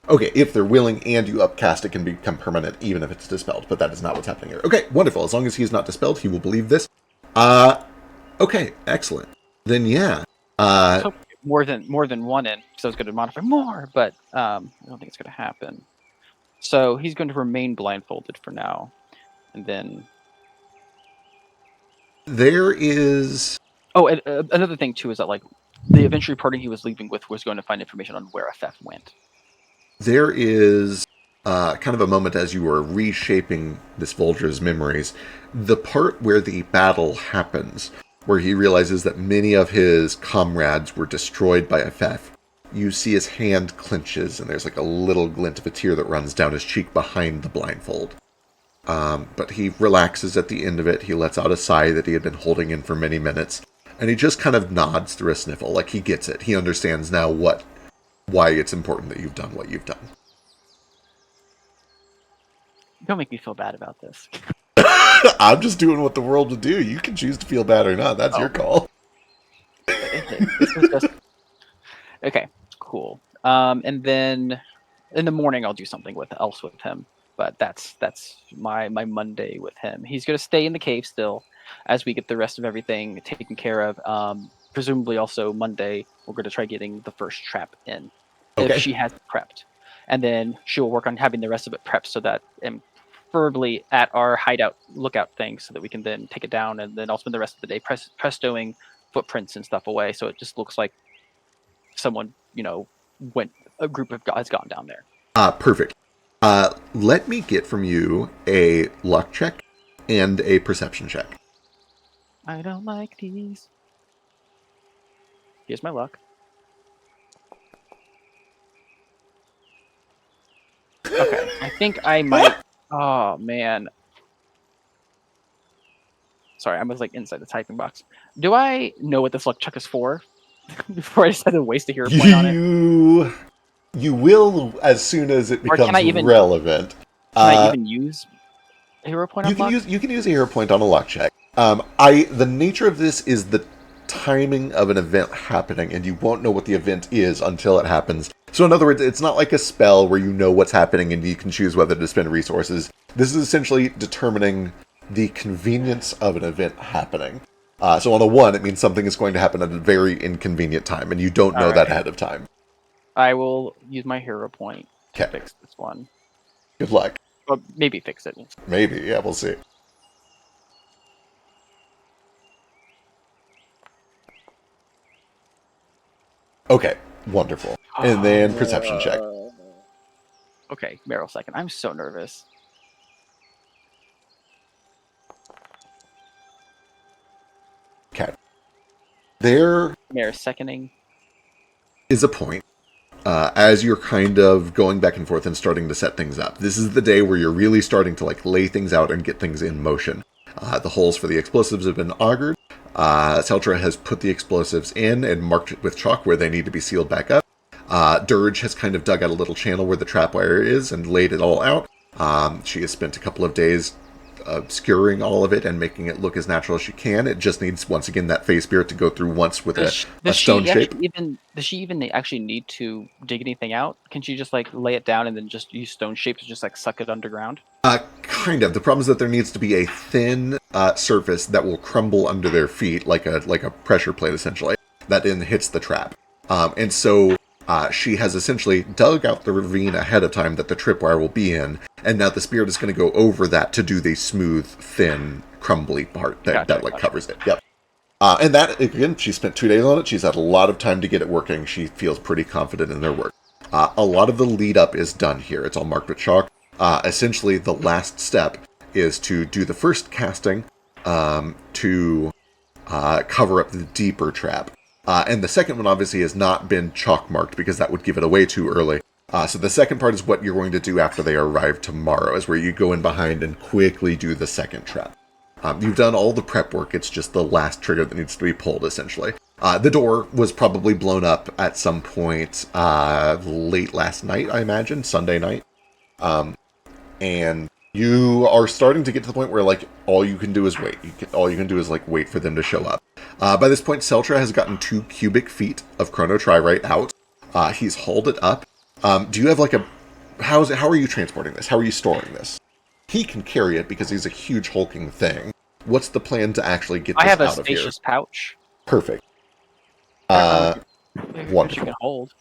Okay, if they're willing and you upcast, it can become permanent even if it's dispelled, but that is not what's happening here. Okay, wonderful. As long as he's not dispelled, he will believe this. Okay, excellent. Then yeah. More than one in, because I was going to modify more, but I don't think it's going to happen. So he's going to remain blindfolded for now, and then there is. Oh, and, another thing too is that like the eventually party he was leaving with was going to find information on where a theft went. There is kind of a moment as you are reshaping this Volger's memories, the part where the battle happens, where he realizes that many of his comrades were destroyed by FF. You see his hand clenches, and there's like a little glint of a tear that runs down his cheek behind the blindfold. But he relaxes at the end of it. He lets out a sigh that he had been holding in for many minutes, and he just kind of nods through a sniffle, like he gets it. He understands now why it's important that you've done what you've done. Don't make me feel bad about this. I'm just doing what the world would do. You can choose to feel bad or not. That's your Oh, call. this is just okay. Cool. And then in the morning I'll do something else with him. But that's my Monday with him. He's gonna stay in the cave still, as we get the rest of everything taken care of. Presumably also Monday we're gonna try getting the first trap in, if Okay. she has it prepped, and then she will work on having the rest of it prepped so that, and preferably at our hideout lookout thing, so that we can then take it down, and then I'll spend the rest of the day prestoing footprints and stuff away, so it just looks like someone went a group of guys gone down there. Perfect. Let me get from you a luck check and a perception check. I don't like these. Here's my luck. Okay, I think I might. Oh man, sorry, I was like inside the typing box. Do I know what this luck check is for? Before I decide to waste a hero point on it, You will as soon as it or can becomes I even relevant. can I even use a hero point on luck? You can use a hero point on a luck check. The nature of this is the timing of an event happening, and you won't know what the event is until it happens. So in other words, it's not like a spell where you know what's happening and you can choose whether to spend resources. This is essentially determining the convenience of an event happening. So on a 1, it means something is going to happen at a very inconvenient time, and you don't All know that right, ahead of time. I will use my hero point to Okay, fix this one. good luck. Or maybe fix it. Maybe, yeah, we'll see. Okay, wonderful. And then perception check. Okay, Meryl second. I'm so nervous. Okay. There Meryl seconding. is a point as you're kind of going back and forth and starting to set things up. This is the day where you're really starting to like lay things out and get things in motion. The holes for the explosives have been augured. Seltra has put the explosives in and marked it with chalk where they need to be sealed back up. Dirge has kind of dug out a little channel where the trapwire is and laid it all out. She has spent a couple of days obscuring all of it and making it look as natural as she can. It just needs, once again, that phase spirit to go through once with a stone shape. Does she even actually need to dig anything out? Can she just like lay it down and then just use stone shape to just like suck it underground? Kind of. The problem is that there needs to be a thin surface that will crumble under their feet, like a pressure plate, essentially, that then hits the trap. And so she has essentially dug out the ravine ahead of time that the tripwire will be in, and now the spirit is going to go over that to do the smooth, thin, crumbly part that covers it. Yep. And that, again, she spent 2 days on it. She's had a lot of time to get it working. She feels pretty confident in their work. A lot of the lead up is done here. It's all marked with chalk. Essentially, the last step is to do the first casting to cover up the deeper trap. And the second one obviously has not been chalk marked because that would give it away too early. So the second part is what you're going to do after they arrive tomorrow, is where you go in behind and quickly do the second trap. You've done all the prep work. It's just the last trigger that needs to be pulled, essentially. The door was probably blown up at some point late last night, I imagine, Sunday night. And you are starting to get to the point where, like, all you can do is wait. All you can do is, like, wait for them to show up. By this point, Seltra has gotten 2 cubic feet of Chrono Tririte out. He's hauled it up. Do you have, like, how are you transporting this? How are you storing this? He can carry it because he's a huge hulking thing. What's the plan to actually get this out of here? I have a spacious pouch. Perfect. Which you can hold.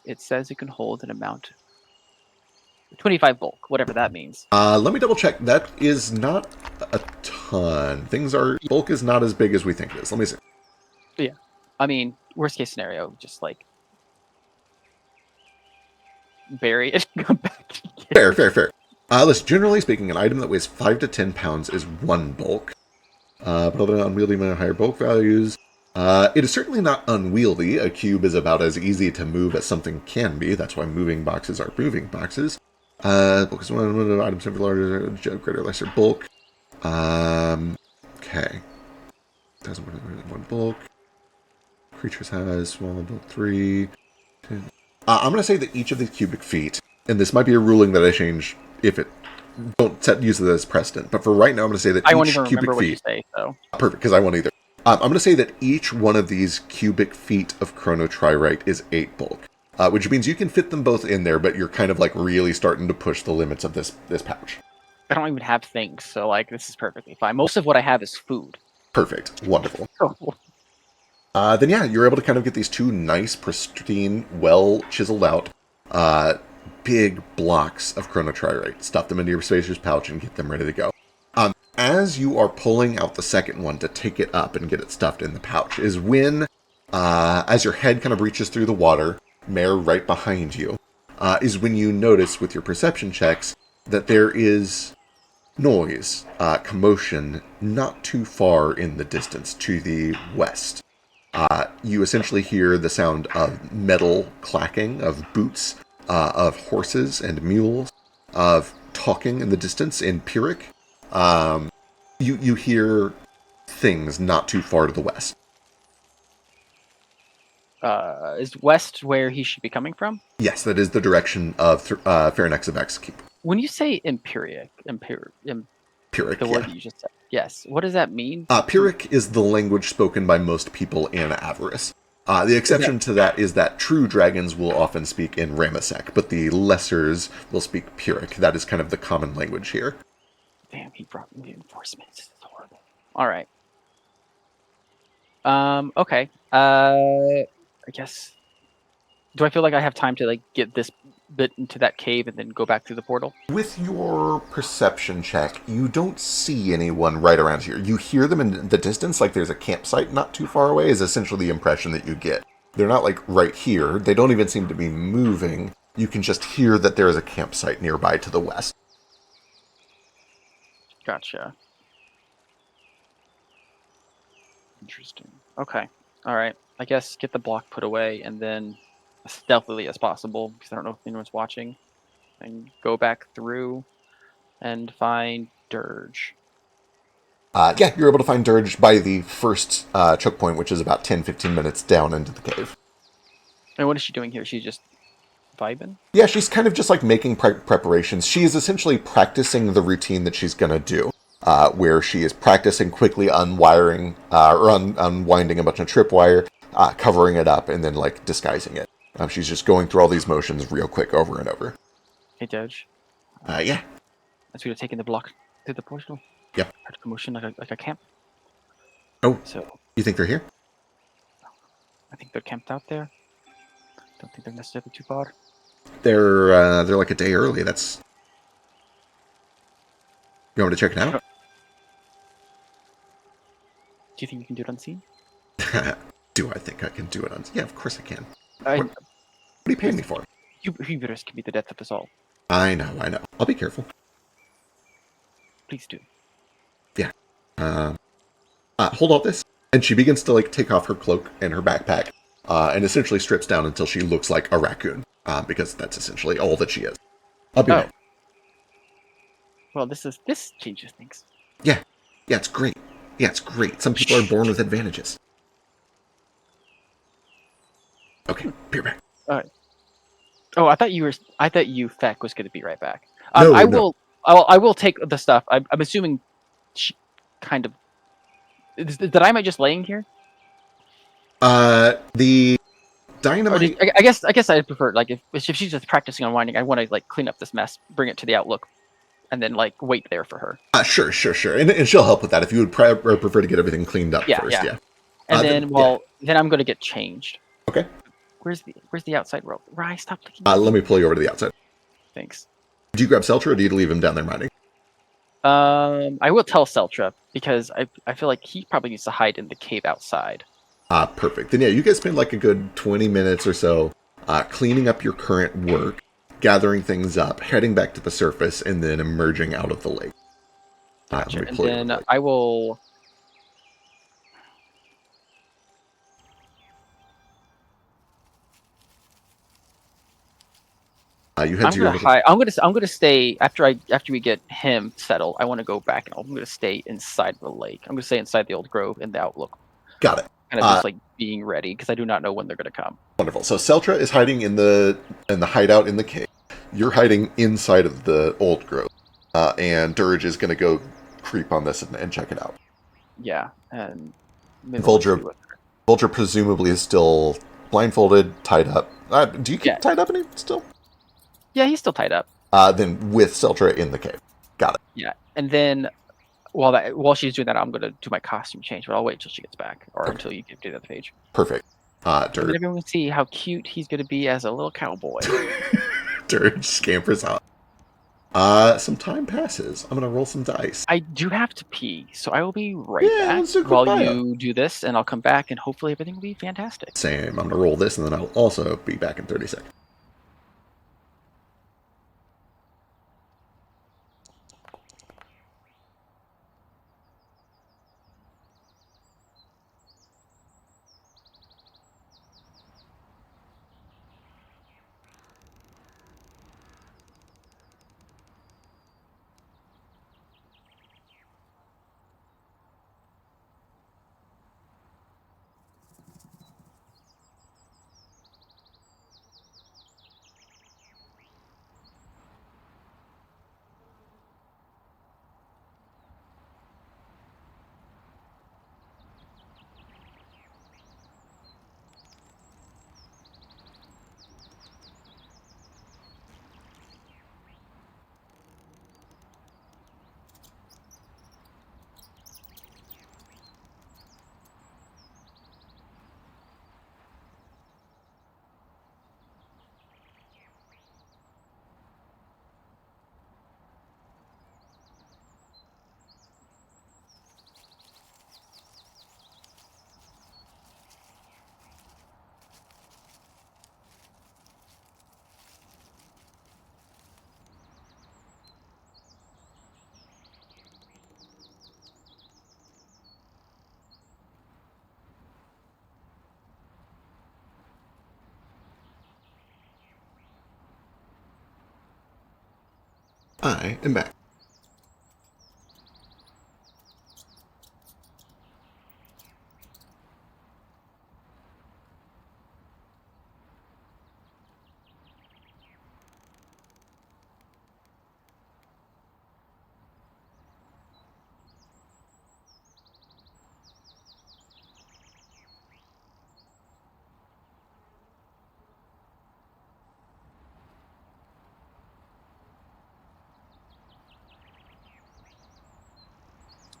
It says it can hold an amount 25 bulk, whatever that means. Let me double check. That is not a ton. Bulk is not as big as we think it is. Let me see. Yeah. I mean, worst case scenario, just like bury it and go back to the Fair, cave. fair, fair. Listen, generally speaking, an item that weighs 5 to 10 pounds is 1 bulk. But other than unwieldy men higher bulk values, it is certainly not unwieldy. A cube is about as easy to move as something can be. That's why moving boxes are moving boxes. Bulk is one items have larger, greater, lesser bulk. Okay. Doesn't one bulk. Creatures has small bulk 3. 10. I'm going to say that each of these cubic feet, and this might be a ruling that I change if it don't set use of this as precedent, but for right now, I'm going to say that I won't each even remember cubic what you feet. say, so. Perfect, because I won't either. I'm going to say that each one of these cubic feet of chronotririte is 8 bulk, which means you can fit them both in there, but you're kind of like really starting to push the limits of this pouch. I don't even have things, so like this is perfectly fine. Most of what I have is food. Perfect, wonderful. Oh, Then yeah, you're able to kind of get these two nice, pristine, well chiseled out, big blocks of chronotririte, stuff them into your spacer's pouch, and get them ready to go. As you are pulling out the second one to take it up and get it stuffed in the pouch, is when, as your head kind of reaches through the water, Mare right behind you, is when you notice with your perception checks that there is noise, commotion, not too far in the distance to the west. You essentially hear the sound of metal clacking, of boots, of horses and mules, of talking in the distance in Pyrrhic. You hear things not too far to the west. is west where he should be coming from? Yes, that is the direction of Pharonexavac's keep. When you say Pyrrhic, Pyrrhic, the word yeah. that you just said, yes. What does that mean? Pyrrhic is the language spoken by most people in Avarice. The exception to that is that true dragons will often speak in Ramasek, but the lessers will speak Pyrrhic. That is kind of the common language here. Damn, he brought me reinforcements. This is horrible. All right. Okay. I guess. Do I feel like I have time to like get this bit into that cave and then go back through the portal? With your perception check, you don't see anyone right around here. You hear them in the distance, like there's a campsite not too far away, is essentially the impression that you get. They're not like right here. They don't even seem to be moving. You can just hear that there is a campsite nearby to the west. Gotcha. Interesting. Okay. All right. I guess get the block put away and then as stealthily as possible, because I don't know if anyone's watching, and go back through and find Dirge. Yeah, you're able to find Dirge by the first choke point, which is about 10-15 minutes down into the cave. And what is she doing here? She's just vibing? Yeah, she's kind of just like making preparations. She is essentially practicing the routine that she's going to do, where she is practicing quickly unwiring or unwinding a bunch of tripwire, covering it up, and then like disguising it. She's just going through all these motions real quick over and over. Hey, Dirge. Yeah. As we were taking the block through the portal. Yep. Heard commotion like a camp. Oh, So you think they're here? I think they're camped out there. Don't think they're necessarily too far. They're like a day early. That's. You want me to check it out? Do you think you can do it unseen? Do I think I can do it on? Yeah, of course I can. I, What are you paying me for? Hubris can be the death of us all. I know. I'll be careful. Please do. Yeah. Hold on this. And she begins to like take off her cloak and her backpack, and essentially strips down until she looks like a raccoon, because that's essentially all that she is. I'll be right. Well, this changes things. Yeah, it's great. Yeah, it's great. Some people are born with advantages. Okay, be right back. All right. Oh, I thought you Feck was going to be right back. No, I no. will. I will take the stuff. I'm assuming she kind of. Did I just laying here? The dynamite. I guess I'd prefer like if she's just practicing on winding, I want to like clean up this mess, bring it to the Outlook, and then like wait there for her. Sure. And she'll help with that if you would prefer to get everything cleaned up first. Yeah. And then I'm going to get changed. Okay. Where's the outside world? Rye, stop looking. Let me pull you over to the outside. Thanks. Do you grab Seltra or do you leave him down there mining? I will tell Seltra because I feel like he probably needs to hide in the cave outside. Perfect. Then yeah, you guys spend like a good 20 minutes or so cleaning up your current work. gathering things up, heading back to the surface, and then emerging out of the lake. Let Gotcha. me And pull you over the then lake. I will. You head I'm to your gonna little. hide. I'm gonna stay after we get him settled. I want to go back and I'm gonna stay inside the lake. I'm gonna stay inside the old grove in the outlook, Got it. kind of just like being ready because I do not know when they're gonna come. Wonderful. So Seltra is hiding in the hideout in the cave. You're hiding inside of the old grove, and Dirge is going to go creep on this and check it out. Yeah, and maybe I'll just be Volger, with her. Volger presumably is still blindfolded, tied up. Do you keep Yeah, him tied up any still? yeah, he's still tied up. Then with Seltra in the cave. Got it. Yeah, and then while she's doing that, I'm gonna do my costume change, but I'll wait until she gets back or Okay. until you get to the other page. Perfect. And then Dirge, everyone can see how cute he's gonna be as a little cowboy. Dirge scampers out. Some time passes. I'm gonna roll some dice. I do have to pee, so I will be right Yeah, back let's do a quick while bio. you do this, and I'll come back, and hopefully everything will be fantastic. Same. I'm gonna roll this, and then I'll also be back in 30 seconds. I am back.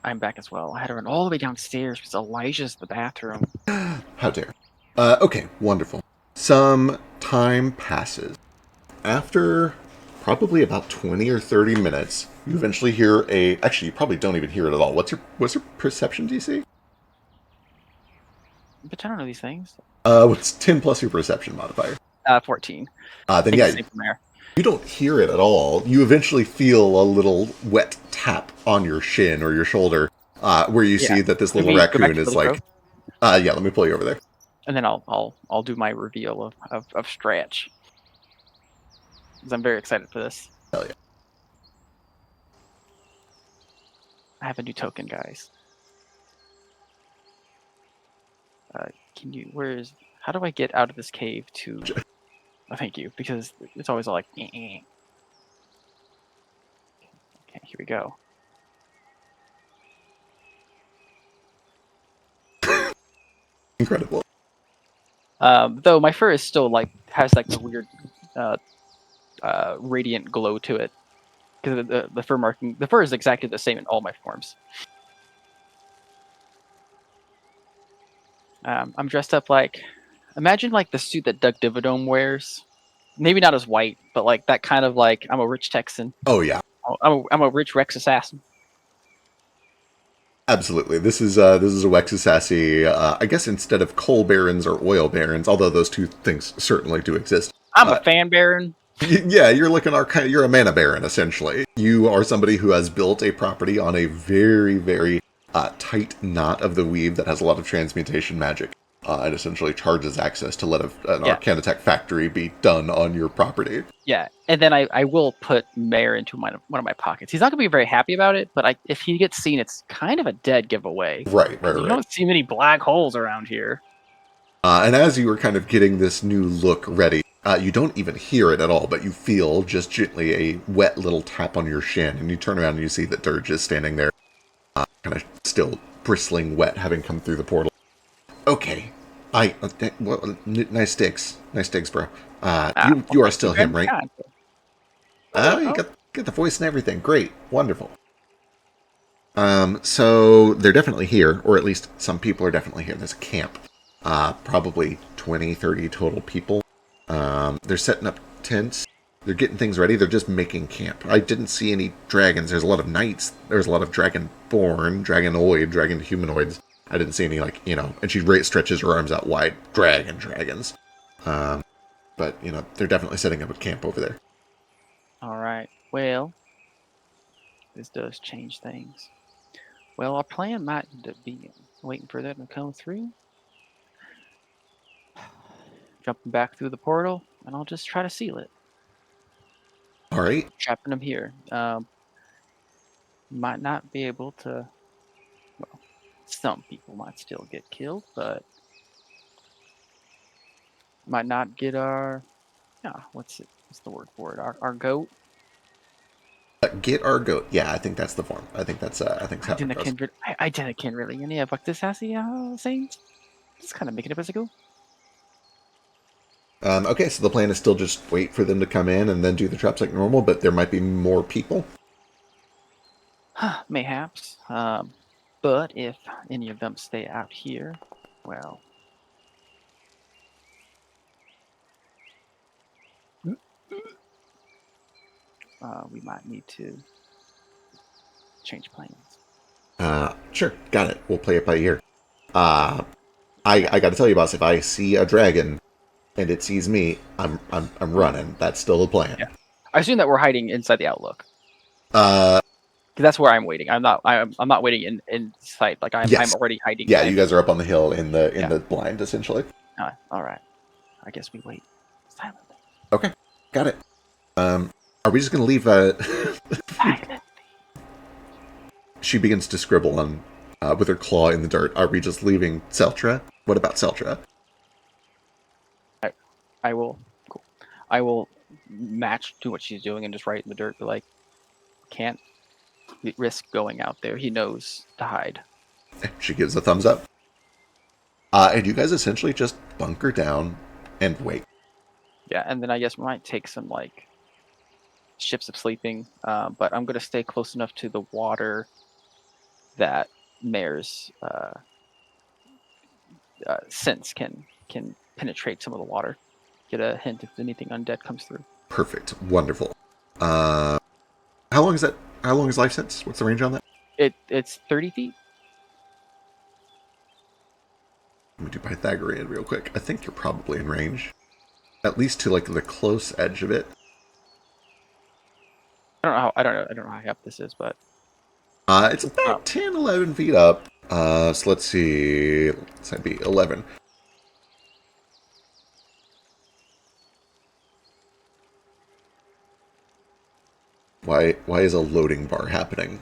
I'm back as well. I had to run all the way downstairs because Elijah's in the bathroom. How dare. Okay, wonderful. Some time passes. After probably about 20 or 30 minutes, you eventually hear a. Actually, you probably don't even hear it at all. What's your perception DC? But I don't know these things. What's 10 plus your perception modifier? 14. Then Take the yeah, same from there. you don't hear it at all. You eventually feel a little wet tap on your shin or your shoulder, where you Yeah. see that this Can little we go back raccoon to the is little like, grove? yeah, let me pull you over there. And then I'll do my reveal of Stretch. Because I'm very excited for this. Hell yeah. I have a new token, guys. How do I get out of this cave to... Oh, thank you, because it's always all like... Okay, here we go. Incredible. Though my fur is still like has like the weird radiant glow to it because the fur marking. The fur is exactly the same in all my forms. I'm dressed up like, imagine like the suit that Doug Dividome wears. Maybe not as white, but like that kind of like I'm a rich Texan. Oh yeah, I'm a rich Rex assassin. absolutely. This is a Wexasassy. I guess instead of coal barons or oil barons, although those two things certainly do exist. I'm a fan baron. Yeah, you're like you're a mana baron essentially. You are somebody who has built a property on a very, very tight knot of the weave that has a lot of transmutation magic. And essentially charges access to let an Yeah, Arcanitech factory be done on your property. yeah. And then I will put Mayor into one of my pockets. He's not gonna be very happy about it, but if he gets seen, it's kind of a dead giveaway Right, right, because you right. don't see many black holes around here. And as you were kind of getting this new look ready, you don't even hear it at all, but you feel just gently a wet little tap on your shin, and you turn around and you see that Dirge is standing there, kind of still bristling wet, having come through the portal. Okay, nice digs, bro. Ah, well, You are thank you still very him, much. right? God. Oh, you Oh, got the voice and everything. Great, wonderful. So they're definitely here, or at least some people are definitely here. There's a camp. Probably 20, 30 total people. They're setting up tents. They're getting things ready. They're just making camp. I didn't see any dragons. There's a lot of knights. There's a lot of dragonborn, dragonoid, dragon humanoids. I didn't see any, like, and she stretches her arms out wide. Dragons. Um, but, they're definitely setting up a camp over there. all right. Well, this does change things. Well, our plan might end up being waiting for them to come through, jumping back through the portal, and I'll just try to seal it, All right. trapping them here. Might not be able to. Well, some people might still get killed, but might not get our. Yeah, what's it? What's the word for it? Our goat. Get our goat. Yeah, I think that's the form. I think that's how it goes. I didn't can really. And yeah, but this has the same. Just kind of making it as I go. Okay, so the plan is still just wait for them to come in and then do the traps like normal, but there might be more people. Mayhaps. But if any of them stay out here, well, we might need to change plans. Sure, got it. We'll play it by ear. Uh, I got to tell you, boss. If I see a dragon and it sees me, I'm running. That's still the plan. Yeah, I assume that we're hiding inside the outlook Uh, because that's where I'm waiting. I'm not waiting in sight. Like I'm yes, already hiding. yeah. You guys are up on the hill in Yeah. the blind, essentially. All right. I guess we wait silently. Okay, got it. Are we just gonna leave? Silent. She begins to scribble on with her claw in the dirt. Are we just leaving Seltra? What about Seltra? I will. Cool. I will match to what she's doing and just write in the dirt. But like, can't risk going out there. He knows to hide. She gives a thumbs up. And you guys essentially just bunker down and wait. Yeah, and then I guess we might take some like shifts of sleeping. But I'm gonna stay close enough to the water that Mare's sense can penetrate some of the water. Get a hint if anything undead comes through. Perfect. Wonderful. Uh, how long is that? How long is life sense? What's the range on that? It's 30 feet. Let me do Pythagorean real quick. I think you're probably in range. At least to like the close edge of it. I don't know how high up this is, but It's about 10, 11 feet up. So let's see. That'd be 11. Why is a loading bar happening?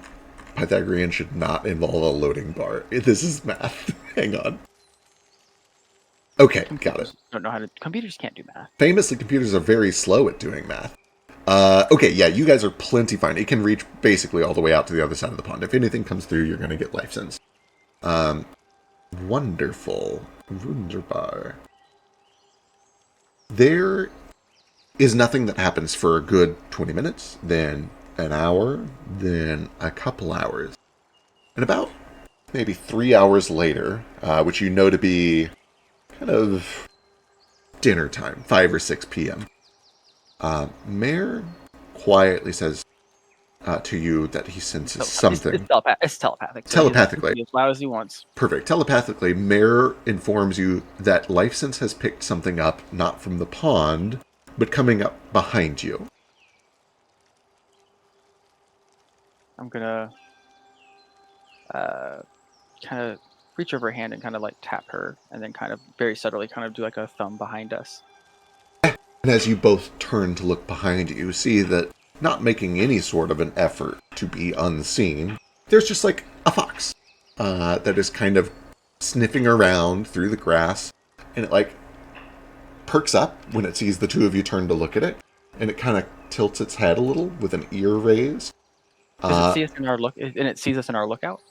Pythagorean should not involve a loading bar. This is math. Hang on. Okay, got it. don't know how to. Computers can't do math. Famously, computers are very slow at doing math. Okay, yeah, you guys are plenty fine. It can reach basically all the way out to the other side of the pond. If anything comes through, you're going to get life sense. Wonderful. Wunderbar. There is nothing that happens for a good 20 minutes, then an hour, then a couple hours. And about maybe 3 hours later, which you know to be kind of dinner time, 5 or 6 p.m., Mayor quietly says to you that he senses something. It's telepathic. So Telepathically. he as loud as he wants. Perfect. Telepathically, Mayor informs you that Life Sense has picked something up, not from the pond, but coming up behind you. I'm gonna kind of reach over her hand and kind of like tap her, and then kind of very subtly kind of do like a thumb behind us. And as you both turn to look behind you, see that not making any sort of an effort to be unseen, there's just like a fox that is kind of sniffing around through the grass, and it like perks up when it sees the two of you turn to look at it, and it kind of tilts its head a little with an ear raised. Does it see us in our look? And it sees us in our lookout.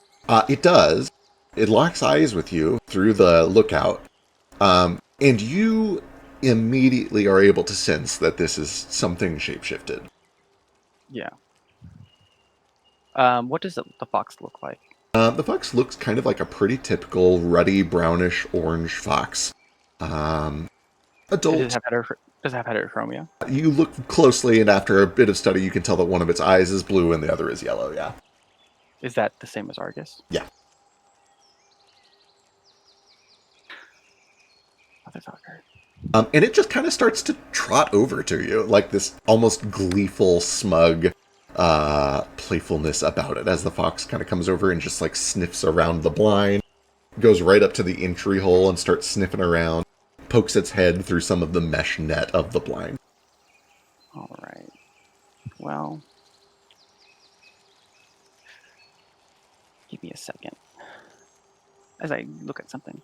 It does. It locks eyes with you through the lookout, and you immediately are able to sense that this is something shapeshifted. Yeah. What does the fox look like? The fox looks kind of like a pretty typical ruddy brownish orange fox. Um, Adult. Does it have heterochromia? You look closely, and after a bit of study, you can tell that one of its eyes is blue and the other is yellow. Yeah. Is that the same as Argus? Yeah. Motherfucker. And it just kind of starts to trot over to you, like this almost gleeful, smug playfulness about it, as the fox kind of comes over and just like sniffs around the blind, goes right up to the entry hole and starts sniffing around, pokes its head through some of the mesh net of the blind. All right. Well, give me a second as I look at something.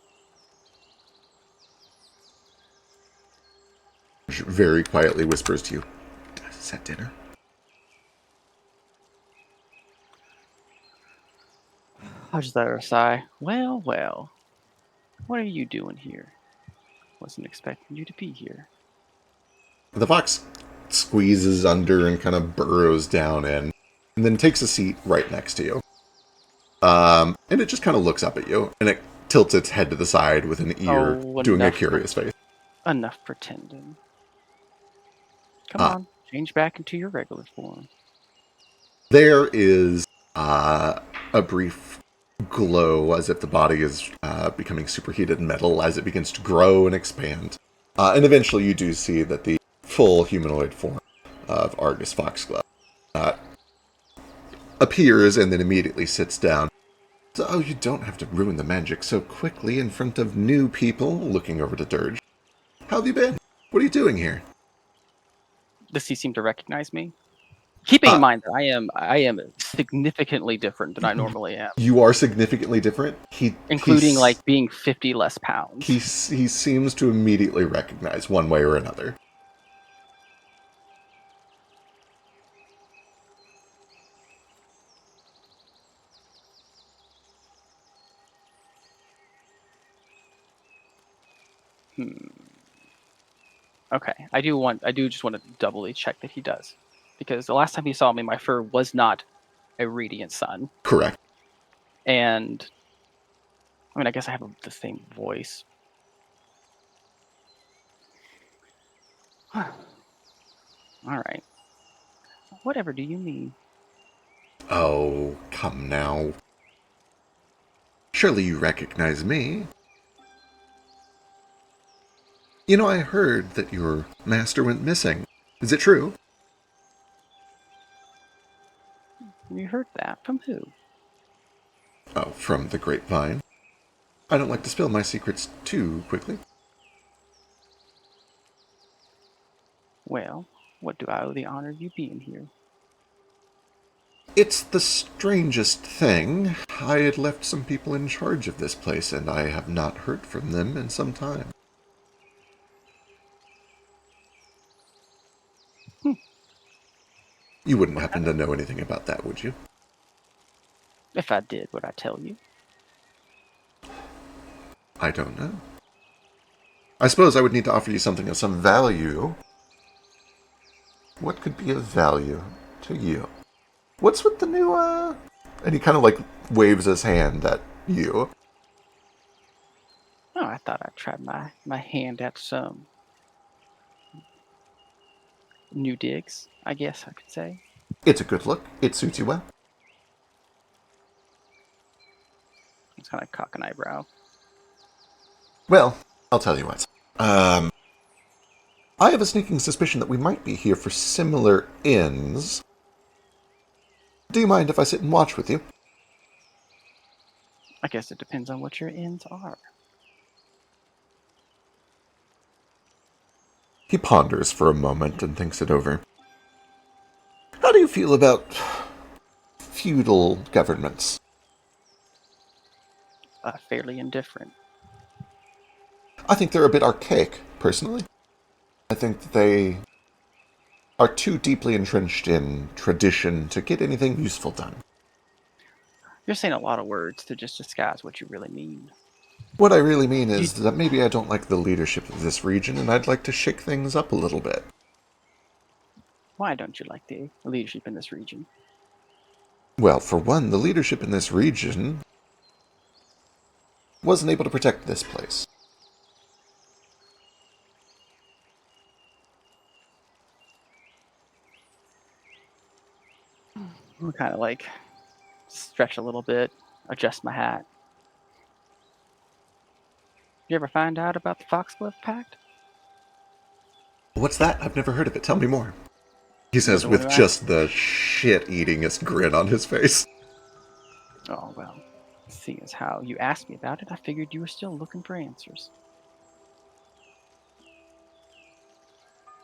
Very quietly whispers to you, "Is that dinner?" I'll just let her sigh. Well, well. What are you doing here? Wasn't expecting you to be here. The fox squeezes under and kind of burrows down in, and then takes a seat right next to you. And it just kind of looks up at you, and it tilts its head to the side with an ear Oh, doing a curious face. enough pretending. Come Uh, on, change back into your regular form. there is a brief glow as if the body is becoming superheated metal as it begins to grow and expand. And eventually you do see that the full humanoid form of Argus Foxglove appears and then immediately sits down. So, oh, you don't have to ruin the magic so quickly in front of new people, looking over to Dirge. How have you been? What are you doing here? Does he seem to recognize me? Keeping in mind that I am significantly different than I normally am, You are significantly different. including like being 50 less pounds. He seems to immediately recognize one way or another. Okay, I do just want to doubly check that he does, because the last time he saw me, my fur was not a radiant sun, Correct. and I mean, I guess I have the same voice. All right, whatever do you mean? Oh, come now. Surely you recognize me. You know, I heard that your master went missing. Is it true? You heard that from who? Oh, from the grapevine. I don't like to spill my secrets too quickly. Well, what do I owe the honor of you being here? It's the strangest thing. I had left some people in charge of this place, and I have not heard from them in some time. You wouldn't happen to know anything about that, would you? If I did, would I tell you? I don't know. I suppose I would need to offer you something of some value. What could be of value to you? What's with the new, And he kind of, like, waves his hand at you. Oh, I thought I'd try my hand at some new digs, I guess I could say. It's a good look. It suits you well. It's kind of cock an eyebrow. Well, I'll tell you what. I have a sneaking suspicion that we might be here for similar ends. Do you mind if I sit and watch with you? I guess it depends on what your ends are. He ponders for a moment and thinks it over. How do you feel about feudal governments? Fairly indifferent. I think they're a bit archaic, personally. I think that they are too deeply entrenched in tradition to get anything useful done. You're saying a lot of words to just disguise what you really mean. What I really mean Do you, is that maybe I don't like the leadership of this region, and I'd like to shake things up a little bit. why don't you like the leadership in this region? Well, for one, the leadership in this region wasn't able to protect this place. We kind of like stretch a little bit, adjust my hat. You ever find out about the Foxglove Pact? What's that? I've never heard of it. Tell me more. He says Doesn't want with to ask. just the shit-eatingest grin on his face. Oh, well, seeing as how you asked me about it, I figured you were still looking for answers.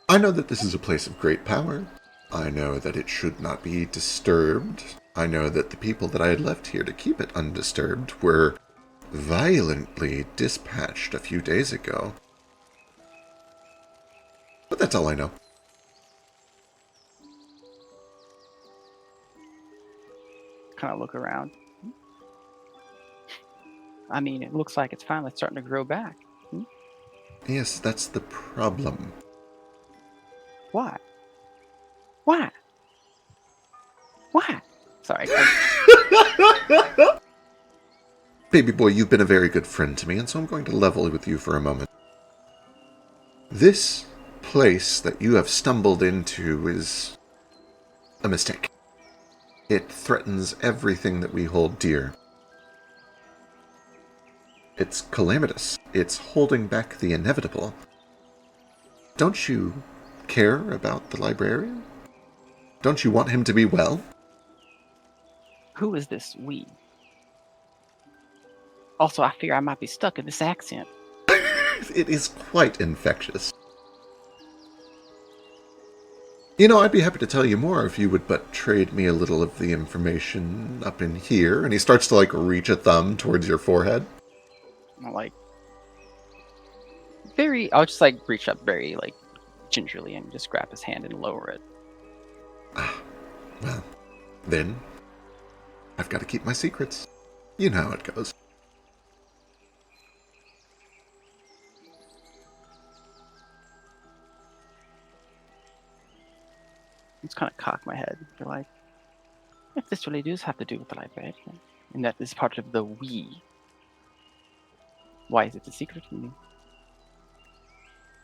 I know that this is a place of great power. I know that it should not be disturbed. I know that the people that I had left here to keep it undisturbed were violently dispatched a few days ago. But that's all I know. Kind of look around. I mean, it looks like it's finally starting to grow back. Yes, that's the problem. Why? Why? Why? Sorry. Baby boy, you've been a very good friend to me, and so I'm going to level with you for a moment. This place that you have stumbled into is a mistake. It threatens everything that we hold dear. It's calamitous. It's holding back the inevitable. Don't you care about the librarian? Don't you want him to be well? Who is this we? Also, I fear I might be stuck in this accent. It is quite infectious. You know, I'd be happy to tell you more if you would but trade me a little of the information up in here. And he starts to, like, reach a thumb towards your forehead. I'm like, I'll just, like, reach up very, like, gingerly and just grab his hand and lower it. Well, then, I've got to keep my secrets. You know how it goes. Just kind of cock my head. They're like, if this really does have to do with the librarian, and that is part of the we, why is it a secret from me?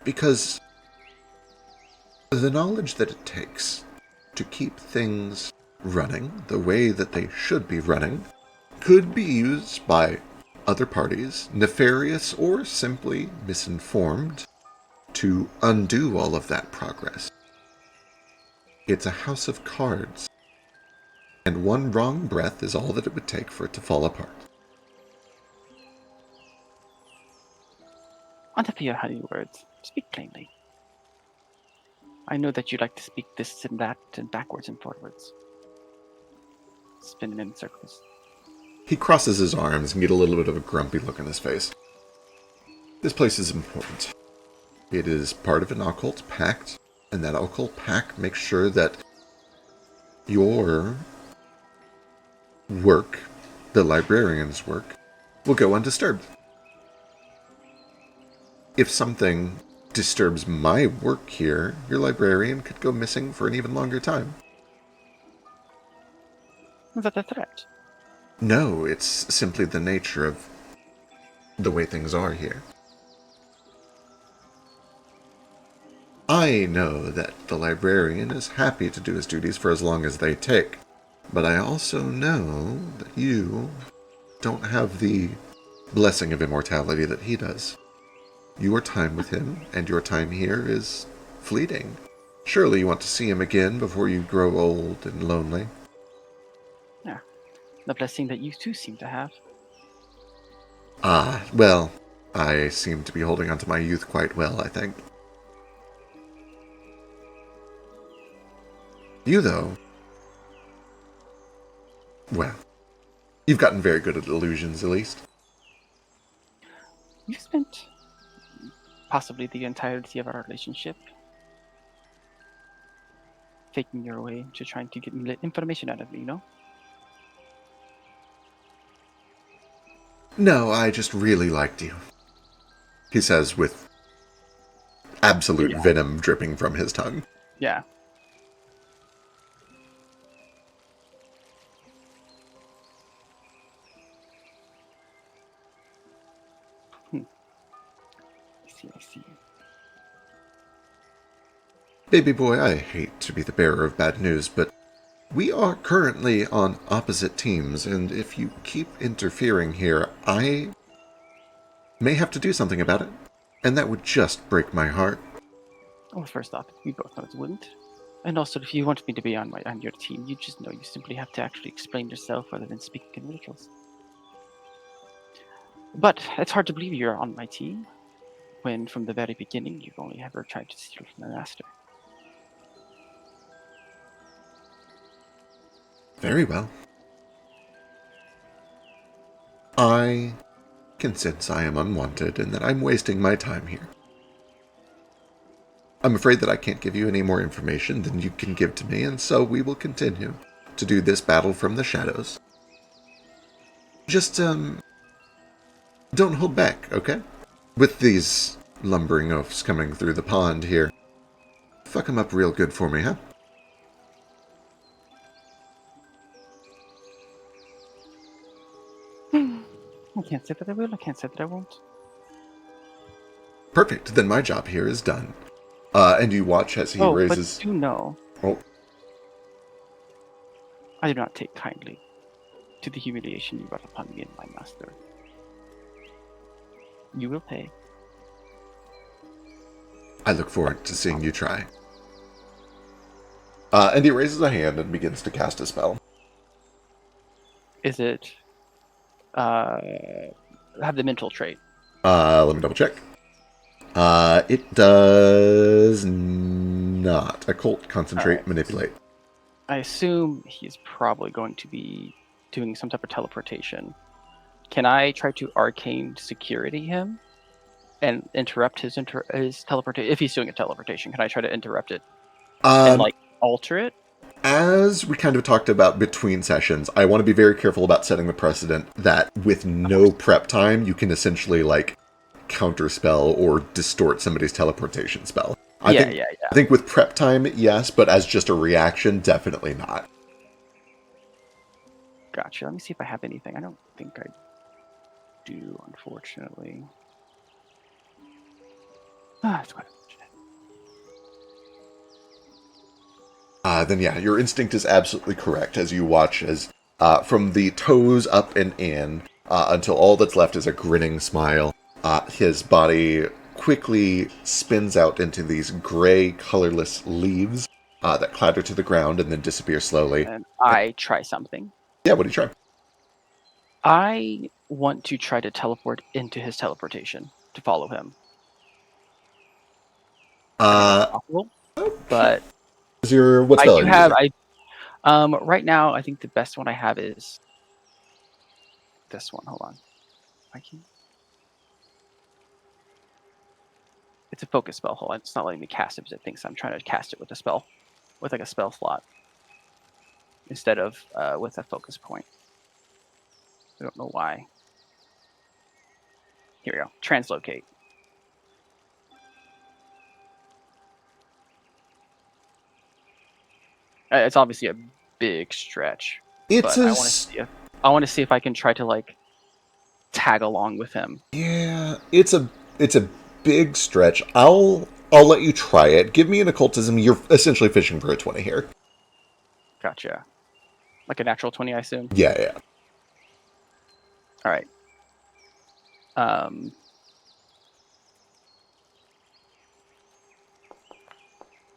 Because the knowledge that it takes to keep things running the way that they should be running could be used by other parties, nefarious or simply misinformed, to undo all of that progress. It's a house of cards, and one wrong breath is all that it would take for it to fall apart. On the few honey words, speak plainly. I know that you like to speak this and that and backwards and forwards, spinning in circles. He crosses his arms and get a little bit of a grumpy look on his face. This place is important. It is part of an occult pact, and that occult pact makes sure that your work, the librarian's work, will go undisturbed. If something disturbs my work here, your librarian could go missing for an even longer time. Is that a threat? No, it's simply the nature of the way things are here. I know that the librarian is happy to do his duties for as long as they take, but I also know that you don't have the blessing of immortality that he does. Your time with him and your time here is fleeting. Surely you want to see him again before you grow old and lonely. Yeah, the blessing that you too seem to have. Ah, well, I seem to be holding on to my youth quite well, I think. You, though, well, you've gotten very good at illusions, at least. You've spent possibly the entirety of our relationship faking your way to trying to get information out of me, you know? No, I just really liked you, he says with absolute Yeah. venom dripping from his tongue. Yeah. Hmm. I see. Baby boy, I hate to be the bearer of bad news, but we are currently on opposite teams, and if you keep interfering here, I may have to do something about it. And that would just break my heart. Well, first off, we both know it wouldn't. And also, if you want me to be on your team, you just know you simply have to actually explain yourself rather than speaking in riddles. But it's hard to believe you're on my team when, from the very beginning, you've only ever tried to steal from the master. Very well. I can sense I am unwanted and that I'm wasting my time here. I'm afraid that I can't give you any more information than you can give to me, and so we will continue to do this battle from the shadows. Just, don't hold back, okay? With these lumbering oafs coming through the pond here, fuck 'em up real good for me, huh? I can't say that I will, I can't say that I won't. Perfect, then my job here is done. And you watch as he Oh, but raises... do know, Oh, I do not take kindly to the humiliation you brought upon me and my master. You will pay. I look forward to seeing you try. And he raises a hand and begins to cast a spell. Is it have the mental trait? Let me double check. It does not. Occult, All right. concentrate, manipulate. I assume he's probably going to be doing some type of teleportation. Can I try to arcane security him and interrupt his teleportation? If he's doing a teleportation, can I try to interrupt it and Um, like alter it? as we kind of talked about between sessions, I want to be very careful about setting the precedent that with Of no course. prep time, you can essentially like counterspell or distort somebody's teleportation spell. I Yeah, think yeah, I yeah. think with prep time, yes, but as just a reaction, definitely not. Gotcha. Let me see if I have anything. I don't think I do, unfortunately. That's quite unfortunate. Then yeah, your instinct is absolutely correct as you watch as from the toes up and in until all that's left is a grinning smile. His body quickly spins out into these gray, colorless leaves that clatter to the ground and then disappear slowly. And I try something. Yeah, what do you try? I want to try to teleport into his teleportation to follow him. I don't know if it's Uh, possible, okay. but What I spell are do you have using? right now I think the best one I have is this one. Hold on. I can It's a focus spell. Hold on. It's not letting me cast it because it thinks I'm trying to cast it with a spell with like a spell slot instead of with a focus point. I don't know why. Here we go. Translocate. It's obviously a big stretch, It's but a I want to see if I can try to like tag along with him. yeah. It's a big stretch. I'll let you try it. Give me an occultism. You're essentially fishing for a 20 here. Gotcha. Like a natural 20, I assume. Yeah, yeah. All right. Um,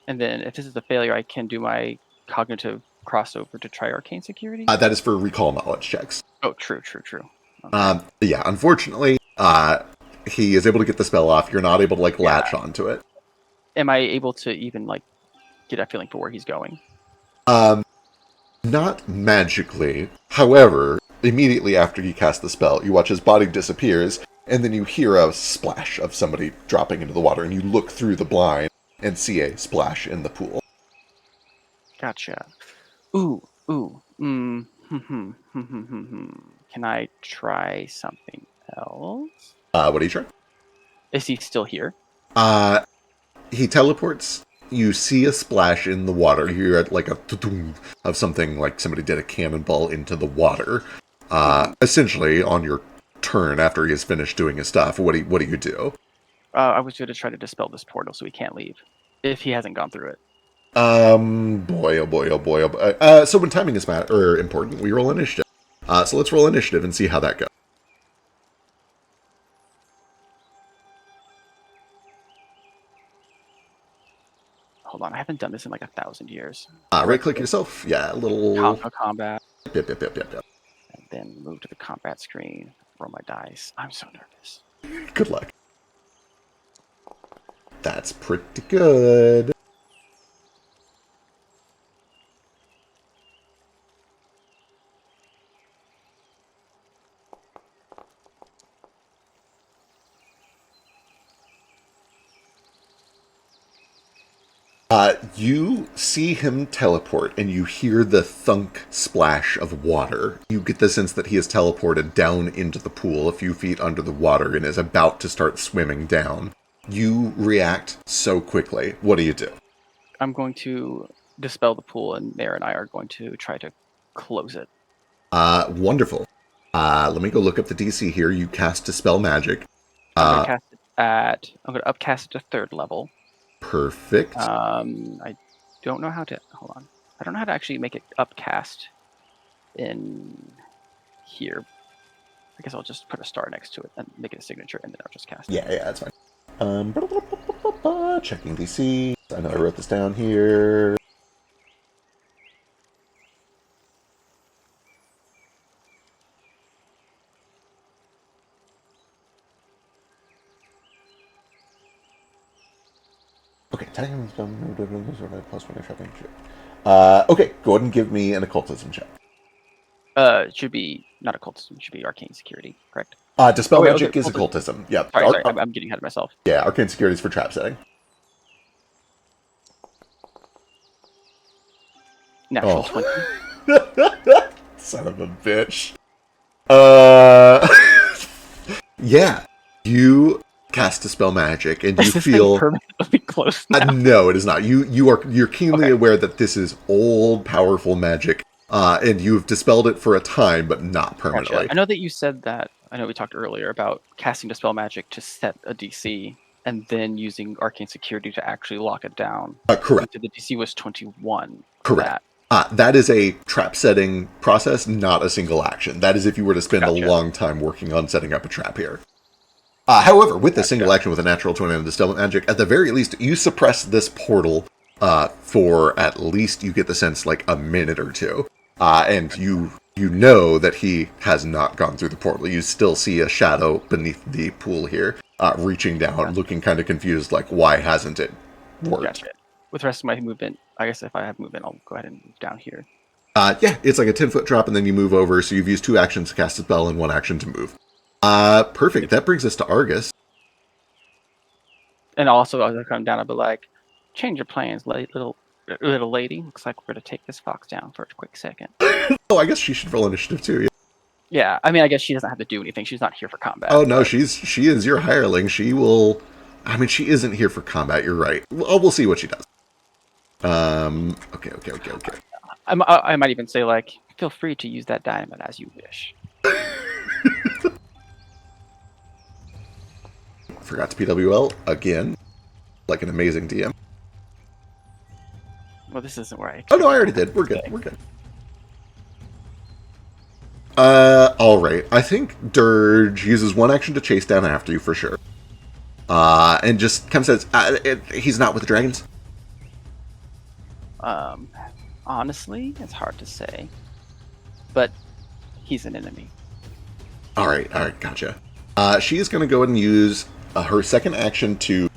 And then if this is a failure, I can do my cognitive crossover to try arcane security. That is for recall knowledge checks. Oh, true. Okay. Yeah, unfortunately, he is able to get the spell off. You're not able to like latch onto it. Am I able to even like get a feeling for where he's going? Not magically. However, immediately after you cast the spell, you watch his body disappears, and then you hear a splash of somebody dropping into the water, and you look through the blind and see a splash in the pool. Gotcha. Ooh. Can I try something else? What do you try? Is he still here? He teleports. You see a splash in the water. You hear like a of something like somebody did a cannonball into the water. Essentially, on your turn after he has finished doing his stuff, what do you do? I was going to try to dispel this portal so he can't leave if he hasn't gone through it. Boy, oh boy, oh boy, oh boy. So when timing is important, we roll initiative. So let's roll initiative and see how that goes. Hold on, I haven't done this in like 1,000 years. Right-click yourself. Yeah, a little... Combat. Yep. And then move to the combat screen. Roll my dice. I'm so nervous. Good luck. That's pretty good. You see him teleport, and you hear the thunk splash of water. You get the sense that he has teleported down into the pool a few feet under the water and is about to start swimming down. You react so quickly. What do you do? I'm going to dispel the pool, and Mare and I are going to try to close it. Wonderful. Let me go look up the DC here. You cast Dispel Magic. I'm going to upcast it to 3rd level. Perfect. I don't know how to... Hold on. I don't know how to actually make it upcast in here. I guess I'll just put a star next to it and make it a signature, and then I'll just cast it. Yeah, that's fine. Checking DC. I know I wrote this down here. Okay, okay, go ahead and give me an occultism check. It should be not occultism. It should be arcane security, correct? Dispel magic is occultism. Yep. Sorry, I'm getting ahead of myself. Yeah, arcane security is for trap setting. Natural 20. Son of a bitch. Yeah, you cast Dispel Magic, and you feel permanently close now? No, it is not. You're keenly aware that this is old, powerful magic, and you've dispelled it for a time, but not permanently. Gotcha. I know that you said that. I know we talked earlier about casting Dispel Magic to set a DC, and then using Arcane Security to actually lock it down. Correct. The DC was 21. Correct. That is a trap setting process, not a single action. That is if you were to spend a long time working on setting up a trap here. However, with the single action with a natural 20 on Dispel Magic, at the very least, you suppress this portal for at least, you get the sense, like a minute or two. And you know that he has not gone through the portal. You still see a shadow beneath the pool here, reaching down, looking kind of confused, like, why hasn't it worked? Gotcha. With the rest of my movement, I guess if I have movement, I'll go ahead and move down here. Yeah, it's like a 10-foot drop, and then you move over, so you've used 2 actions to cast a spell and 1 action to move. Perfect. That brings us to Argus. And also, as I come down, I'll be like, change your plans, little lady. Looks like we're going to take this fox down for a quick second. Oh, I guess she should roll initiative, too, yeah. Yeah, I mean, I guess she doesn't have to do anything. She's not here for combat. Oh, no, she is your hireling. She will... I mean, she isn't here for combat, you're right. We'll see what she does. Okay. I might even say, like, feel free to use that diamond as you wish. Forgot to PWL again. Like an amazing DM. Well, this isn't where I... Oh, no, I already did. We're good. Alright. I think Dirge uses 1 action to chase down after you, for sure. And just kind of says, he's not with the dragons. Um, Honestly, it's hard to say, but he's an enemy. All right, gotcha. She is going to go ahead and use her second action to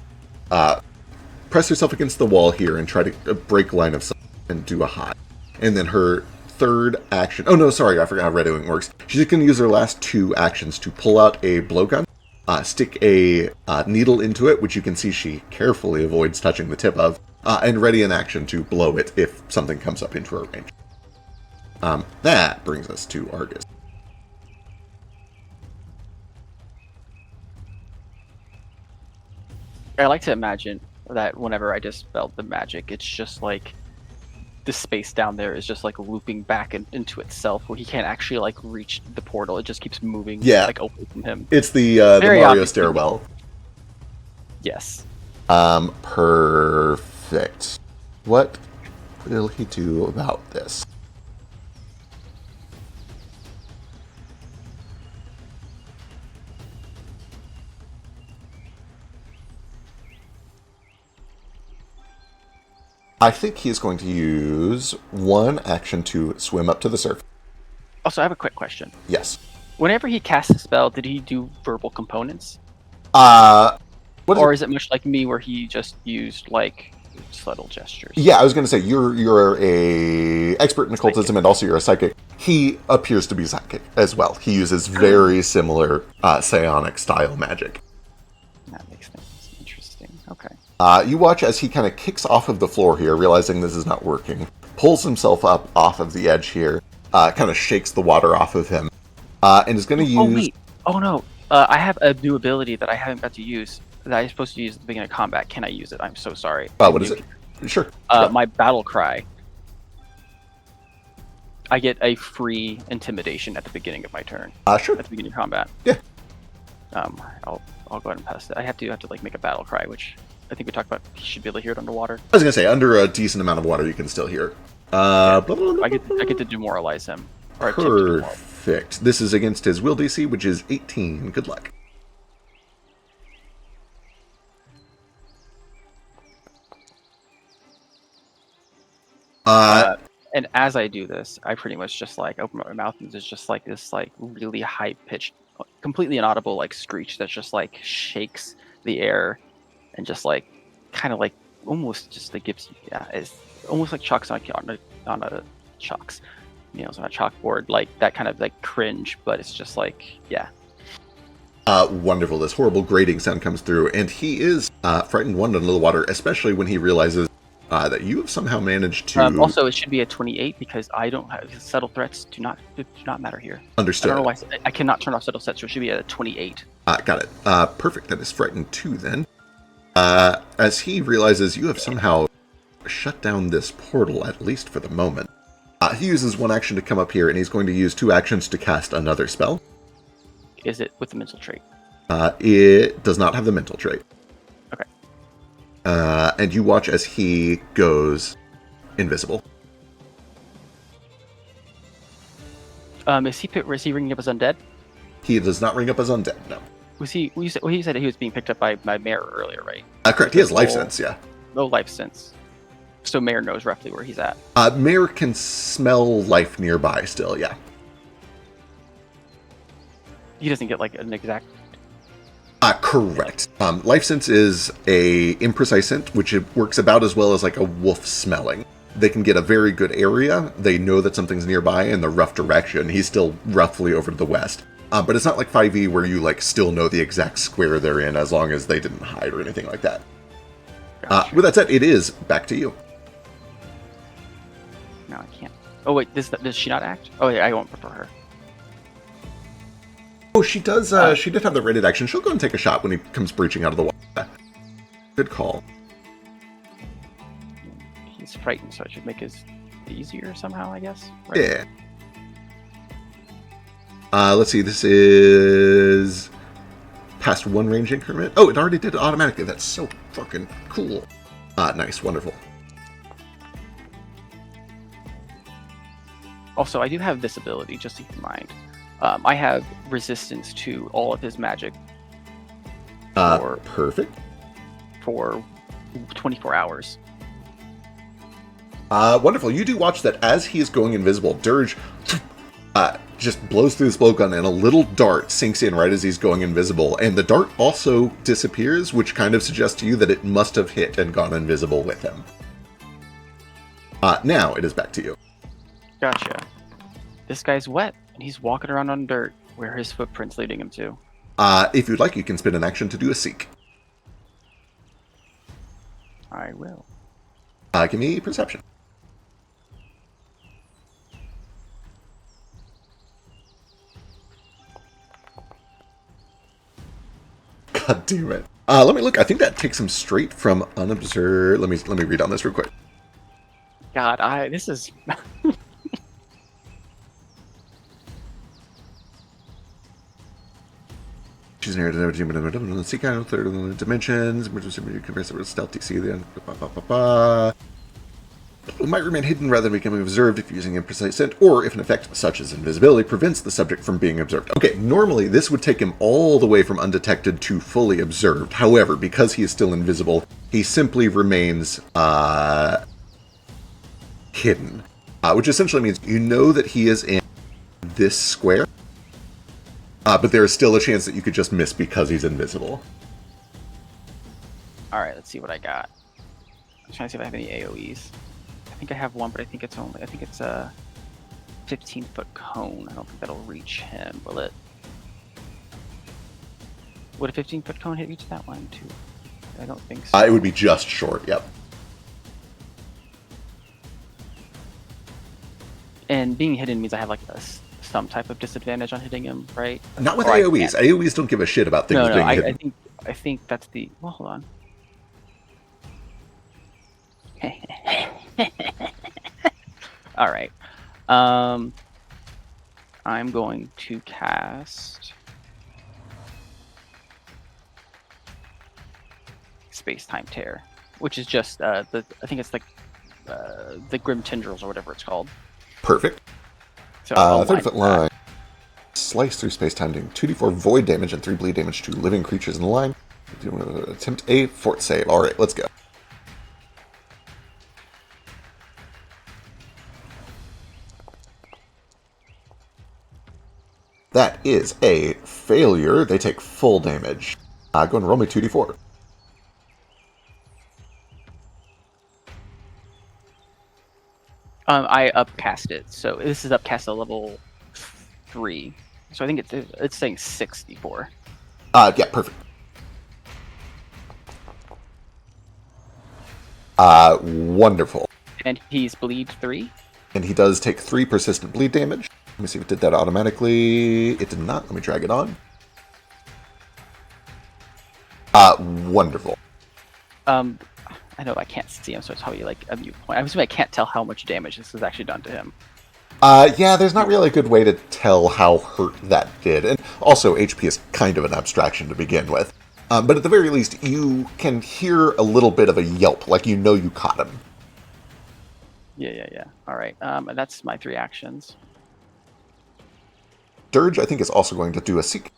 press herself against the wall here and try to break line of sight and do a hide. And then her third action... Oh, no, sorry, I forgot how redowing works. She's going to use her last two actions to pull out a blowgun, stick a needle into it, which you can see she carefully avoids touching the tip of, and ready an action to blow it if something comes up into her range. That brings us to Argus. I like to imagine that whenever I dispelled the magic, it's just like the space down there is just like looping back into itself, where he can't actually like reach the portal. It just keeps moving, Yeah. like away from him. It's the Very Mario obviously. stairwell. Yes. Perfect. What will he do about this? I think he's going to use one action to swim up to the surface. Also, I have a quick question. Yes. Whenever he casts a spell, did he do verbal components? What Or is it much like me, where he just used like subtle gestures? Yeah, I was going to say you're a expert in occultism, and also you're a psychic. He appears to be psychic as well. He uses very similar psionic style magic. That makes sense. Interesting. Okay. You watch as he kind of kicks off of the floor here, realizing this is not working, pulls himself up off of the edge here, kind of shakes the water off of him, and is going to use... Oh, wait. Oh, no. I have a new ability that I haven't got to use, that I'm supposed to use at the beginning of combat. Can I use it? I'm so sorry. What is it? Sure. My battle cry. I get a free intimidation at the beginning of my turn. Sure. At the beginning of combat. Yeah. I'll go ahead and pass it. I have to like make a battle cry, which I think we talked about. You should be able to hear it underwater. I was going to say, under a decent amount of water, you can still hear it. I get to demoralize him. Or Perfect. This is against his will DC, which is 18. Good luck. And as I do this, I pretty much just like open up my mouth, and there's just like this like really high pitched, completely inaudible like screech that just like shakes the air, and just like kind of like almost just like gives it's almost like chalks on a chalks, on a chalkboard, like that kind of like cringe, but it's just like wonderful. This horrible grating sound comes through, and he is frightened one under the water, especially when he realizes that you have somehow managed to... also, it should be a 28 because I don't have... Subtle threats do not matter here. Understood. I don't know why I cannot turn off subtle threats, so it should be a 28. Got it. Perfect. That is frightened 2 then. As he realizes you have somehow shut down this portal, at least for the moment. He uses one action to come up here, and he's going to use 2 actions to cast another spell. Is it with the mental trait? It does not have the mental trait. Okay. And you watch as he goes invisible. Is he ringing up as undead? He does not ring up as undead, no. Was he? Well, you said he was being picked up by Mare earlier, right? Correct. He has life sense, yeah. No life sense. So Mare knows roughly where he's at. Mare can smell life nearby still, yeah. He doesn't get like an exact... Correct. Life sense is a imprecise scent, which it works about as well as like a wolf smelling. They can get a very good area. They know that something's nearby in the rough direction. He's still roughly over to the west. But it's not like 5e where you like still know the exact square they're in as long as they didn't hide or anything like that. Gotcha. With that said, it is back to you. No, I can't. Oh wait, does she not act? Oh yeah, I won't prefer her. Oh, she does. She did have the rated action. She'll go and take a shot when he comes breaching out of the water. Good call. He's frightened, so it should make his easier somehow, I guess. Right? Yeah. Let's see. This is past 1 range increment. Oh, it already did it automatically. That's so fucking cool. Nice, wonderful. Also, I do have this ability, just to keep in mind. I have resistance to all of his magic. Perfect. For 24 hours. Wonderful. You do watch that as he is going invisible, Dirge just blows through this blowgun and a little dart sinks in right as he's going invisible. And the dart also disappears, which kind of suggests to you that it must have hit and gone invisible with him. Now it is back to you. Gotcha. This guy's wet, and he's walking around on dirt. Where are his footprints leading him to? If you'd like, you can spend an action to do a seek. I will. Give me perception. God damn it. Let me look. I think that takes him straight from unobserved. Let me read on this real quick. God, this is. She's near the seek out third dimensions. Compress the stealth DC. Then. It might remain hidden rather than becoming observed if using imprecise scent, or if an effect such as invisibility prevents the subject from being observed. Okay, normally this would take him all the way from undetected to fully observed. However, because he is still invisible, he simply remains hidden. Which essentially means you know that he is in this square, but there is still a chance that you could just miss because he's invisible. Alright, let's see what I got. I'm trying to see if I have any AoEs. I think I have one, but I think it's a 15-foot cone. I don't think that'll reach him, will it? Would a 15-foot cone hit reach that one too? I don't think so. It would be just short, yep. And being hidden means I have like some type of disadvantage on hitting him, right? Not with AoEs. AoEs don't give a shit about things being hidden. I think that's the. Well, hold on. All right. I'm going to cast Space-Time Tear, which is just I think it's like the Grim Tendrils or whatever it's called. Perfect. So 30-foot line. Slice through space-time, doing 2d4 void damage and 3 bleed damage to living creatures in the line. Attempt a fort save. All right, let's go. That is a failure. They take full damage. Go and roll me 2d4. I upcast it, so this is upcast at level 3. So I think it's saying 64. Yeah, perfect. Wonderful. And he's bleed 3. And he does take 3 persistent bleed damage. Let me see if it did that automatically. It did not. Let me drag it on. Wonderful. I know I can't see him, so it's probably like a mute point. I'm assuming I can't tell how much damage this has actually done to him. Yeah, there's not really a good way to tell how hurt that did. And also, HP is kind of an abstraction to begin with. But at the very least, you can hear a little bit of a yelp, like you know you caught him. Yeah. All right. And that's my 3 actions. Dirge, I think, is also going to do a seek.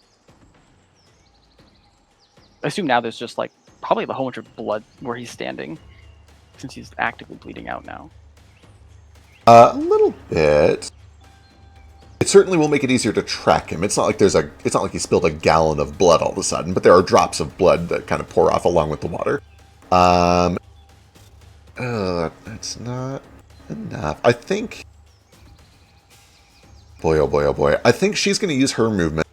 I assume now there's just like probably a whole bunch of blood where he's standing, since he's actively bleeding out now. A little bit. It certainly will make it easier to track him. It's not like he spilled a gallon of blood all of a sudden, but there are drops of blood that kind of pour off along with the water. That's not enough. I think. Boy, oh boy, oh boy. I think she's going to use her movement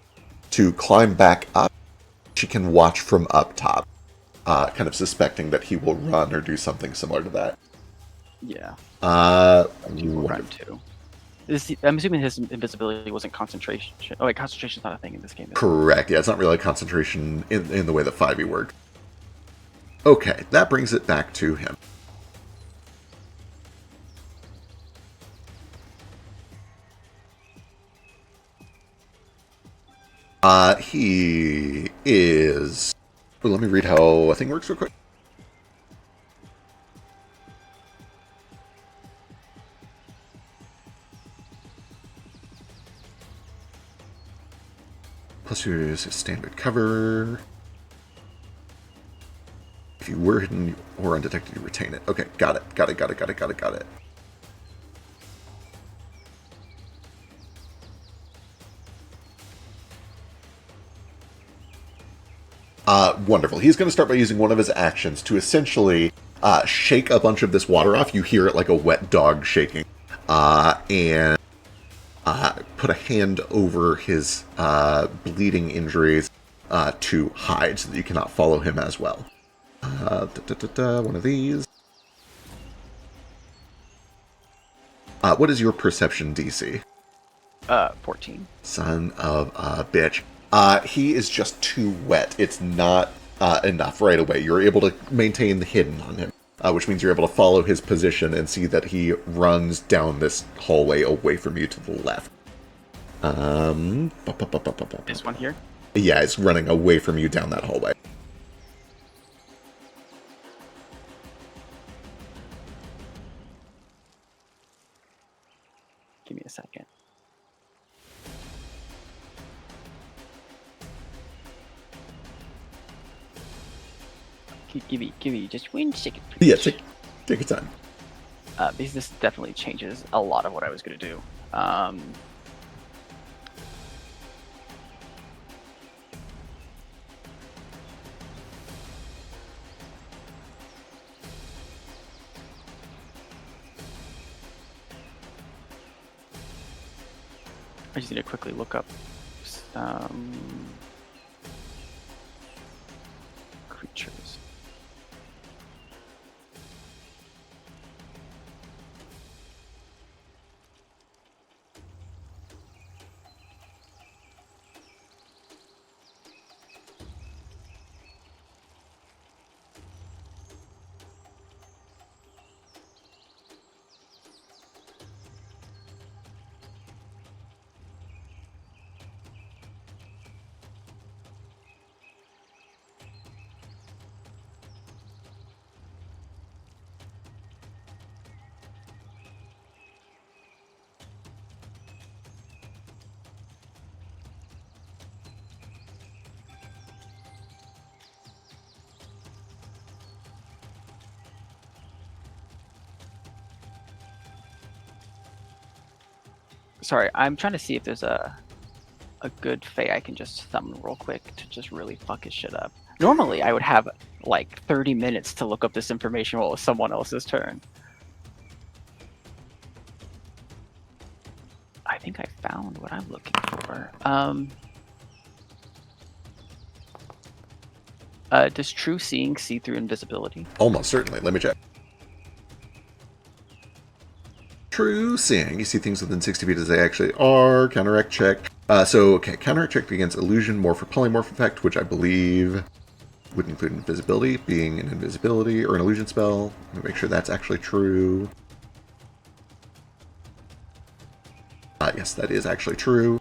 to climb back up. She can watch from up top, kind of suspecting that he will run or do something similar to that. Yeah. He will run too. I'm assuming his invisibility wasn't concentration. Oh wait, concentration's not a thing in this game. Correct. Yeah, it's not really concentration in the way that 5e worked. Okay, that brings it back to him. He is... Well, let me read how a thing works real quick. Plus your standard cover. If you were hidden or undetected, you retain it. Okay, got it. Wonderful. He's going to start by using one of his actions to essentially shake a bunch of this water off. You hear it like a wet dog shaking. And put a hand over his bleeding injuries to hide so that you cannot follow him as well. One of these. What is your perception DC? 14. Son of a bitch. He is just too wet. It's not enough right away. You're able to maintain the hidden on him, which means you're able to follow his position and see that he runs down this hallway away from you to the left. This one here? Yeah, it's running away from you down that hallway. Give me a second. Give me just 1 second, please. Yeah, take your time. Because this definitely changes a lot of what I was going to do. I just need to quickly look up some creatures. Sorry, I'm trying to see if there's a good Fae I can just summon real quick to just really fuck his shit up. Normally, I would have like 30 minutes to look up this information while it was someone else's turn. I think I found what I'm looking for. Does True Seeing see through invisibility? Almost certainly. Let me check. True Seeing. You see things within 60 feet as they actually are. Counteract check. Counteract check against illusion, morph or polymorph effect, which I believe would include invisibility, being an invisibility or an illusion spell. Let me make sure that's actually true. Yes, that is actually true.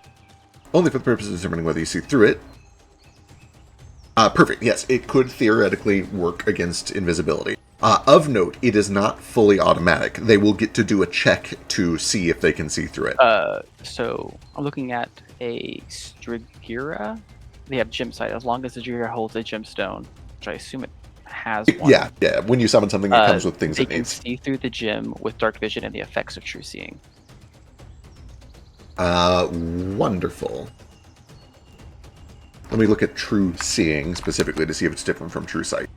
Only for the purpose of determining whether you see through it. Perfect. Yes, it could theoretically work against invisibility. Of note, it is not fully automatic. They will get to do a check to see if they can see through it. So I'm looking at a Strigira. They have gem sight. As long as the Strigira holds a gemstone, which I assume it has one. Yeah. When you summon something, it comes with things it needs. They can see through the gem with dark vision and the effects of True Seeing. Wonderful. Let me look at True Seeing specifically to see if it's different from True Sight.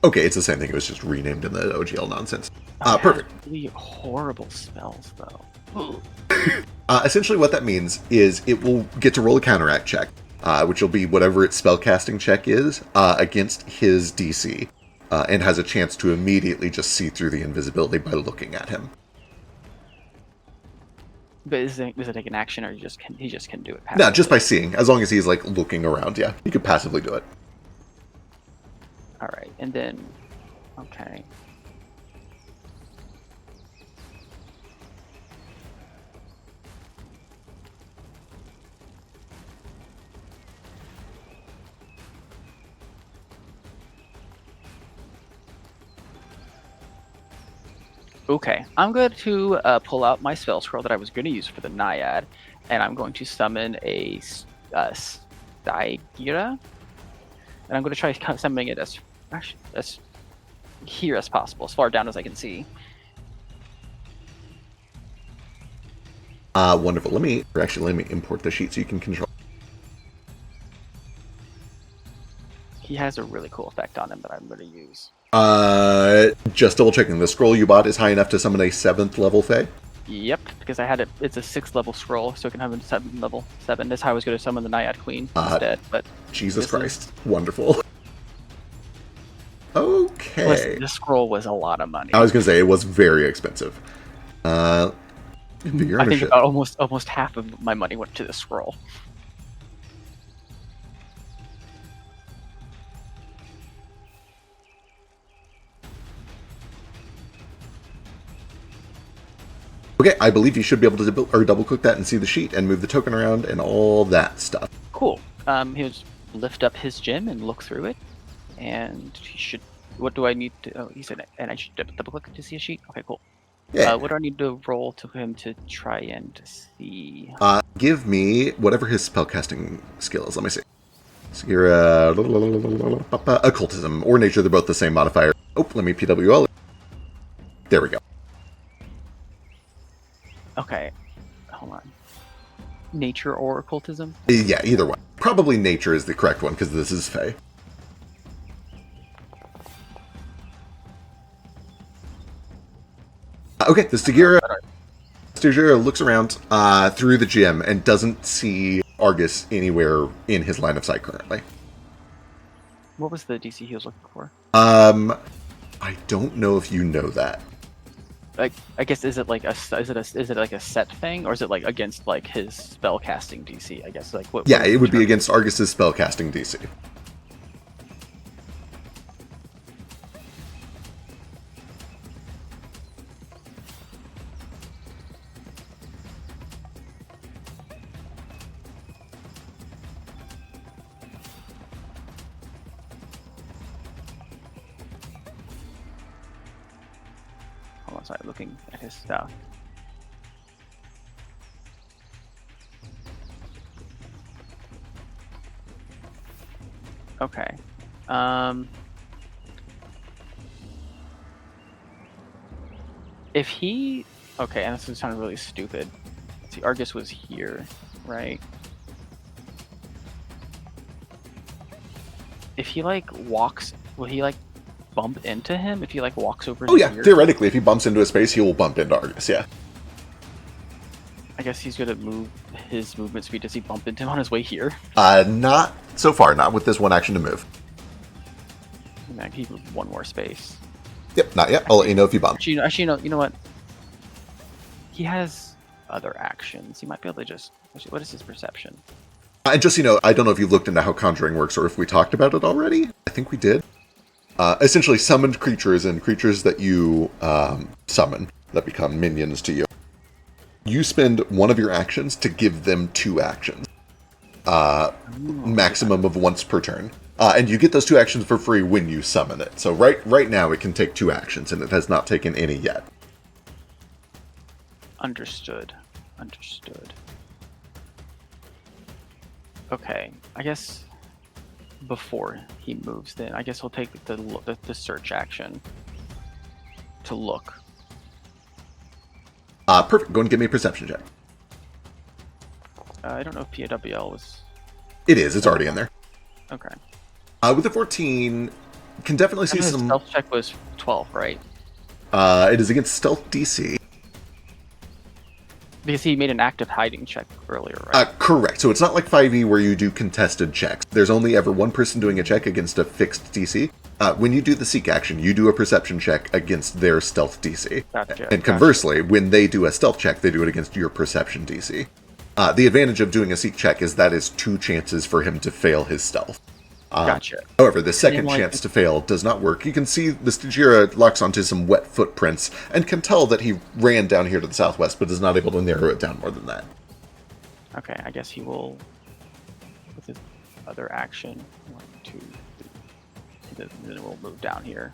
Okay, it's the same thing. It was just renamed in the OGL nonsense. Perfect. Really horrible spells, though. Essentially what that means is it will get to roll a counteract check, which will be whatever its spellcasting check is, against his DC, and has a chance to immediately just see through the invisibility by looking at him. But does it take an action, or he just can do it passively? No, just by seeing. As long as he's like looking around, yeah, he could passively do it. All right, and then, okay. Okay, I'm going to pull out my spell scroll that I was going to use for the Naiad, and I'm going to summon a Stygira, and I'm going to try summoning it as here as possible, as far down as I can see. Wonderful. Let me import the sheet so you can control. He has a really cool effect on him that I'm going to use. Just double checking. The scroll you bought is high enough to summon a 7th level Fae? Yep, because I had it. It's a 6th level scroll, so it can have a level 7. That's how I was going to summon the Naiad Queen instead. But Jesus Christ. Wonderful. Okay. This scroll was a lot of money. I was going to say, it was very expensive. I think about almost half of my money went to the scroll. Okay, I believe you should be able to double-click that and see the sheet and move the token around and all that stuff. Cool. He'll lift up his gem and look through it, and he should... What do I need to... Oh, he said... And I should double-click to see a sheet? Okay, cool. Yeah. What do I need to roll to him to try and see? Give me whatever his spellcasting skill is. Let me see. So you're occultism or nature. They're both the same modifier. Oh, let me PWL. There we go. Okay. Hold on. Nature or occultism? Yeah, either one. Probably nature is the correct one because this is Fae. Okay, the Stygira looks around through the gym and doesn't see Argus anywhere in his line of sight currently. What was the DC he was looking for? I don't know if you know that. I guess is it like a set thing, or is it like against like his spell casting DC? I guess like what? Yeah, it would be against Argus's spell casting DC. Sorry, looking at his stuff. Okay. If he... Okay, and this is sounding really stupid. See, Argus was here, right? If he, like, walks... Will he, like, bump into him if he like walks over? Oh yeah, theoretically, if he bumps into a space, he will bump into Argus. Yeah. I guess he's gonna move his movement speed. Does he bump into him on his way here? Not so far. Not with this one action to move. Man, he moved one more space. Yep, not yet. I'll let you know if you bump. Actually, no. You know what? He has other actions. He might be able to just. Actually, what is his perception? And just I don't know if you looked into how conjuring works or if we talked about it already. I think we did. Essentially, summoned creatures and creatures that you summon that become minions to you. You spend one of your actions to give them 2 actions. Maximum of once per turn. And you get those 2 actions for free when you summon it. So right now it can take 2 actions, and it has not taken any yet. Understood. Okay, I guess... Before he moves, then I guess he'll take the search action to look. Perfect. Go and give me a perception check. I don't know if PWL was... It is. It's already in there. Okay. With the 14, can definitely see some... Stealth check was 12, right? It is against stealth DC. Because he made an active hiding check earlier, right? Correct. So it's not like 5e where you do contested checks. There's only ever one person doing a check against a fixed DC. When you do the seek action, you do a perception check against their stealth DC. Gotcha, and conversely, when they do a stealth check, they do it against your perception DC. The advantage of doing a seek check is that is 2 chances for him to fail his stealth. Gotcha. However, the second chance to fail does not work. You can see the Stygira locks onto some wet footprints and can tell that he ran down here to the southwest, but is not able to narrow it down more than that. Okay, I guess he will, with his other action, 1, 2, 3, then we'll move down here.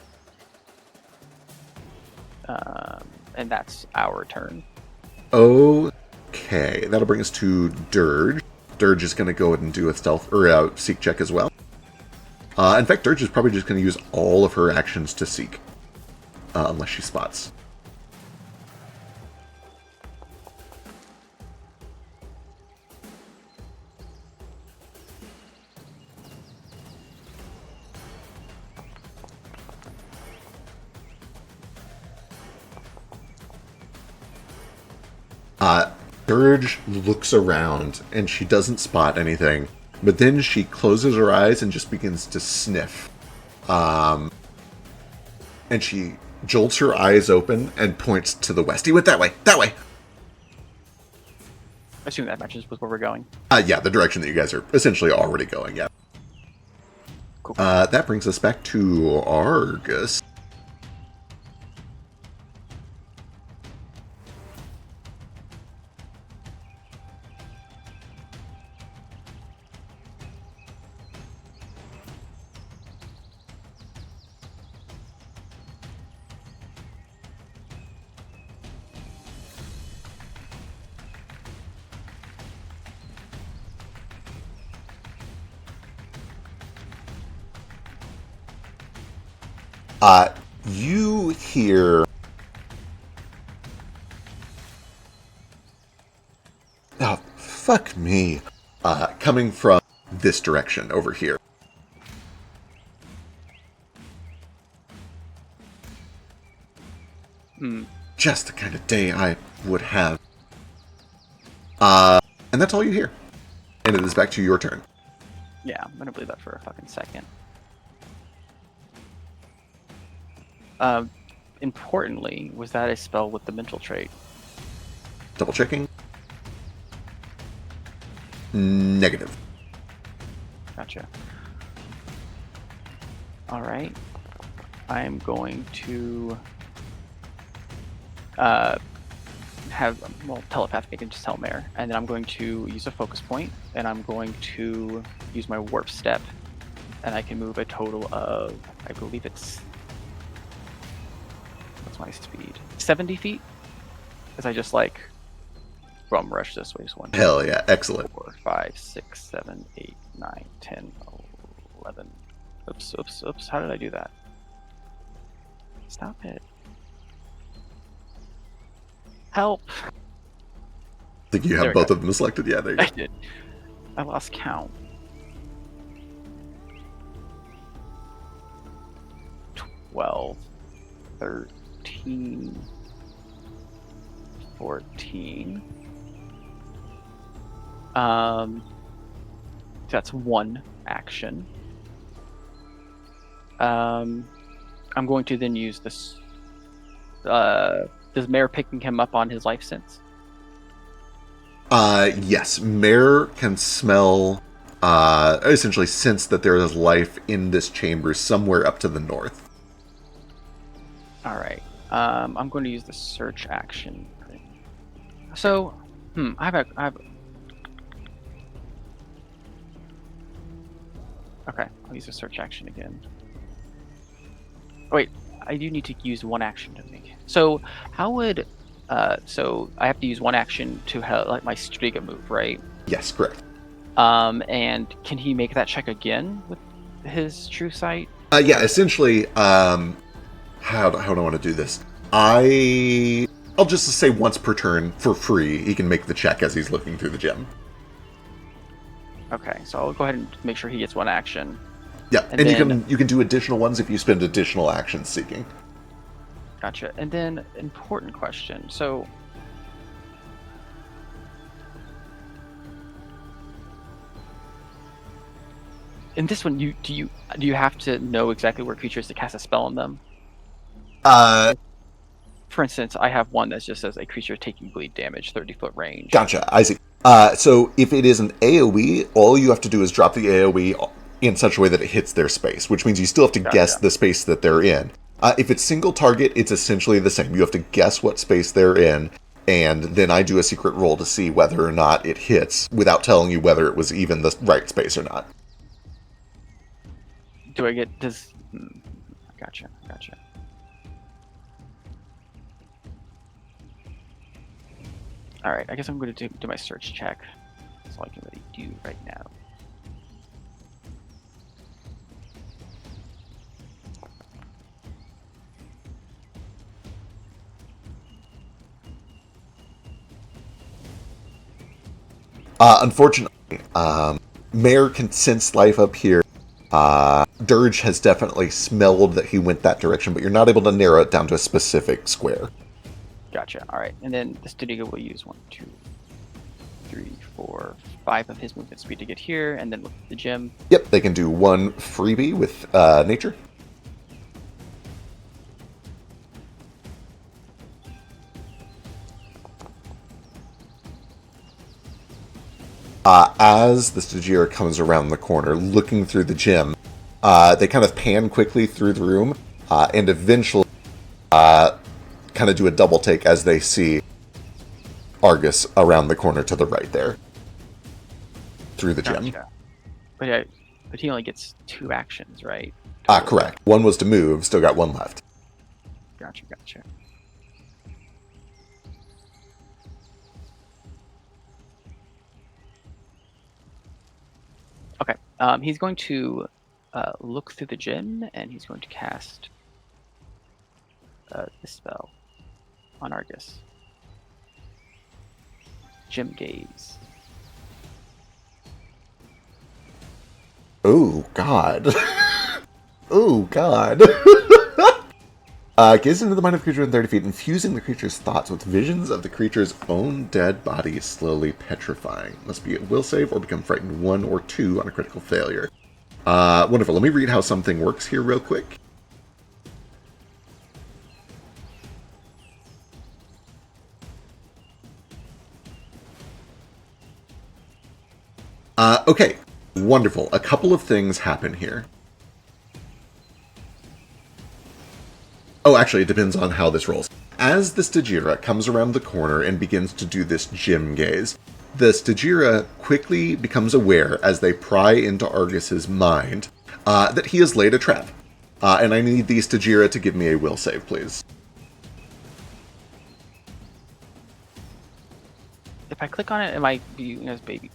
And that's our turn. Okay, that'll bring us to Dirge. Dirge is going to go ahead and do a stealth or a seek check as well. In fact, Dirge is probably just going to use all of her actions to seek, unless she spots. Dirge looks around and she doesn't spot anything, but then she closes her eyes and just begins to sniff. And she jolts her eyes open and points to the west. He went that way! That way! I assume that matches with where we're going. Yeah, the direction that you guys are essentially already going, yeah. Cool. That brings us back to Argus. You hear... Oh, fuck me. Coming from this direction over here. Just the kind of day I would have. And that's all you hear. And it is back to your turn. Yeah, I'm gonna believe that for a fucking second. Importantly, was that a spell with the mental trait? Double checking. Negative. Gotcha. Alright. I am going to telepathically I can just tell Mare, and then I'm going to use a focus point, and I'm going to use my warp step, and I can move a total of, I believe it's, what's my speed? 70 feet? Because I just like bum rush this way. So 1, 2, Hell yeah, excellent. 4, 5, 6, 7, 8, 9, 10, 11. Oops. How did I do that? Stop it. Help. I think you There have we both go. of them selected. Yeah, there you go. I did. I lost count. 12, 13, 14. That's one action. I'm going to then use this. Does Mare picking him up on his life sense? Yes, Mare can smell, essentially sense that there is life in this chamber somewhere up to the north. All right. I'm going to use the search action. So, I have. Okay, I'll use the search action again. Oh, wait, I do need to use one action to make. So, how would? So I have to use one action to have like my Striga move, right? Yes, correct. And can he make that check again with his true sight? Yeah, essentially, how do I want to do this? I'll just say once per turn for free, he can make the check as he's looking through the gem. Okay, so I'll go ahead and make sure he gets one action. Yeah, and then, you can do additional ones if you spend additional actions seeking. Gotcha. And then, important question. So, in this one, do you have to know exactly where creatures to cast a spell on them? For instance, I have one that just says a creature taking bleed damage, 30-foot range. Gotcha, I see. So if it is an AoE, all you have to do is drop the AoE in such a way that it hits their space, which means you still have to guess the space that they're in. If it's single target, it's essentially the same. You have to guess what space they're in, and then I do a secret roll to see whether or not it hits, without telling you whether it was even the right space or not. Do I get... Gotcha. Alright, I guess I'm going to do my search check. That's all I can really do right now. Unfortunately, Mare can sense life up here. Dirge has definitely smelled that he went that direction, but you're not able to narrow it down to a specific square. Gotcha. All right, and then the Studigo will use 1, 2, 3, 4, 5 of his movement speed to get here, and then with the gym. Yep, they can do one freebie with nature. As the Stagiaire comes around the corner, looking through the gym, they kind of pan quickly through the room, and eventually kind of do a double take as they see Argus around the corner to the right there, through the gym. Gotcha. But he only gets 2 actions, right? Correct. One was to move, still got one left. Gotcha. Okay. He's going to look through the gym, and he's going to cast this spell on Argus. Gym Gaze. Oh, God. Oh, God. Gaze into the mind of the creature in 30 feet, infusing the creature's thoughts with visions of the creature's own dead body, slowly petrifying. Must be a will save or become frightened 1 or 2 on a critical failure. Wonderful. Let me read how something works here real quick. Okay. Wonderful. A couple of things happen here. Oh, actually, it depends on how this rolls. As the Stagiaire comes around the corner and begins to do this gym gaze, the Stagiaire quickly becomes aware as they pry into Argus's mind that he has laid a trap. And I need the Stagiaire to give me a will save, please. If I click on it, am I viewing as baby?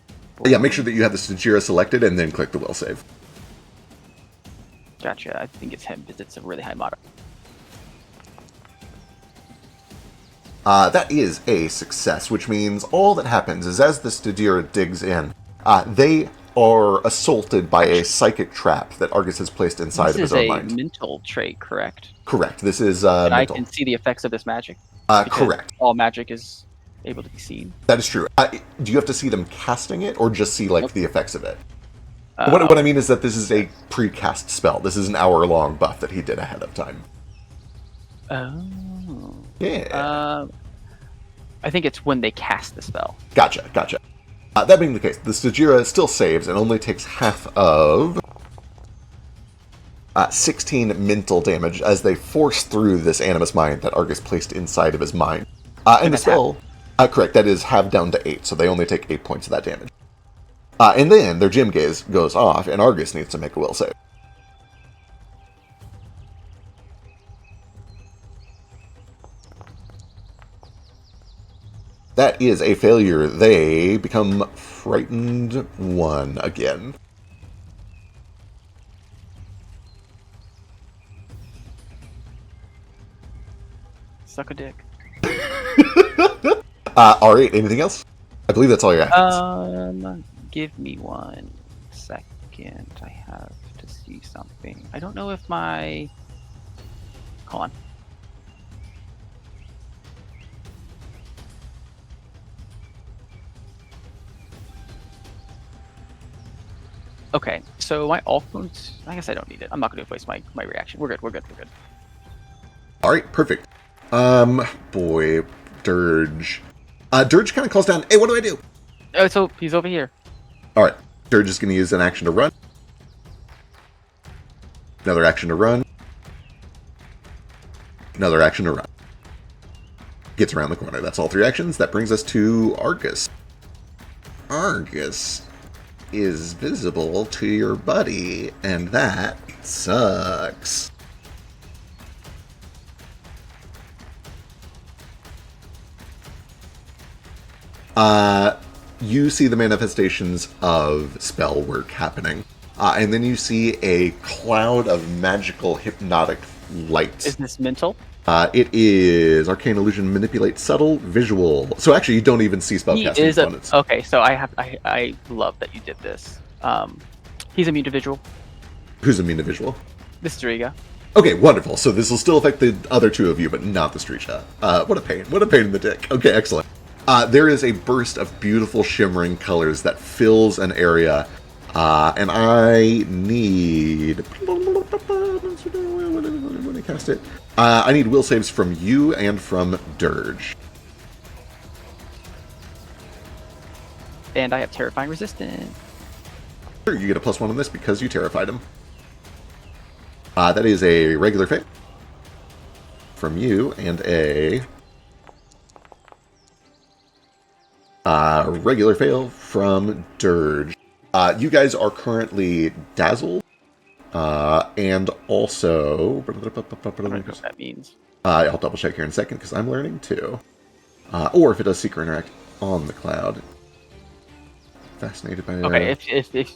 Yeah, make sure that you have the Stagiaire selected and then click the will save. Gotcha. I think it's him because it's a really high mod. That is a success, which means all that happens is as the Stagiaire digs in, they are assaulted by a psychic trap that Argus has placed inside of his own mind. This is a mental trait, correct? Correct. This is And mental. I can see the effects of this magic. Correct. All magic is able to be seen. That is true. Do you have to see them casting it, or just see like the effects of it? What I mean is that this is a pre-cast spell. This is an hour-long buff that he did ahead of time. Oh. Yeah. I think it's when they cast the spell. Gotcha. That being the case, the Stagiaire still saves and only takes half of 16 mental damage as they force through this animus mind that Argus placed inside of his mind. And the spell, correct, that is halved down to 8, so they only take 8 points of that damage. And then their gym gaze goes off, and Argus needs to make a will save. That is a failure. They become frightened 1 again. Suck a dick. Alright, anything else? I believe that's all your actions. Give me 1 second. I have to see something. I don't know if my... Hold on. Okay, so my alt wounds, I guess I don't need it. I'm not going to waste my reaction. We're good. Alright, perfect. Boy, Dirge. Dirge kind of calls down, hey, what do I do? Oh, so he's over here. Alright, Dirge is going to use an action to run. Another action to run. Another action to run. Gets around the corner. That's all 3 actions. That brings us to Argus. Argus is visible to your buddy, and that sucks. You see the manifestations of spell work happening, and then you see a cloud of magical hypnotic light. Is this mental? It is Arcane Illusion, Manipulate, Subtle, Visual. So actually, you don't even see spellcasting components. Okay, so I love that you did this. He's immune to visual. Who's immune to visual? This is Riga. Okay, wonderful. So this will still affect the other two of you, but not the street shot. What a pain. What a pain in the dick. Okay, excellent. There is a burst of beautiful shimmering colors that fills an area, and I need... When I cast it, I need will saves from you and from Dirge. And I have terrifying resistance. Sure, you get a +1 on this because you terrified him. That is a regular fail from you and a regular fail from Dirge. You guys are currently dazzled, and also... I don't know what that means. I'll double check here in a second because I'm learning too. Or if it does secret interact on the cloud. Fascinated by... Okay,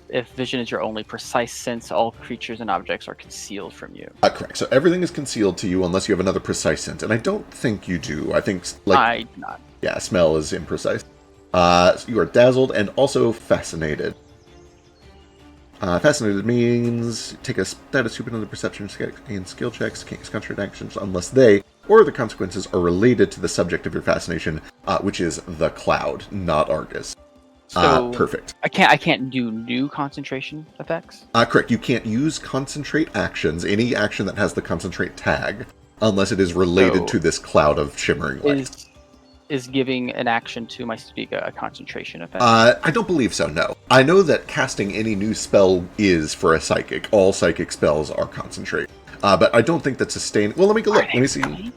if vision is your only precise sense, all creatures and objects are concealed from you. Correct. So everything is concealed to you unless you have another precise sense, and I don't think you do. I think, like... I do not. Yeah, smell is imprecise. So you are dazzled and also fascinated. Fascinated means take a status stupid on the perception and skill checks, can't use contract actions unless they or the consequences are related to the subject of your fascination, which is the cloud, not Argus. So Perfect. I can't do new concentration effects. Correct. You can't use concentrate actions, any action that has the concentrate tag, unless it is related to this cloud of shimmering light. Is giving an action to my Stiga a concentration effect? I don't believe so, no. I know that casting any new spell is for a psychic. All psychic spells are concentrate. But I don't think that sustain... Well, let me go look. Let me see. Really?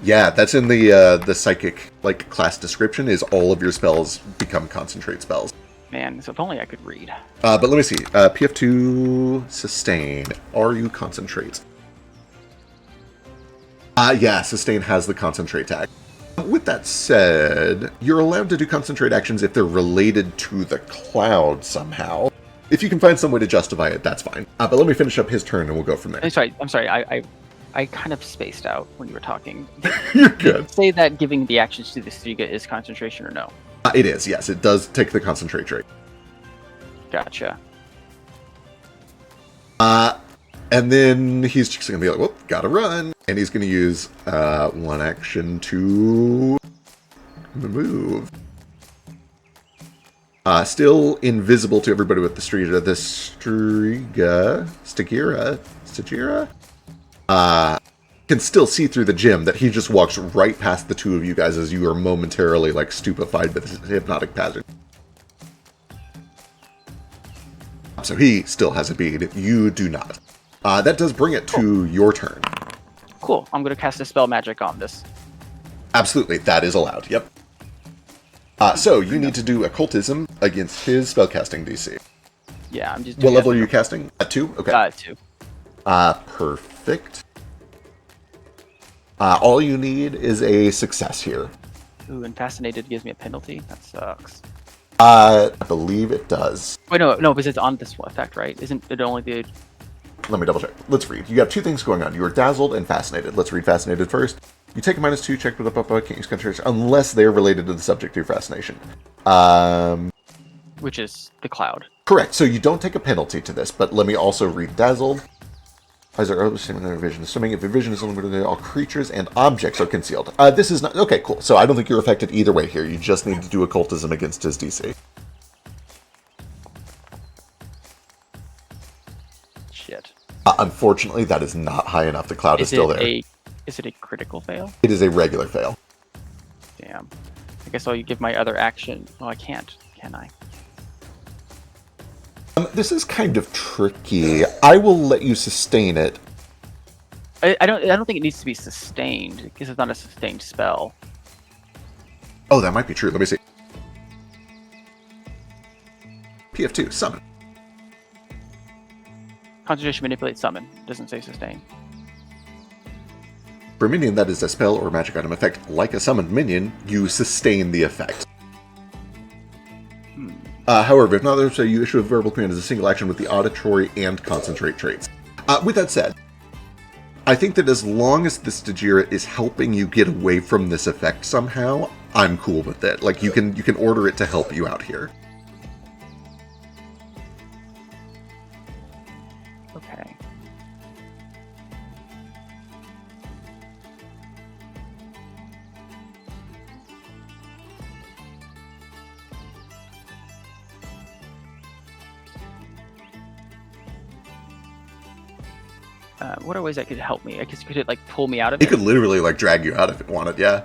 Yeah, that's in the psychic class description, is all of your spells become concentrate spells. Man, so if only I could read. But let me see. PF2 sustain. Are you concentrate? Yeah, sustain has the concentrate tag. With that said, you're allowed to do concentrate actions if they're related to the cloud somehow. If you can find some way to justify it, that's fine. But let me finish up his turn and we'll go from there. I'm sorry. I kind of spaced out when you were talking. You're good. Say that giving the actions to the Stiga is concentration or no? It is, yes. It does take the concentrate trait. Gotcha. And then he's just going to be like, whoop, gotta run. And he's going to use one action to move. Still invisible to everybody with the Stygira, can still see through the gym that he just walks right past the two of you guys as you are momentarily stupefied by this hypnotic pattern. So he still has a bead. You do not. That does bring it to your turn. Cool. I'm going to cast a spell magic on this. Absolutely. That is allowed. Yep. So you need to do occultism against his spellcasting DC. Yeah, I'm just What doing level are you casting? At 2? Okay. 2. Perfect. All you need is a success here. Ooh, and Fascinated gives me a penalty? That sucks. I believe it does. Wait, no, because it's on this effect, right? Isn't it only the... Let me double check. Let's read. You got two things going on. You are dazzled and fascinated. Let's read fascinated first. You take a -2, check with the can't use concentration unless they're related to the subject of your fascination. Which is the cloud. Correct. So you don't take a penalty to this, but let me also read dazzled. As there are similar vision, assuming if your vision is limited, all creatures and objects are concealed. This is not okay. Cool. So I don't think you're affected either way here. You just need to do occultism against his DC. Shit. Unfortunately, that is not high enough. The cloud is still there. Is it a critical fail? It is a regular fail. Damn. I guess I'll give my other action. Oh, I can't. Can I? This is kind of tricky. I will let you sustain it. I don't think it needs to be sustained because it's not a sustained spell. Oh, that might be true. Let me see. PF2, summon. Concentration, manipulate, summon. Doesn't say sustain. For a minion that is a spell or magic item effect, like a summoned minion, you sustain the effect. However, if not otherwise, you issue a verbal command as a single action with the auditory and concentrate traits. With that said, I think that as long as the Stygira is helping you get away from this effect somehow, I'm cool with it. Like, you can order it to help you out here. Okay. What are ways that could help me? I guess could it like pull me out of It it? could literally like drag you out if it wanted, yeah.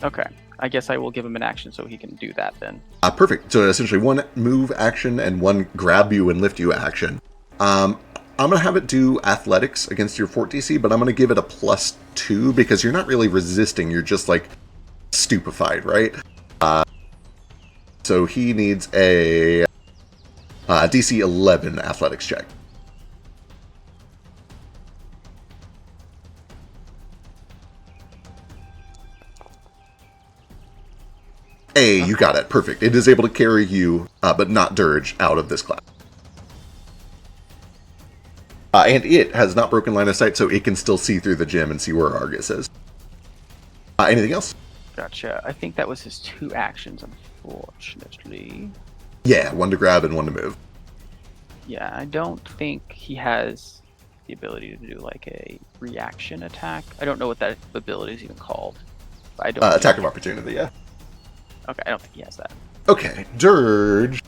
Okay. I guess I will give him an action so he can do that then. Perfect. So essentially one move action and one grab you and lift you action. I'm going to have it do athletics against your fort DC, but I'm going to give it a +2 because you're not really resisting. You're just like stupefied, right? So he needs a DC 11 athletics check. Hey, you got it. Perfect. It is able to carry you, but not Dirge, out of this cloud. And it has not broken line of sight, so it can still see through the gym and see where Argus is. Anything else? Gotcha. I think that was his 2 actions, unfortunately. Yeah, one to grab and one to move. Yeah, I don't think he has the ability to do like a reaction attack. I don't know what that ability is even called. I don't. Attack of opportunity, yeah. Okay, I don't think he has that. Okay, Dirge.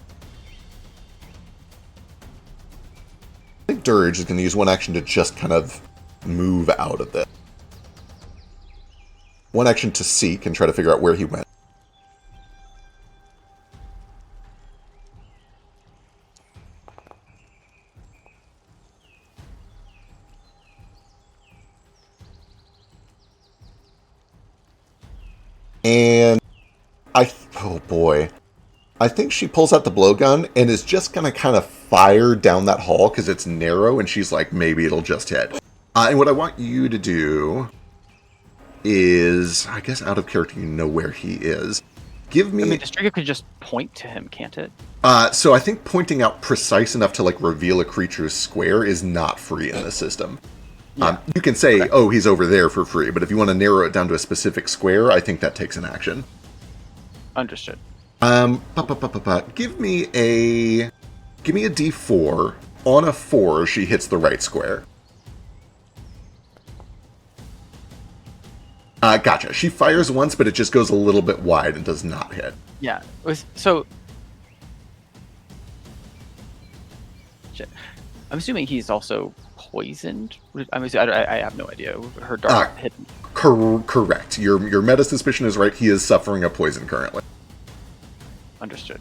I think Dirge is going to use one action to just kind of move out of this. One action to seek and try to figure out where he went. And oh boy. I think she pulls out the blowgun and is just going to kind of fire down that hall because it's narrow and she's like, maybe it'll just hit. And what I want you to do is, I guess out of character, you know where he is. Give me... I mean, the striker could just point to him, can't it? So I think pointing out precise enough to like reveal a creature's square is not free in this system. Yeah. You can say, oh, he's over there for free, but if you want to narrow it down to a specific square, I think that takes an action. Understood. Give me a D4. On a 4, she hits the right square. Gotcha. She fires once, but it just goes a little bit wide and does not hit. Yeah. So I'm assuming he's also poisoned. I mean, I have no idea. Her dart hit him. Correct. Your meta suspicion is right. He is suffering a poison currently. Understood.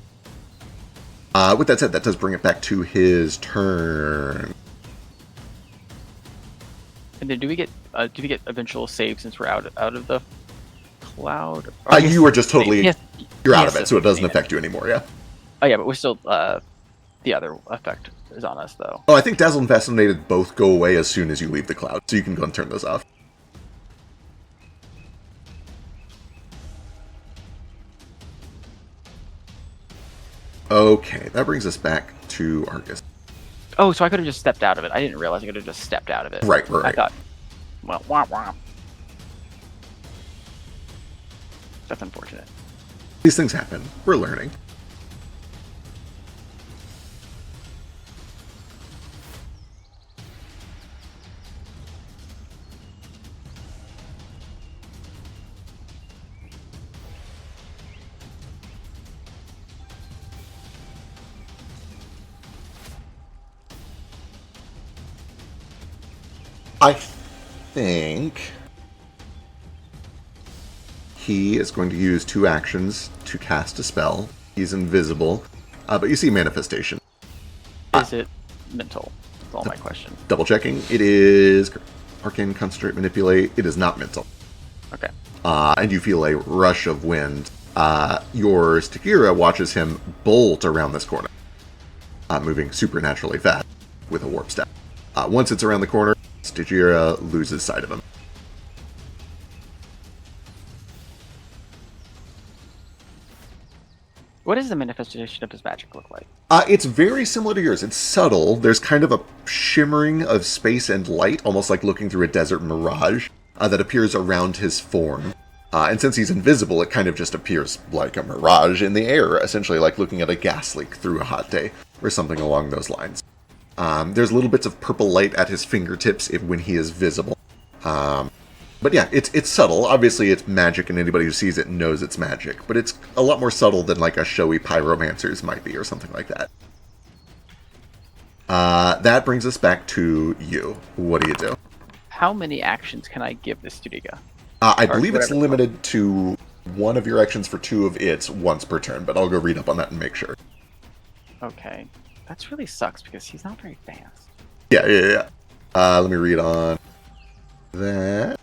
With that said, that does bring it back to his turn. And then do we get eventual save since we're out of the cloud? You are just totally you're out of it, so it doesn't yeah. affect you anymore. Yeah. Oh yeah, but we're still the other effect is on us though. Oh, I think Dazzle and Fascinated both go away as soon as you leave the cloud, so you can go and turn those off. Okay, that brings us back to Argus. Oh, so I could have just stepped out of it. I didn't realize I could have just stepped out of it. Right. I thought, well, wah. That's unfortunate. These things happen. We're learning. I think he is going to use 2 actions to cast a spell. He's invisible, but you see manifestation. Is it mental? That's all my question. Double checking. It is Arcane, Concentrate, Manipulate. It is not mental. Okay. And you feel a rush of wind. Your Stygira watches him bolt around this corner, moving supernaturally fast with a warp step. Once it's around the corner, Stygira loses sight of him. What does the manifestation of his magic look like? It's very similar to yours. It's subtle. There's kind of a shimmering of space and light, almost like looking through a desert mirage, that appears around his form. And since he's invisible, it kind of just appears like a mirage in the air, essentially like looking at a gas leak through a hot day, or something along those lines. There's little bits of purple light at his fingertips when he is visible. But yeah, it's subtle. Obviously, it's magic, and anybody who sees it knows it's magic. But it's a lot more subtle than like a showy pyromancer's might be, or something like that. That brings us back to you. What do you do? How many actions can I give this Studiga? I Or believe it's whatever. limited to one of your actions for two of its once per turn, but I'll go read up on that and make sure. Okay. That's really sucks because he's not very fast. Yeah. Let me read on that.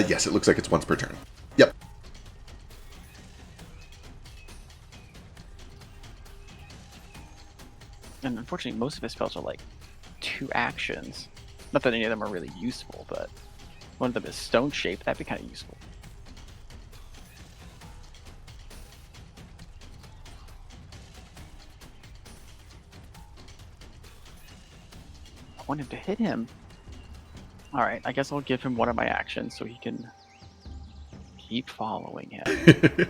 Yes, it looks like it's once per turn. Yep. And unfortunately, most of his spells are like 2 actions. Not that any of them are really useful, but one of them is stone shape. That'd be kind of useful. I want him to hit him. All right, I guess I'll give him one of my actions so he can keep following him.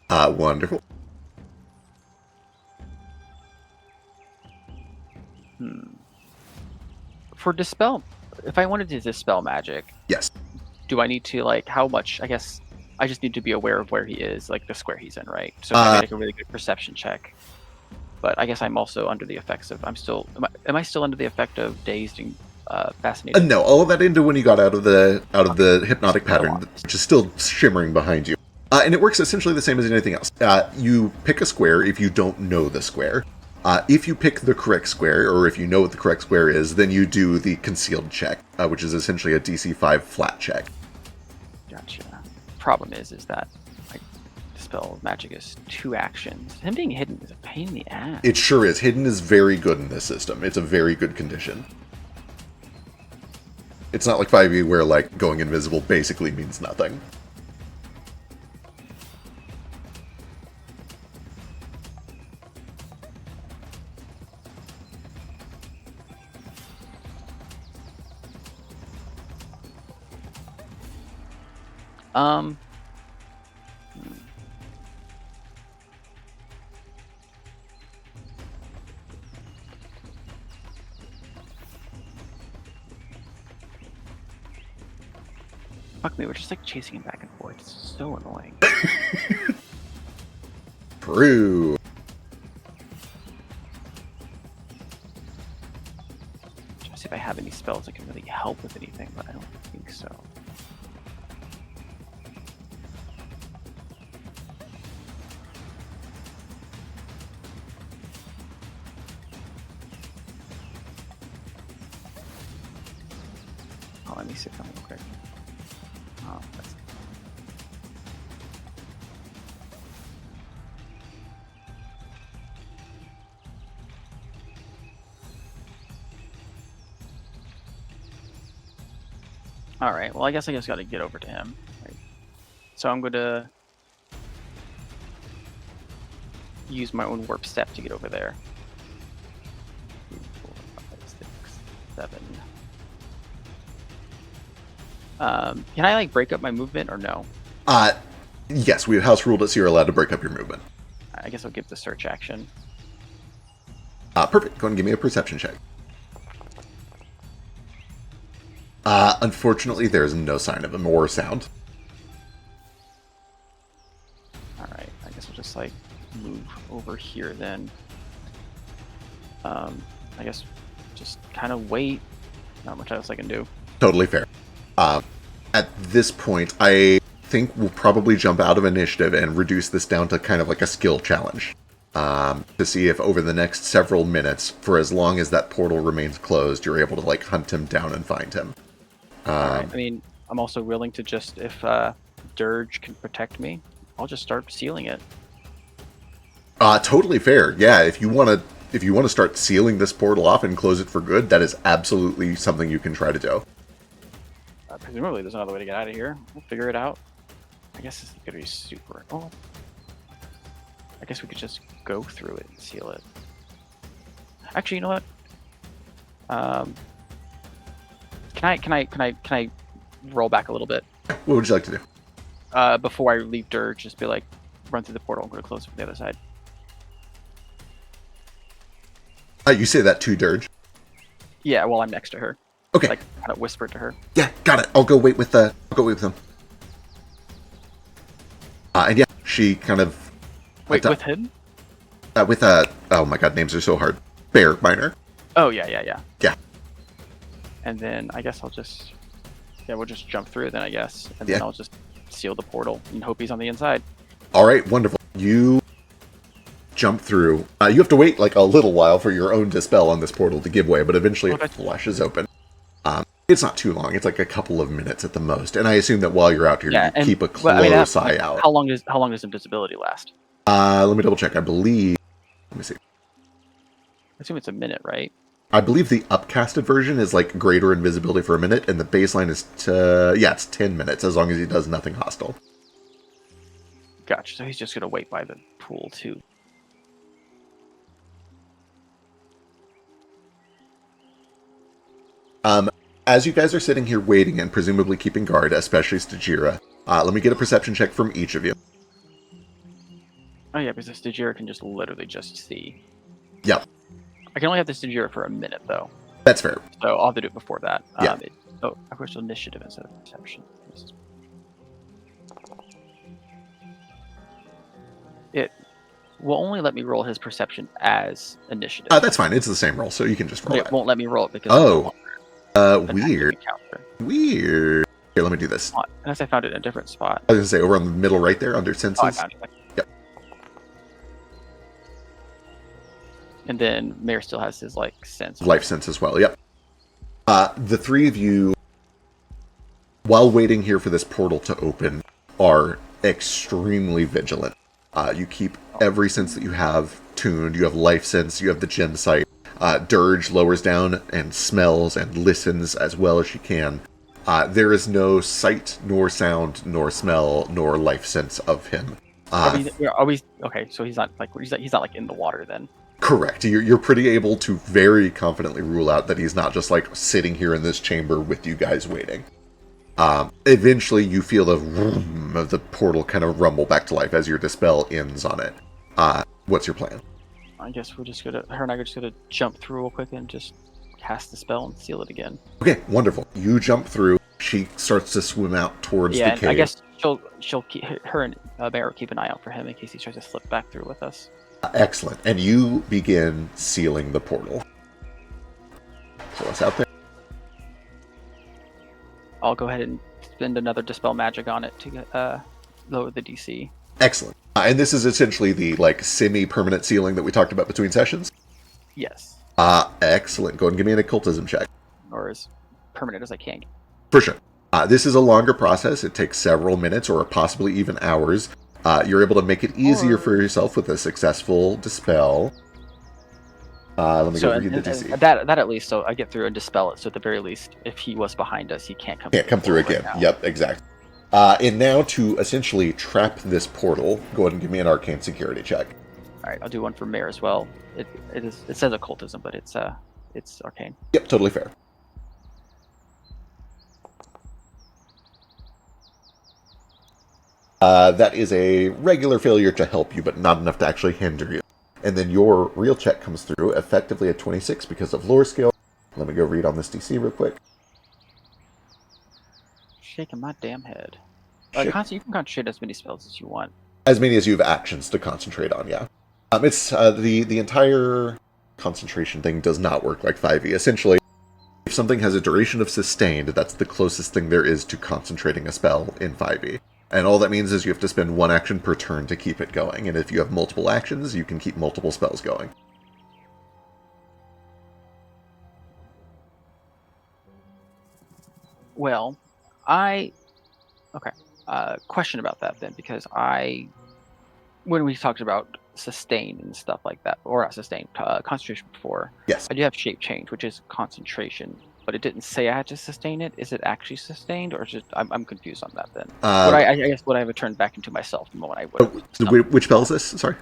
Wonderful. For dispel, if I wanted to dispel magic, Yes. do I need to like how much? I guess I just need to be aware of where he is, like the square he's in, right? So maybe like a really good perception check. But I guess I'm also under the effects of. Am I still under the effect of dazed and fascinated? No, all of that into when you got out of the hypnotic So pattern, which is still shimmering behind you. And it works essentially the same as anything else. You pick a square if you don't know the square. If you pick the correct square, or if you know what the correct square is, then you do the concealed check, which is essentially a DC 5 flat check. Gotcha. Problem is that like dispel magic is 2 actions. Him being hidden is a pain in the ass. It sure is. Hidden is very good in this system. It's a very good condition. It's not like 5e where like going invisible basically means nothing. Um. Fuck me, we're just like chasing him back and forth. It's so annoying. True. Trying to see if I have any spells that can really help with anything, but I don't think so. Oh, let me see if I'm real quick. Oh, that's... All right. Well, I guess got to get over to him. Right. So I'm going to use my own warp step to get over there. 2, 4, 5, 6, 7. Can I like break up my movement or no? Yes, we have house ruled it, so you're allowed to break up your movement. I guess I'll give the search action. Perfect. Go ahead and give me a perception check. Unfortunately, there is no sign of him or sound. All right. I guess I'll just like move over here then. I guess just kind of wait. Not much else I can do. Totally fair. At this point, I think we'll probably jump out of initiative and reduce this down to kind of like a skill challenge. To see if over the next several minutes, for as long as that portal remains closed, you're able to like hunt him down and find him. All right. I mean, I'm also willing to just, if Dirge can protect me, I'll just start sealing it. Totally fair. Yeah, if you want to start sealing this portal off and close it for good, that is absolutely something you can try to do. Presumably, there's another way to get out of here. We'll figure it out. I guess this is gonna be super. Oh, I guess we could just go through it and seal it. Actually, you know what? Can I roll back a little bit? What would you like to do? Before I leave Dirge, just be like, run through the portal. I'm gonna close it from the other side. You say that to Dirge. Yeah, while I'm next to her. Okay. Like, kind of whisper to her. Yeah, got it. I'll go wait with them. And yeah, she kind of... Wait, with him? Oh my god, names are so hard. Bear Miner. Oh, yeah. Yeah. And then I guess I'll just... Yeah, we'll just jump through then, I guess. And Yeah. then I'll just seal the portal and hope he's on the inside. All right, wonderful. You jump through. You have to wait like a little while for your own dispel on this portal to give way, but eventually it flashes open. It's not too long. It's like a couple of minutes at the most. And I assume that while you're out here, you keep a close eye out. How long does invisibility last? Let me double check. I believe... Let me see. I assume it's a minute, right? I believe the upcasted version is like greater invisibility for a minute, and the baseline is it's 10 minutes as long as he does nothing hostile. Gotcha. So he's just gonna wait by the pool too. As you guys are sitting here waiting and presumably keeping guard, especially Stajira, let me get a perception check from each of you. Oh yeah, because the Stajira can just literally just see. Yep. I can only have the Stajira for a minute though. That's fair. So I'll have to do it before that. Yeah. I wish initiative instead of perception. It will only let me roll his perception as initiative. That's fine. It's the same roll, so you can just roll it. It won't let me roll it because weird. Weird. Here, let me do this. Unless I found it in a different spot. I was going to say, over on the middle right there, under senses. Oh, I found it. Yep. And then Mayor still has his, sense. Life sense as well, yep. The three of you, while waiting here for this portal to open, are extremely vigilant. You keep every sense that you have tuned. You have life sense, you have the gem sight. Dirge lowers down and smells and listens as well as she can. There is no sight, nor sound, nor smell, nor life sense of him. Okay? So he's not like in the water then. Correct. You're pretty able to very confidently rule out that he's not just like sitting here in this chamber with you guys waiting. Eventually, you feel the vroom of the portal kind of rumble back to life as your dispel ends on it. What's your plan? I guess her and I are just gonna jump through real quick and just cast the spell and seal it again. Okay, wonderful. You jump through. She starts to swim out towards the cave. I guess she'll keep her and Bear keep an eye out for him in case he tries to slip back through with us. Excellent. And you begin sealing the portal. So what's out there? I'll go ahead and spend another Dispel Magic on it to get, lower the DC. Excellent. And this is essentially the semi-permanent sealing that we talked about between sessions? Yes. Excellent. Go ahead and give me an occultism check. Or as permanent as I can. For sure. This is a longer process. It takes several minutes or possibly even hours. You're able to make it easier for yourself with a successful dispel. Let me go read the DC. That at least, so I get through and dispel it. So at the very least, if he was behind us, he can't come. Can't come through again. Right. Yep, exactly. And now to essentially trap this portal, go ahead and give me an arcane security check. All right, I'll do one for Mare as well. It says occultism, but it's arcane. Yep, totally fair. That is a regular failure to help you, but not enough to actually hinder you. And then your real check comes through, effectively at 26 because of lore skill. Let me go read on this DC real quick. Shaking my damn head. You can concentrate as many spells as you want. As many as you have actions to concentrate on, yeah. It's the entire concentration thing does not work like 5e. Essentially, if something has a duration of sustained, that's the closest thing there is to concentrating a spell in 5e. And all that means is you have to spend one action per turn to keep it going. And if you have multiple actions, you can keep multiple spells going. Well, question about that then, because when we talked about sustain and stuff like that, or not sustain, concentration before, yes, I do have shape change, which is concentration, but it didn't say I had to sustain it. Is it actually sustained, or just I'm confused on that then? I guess would I have turned back into myself the moment I would? Which spell is this? Sorry.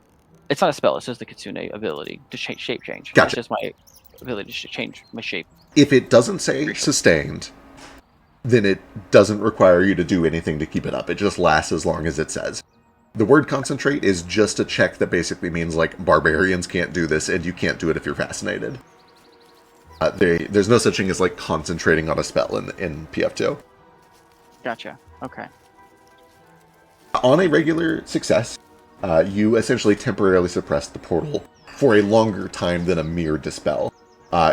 It's not a spell. It's just the Kitsune ability to change shape change. Gotcha. It's just my ability to change my shape. If it doesn't say sustained, then it doesn't require you to do anything to keep it up. It just lasts as long as it says. The word concentrate is just a check that basically means like barbarians can't do this, and you can't do it if you're fascinated. There's no such thing as like concentrating on a spell in PF2. Gotcha. Okay. On a regular success, you essentially temporarily suppress the portal for a longer time than a mere dispel.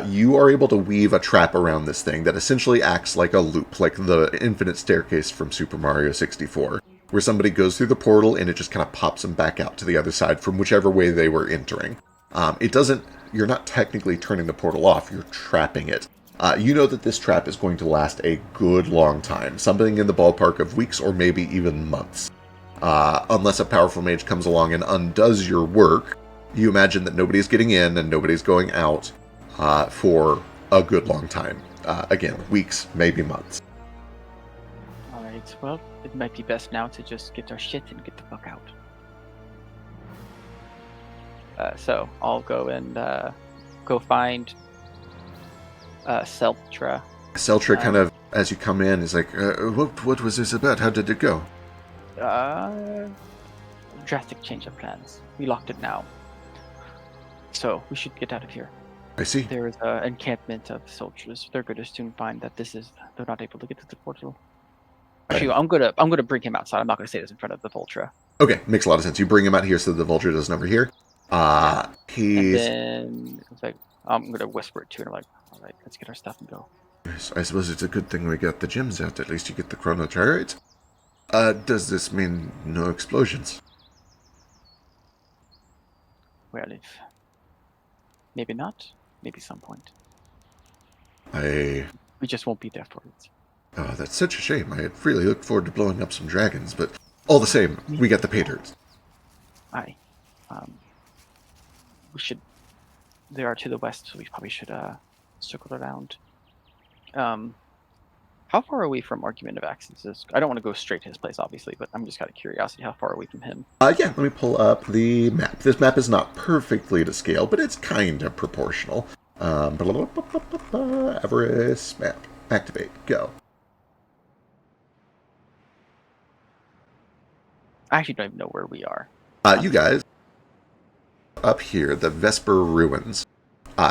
You are able to weave a trap around this thing that essentially acts like a loop, like the infinite staircase from Super Mario 64, where somebody goes through the portal and it just kind of pops them back out to the other side from whichever way they were entering. It doesn't. You're not technically turning the portal off, you're trapping it. You know that this trap is going to last a good long time, something in the ballpark of weeks or maybe even months. Unless a powerful mage comes along and undoes your work, you imagine that nobody's getting in and nobody's going out for a good long time. Again, weeks, maybe months. All right. Well, it might be best now to just get our shit and get the fuck out. So I'll go and go find Seltra. Seltra kind of, as you come in, is like, what was this about? How did it go? Drastic change of plans. We locked it now. So we should get out of here. I see. There is an encampment of soldiers. They're going to soon find that they're not able to get to the portal. Actually, I'm gonna bring him outside. I'm not gonna say this in front of the Voltra. Okay, makes a lot of sense. You bring him out here so the vulture doesn't overhear. He's. And then it's like I'm gonna whisper it to him, like, all right, let's get our stuff and go. I suppose it's a good thing we got the gems out. At least you get the chrono chariot. Does this mean no explosions? Well, if maybe not, maybe some point. We just won't be there for it. Oh, that's such a shame. I had really looked forward to blowing up some dragons, but all the same, we got the pay dirt. Aye. We should. They are to the west, so we probably should circle around. How far are we from Argument of Axes? I don't want to go straight to his place, obviously, but I'm just out of curiosity. How far are we from him? Yeah, let me pull up the map. This map is not perfectly to scale, but it's kind of proportional. Avarice map. Activate. Go. I actually don't even know where we are. You guys, up here, the Vesper Ruins.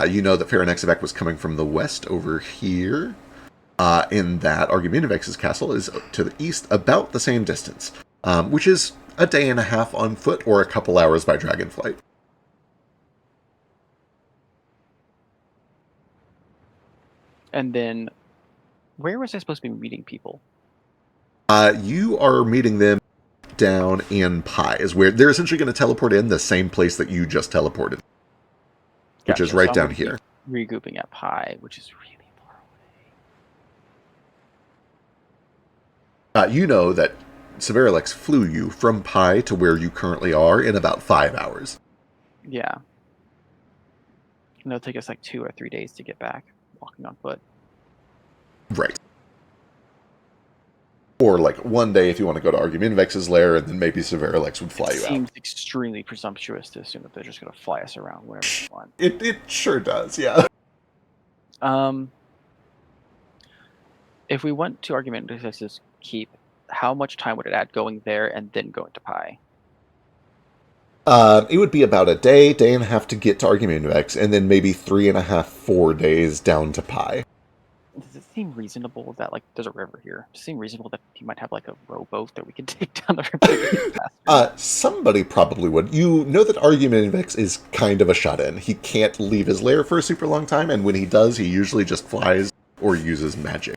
You know that Farinexivec was coming from the west over here. In that Argumentivex's castle is to the east about the same distance, which is a day and a half on foot or a couple hours by dragonflight. And then, where was I supposed to be meeting people? You are meeting them down in Pi, is where they're essentially going to teleport in the same place that you just teleported, which is right down here. Regrouping at Pi, which is really far away. You know that Severalex flew you from Pi to where you currently are in about 5 hours. Yeah. And it'll take us like 2 or 3 days to get back, walking on foot. Right. Or like one day if you want to go to Argumentivex's lair, and then maybe Severalex would fly you out. It seems extremely presumptuous to assume that they're just going to fly us around wherever they want. It sure does, yeah. If we went to Argumentivex's keep, how much time would it add going there and then going to Pi? It would be about a day and a half to get to Argumentivex, and then maybe 3.5, 4 days down to Pi. Does it seem reasonable that, like, there's a river here? Does it seem reasonable that you might have, like, a rowboat that we can take down the river? Somebody probably would. You know that Argumentivex is kind of a shut-in. He can't leave his lair for a super long time, and when he does, he usually just flies or uses magic.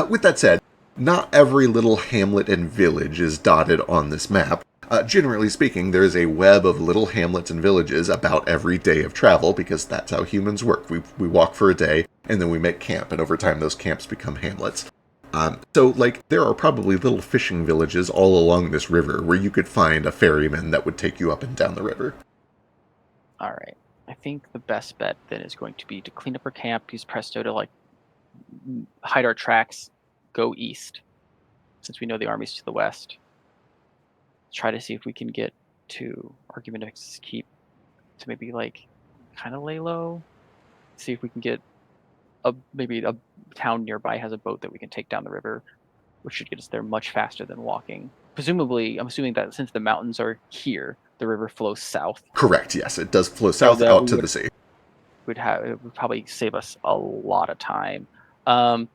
With that said, not every little hamlet and village is dotted on this map. Generally speaking, there is a web of little hamlets and villages about every day of travel, because that's how humans work. We walk for a day, and then we make camp, and over time those camps become hamlets. So, like, there are probably little fishing villages all along this river where you could find a ferryman that would take you up and down the river. Alright. I think the best bet then is going to be to clean up our camp, use Presto to, like, hide our tracks, go east, since we know the army's to the west. Try to see if we can get to Argumentivex's keep to maybe, like, kind of lay low. See if we can get maybe a town nearby has a boat that we can take down the river, which should get us there much faster than walking. presumably, I'm assuming that since the mountains are here, the river flows south. Correct, yes. It does flow So south that out we to the sea. it would probably save us a lot of time. Are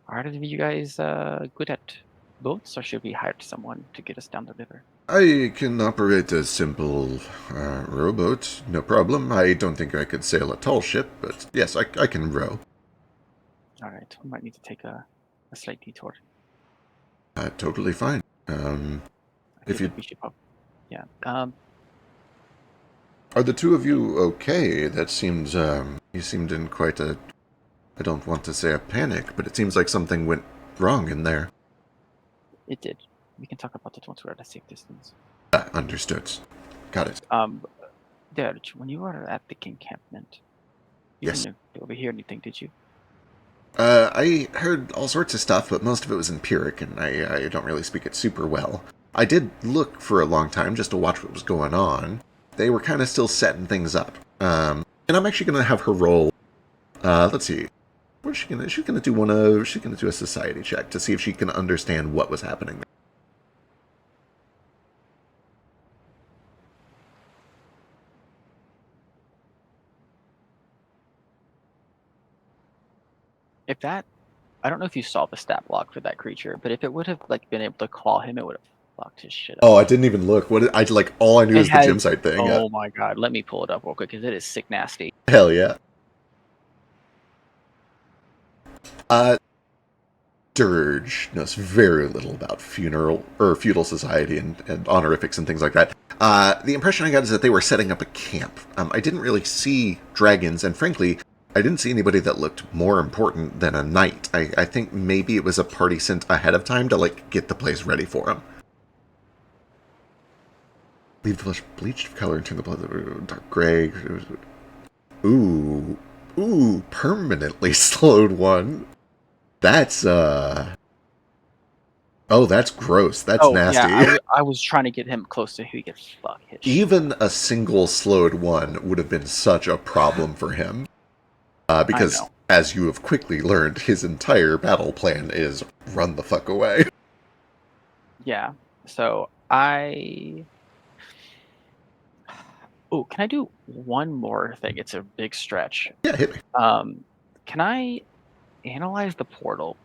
any of you guys good at boats, or should we hire someone to get us down the river? I can operate a simple rowboat, no problem. I don't think I could sail a tall ship, but yes, I can row. All right, we might need to take a slight detour. Totally fine. I If feel you like we should probably, yeah. Are the two of you okay? That seems, you seemed in quite a, I don't want to say a panic, but it seems like something went wrong in there. It did. We can talk about it once we're at a safe distance. Understood. Got it. Dad, when you were at the encampment, you Yes. didn't overhear anything, did you? I heard all sorts of stuff, but most of it was empiric, and I don't really speak it super well. I did look for a long time just to watch what was going on. They were kind of still setting things up. And I'm actually going to have her roll, let's see, what is she going to, she's going to do a society check to see if she can understand what was happening there. If that, I don't know if you saw the stat block for that creature, but if it would have like been able to claw him, it would have fucked his shit up. Oh, I didn't even look. All I knew is the gym site thing. Oh my god, let me pull it up real quick because it is sick nasty. Hell yeah. Dirge knows very little about feudal society and honorifics and things like that. The impression I got is that they were setting up a camp. I didn't really see dragons, and frankly, I didn't see anybody that looked more important than a knight. I think maybe it was a party sent ahead of time to, like, get the place ready for them. Leave the flesh bleached color and turn the blood dark gray. Ooh, permanently slowed one. That's, oh, that's gross. That's nasty. Yeah, I was trying to get him close to who he gets fuck his shit. Even a single slowed one would have been such a problem for him. Because, as you have quickly learned, his entire battle plan is run the fuck away. Yeah, so Oh, can I do one more thing? It's a big stretch. Yeah, hit me. Can I analyze the portal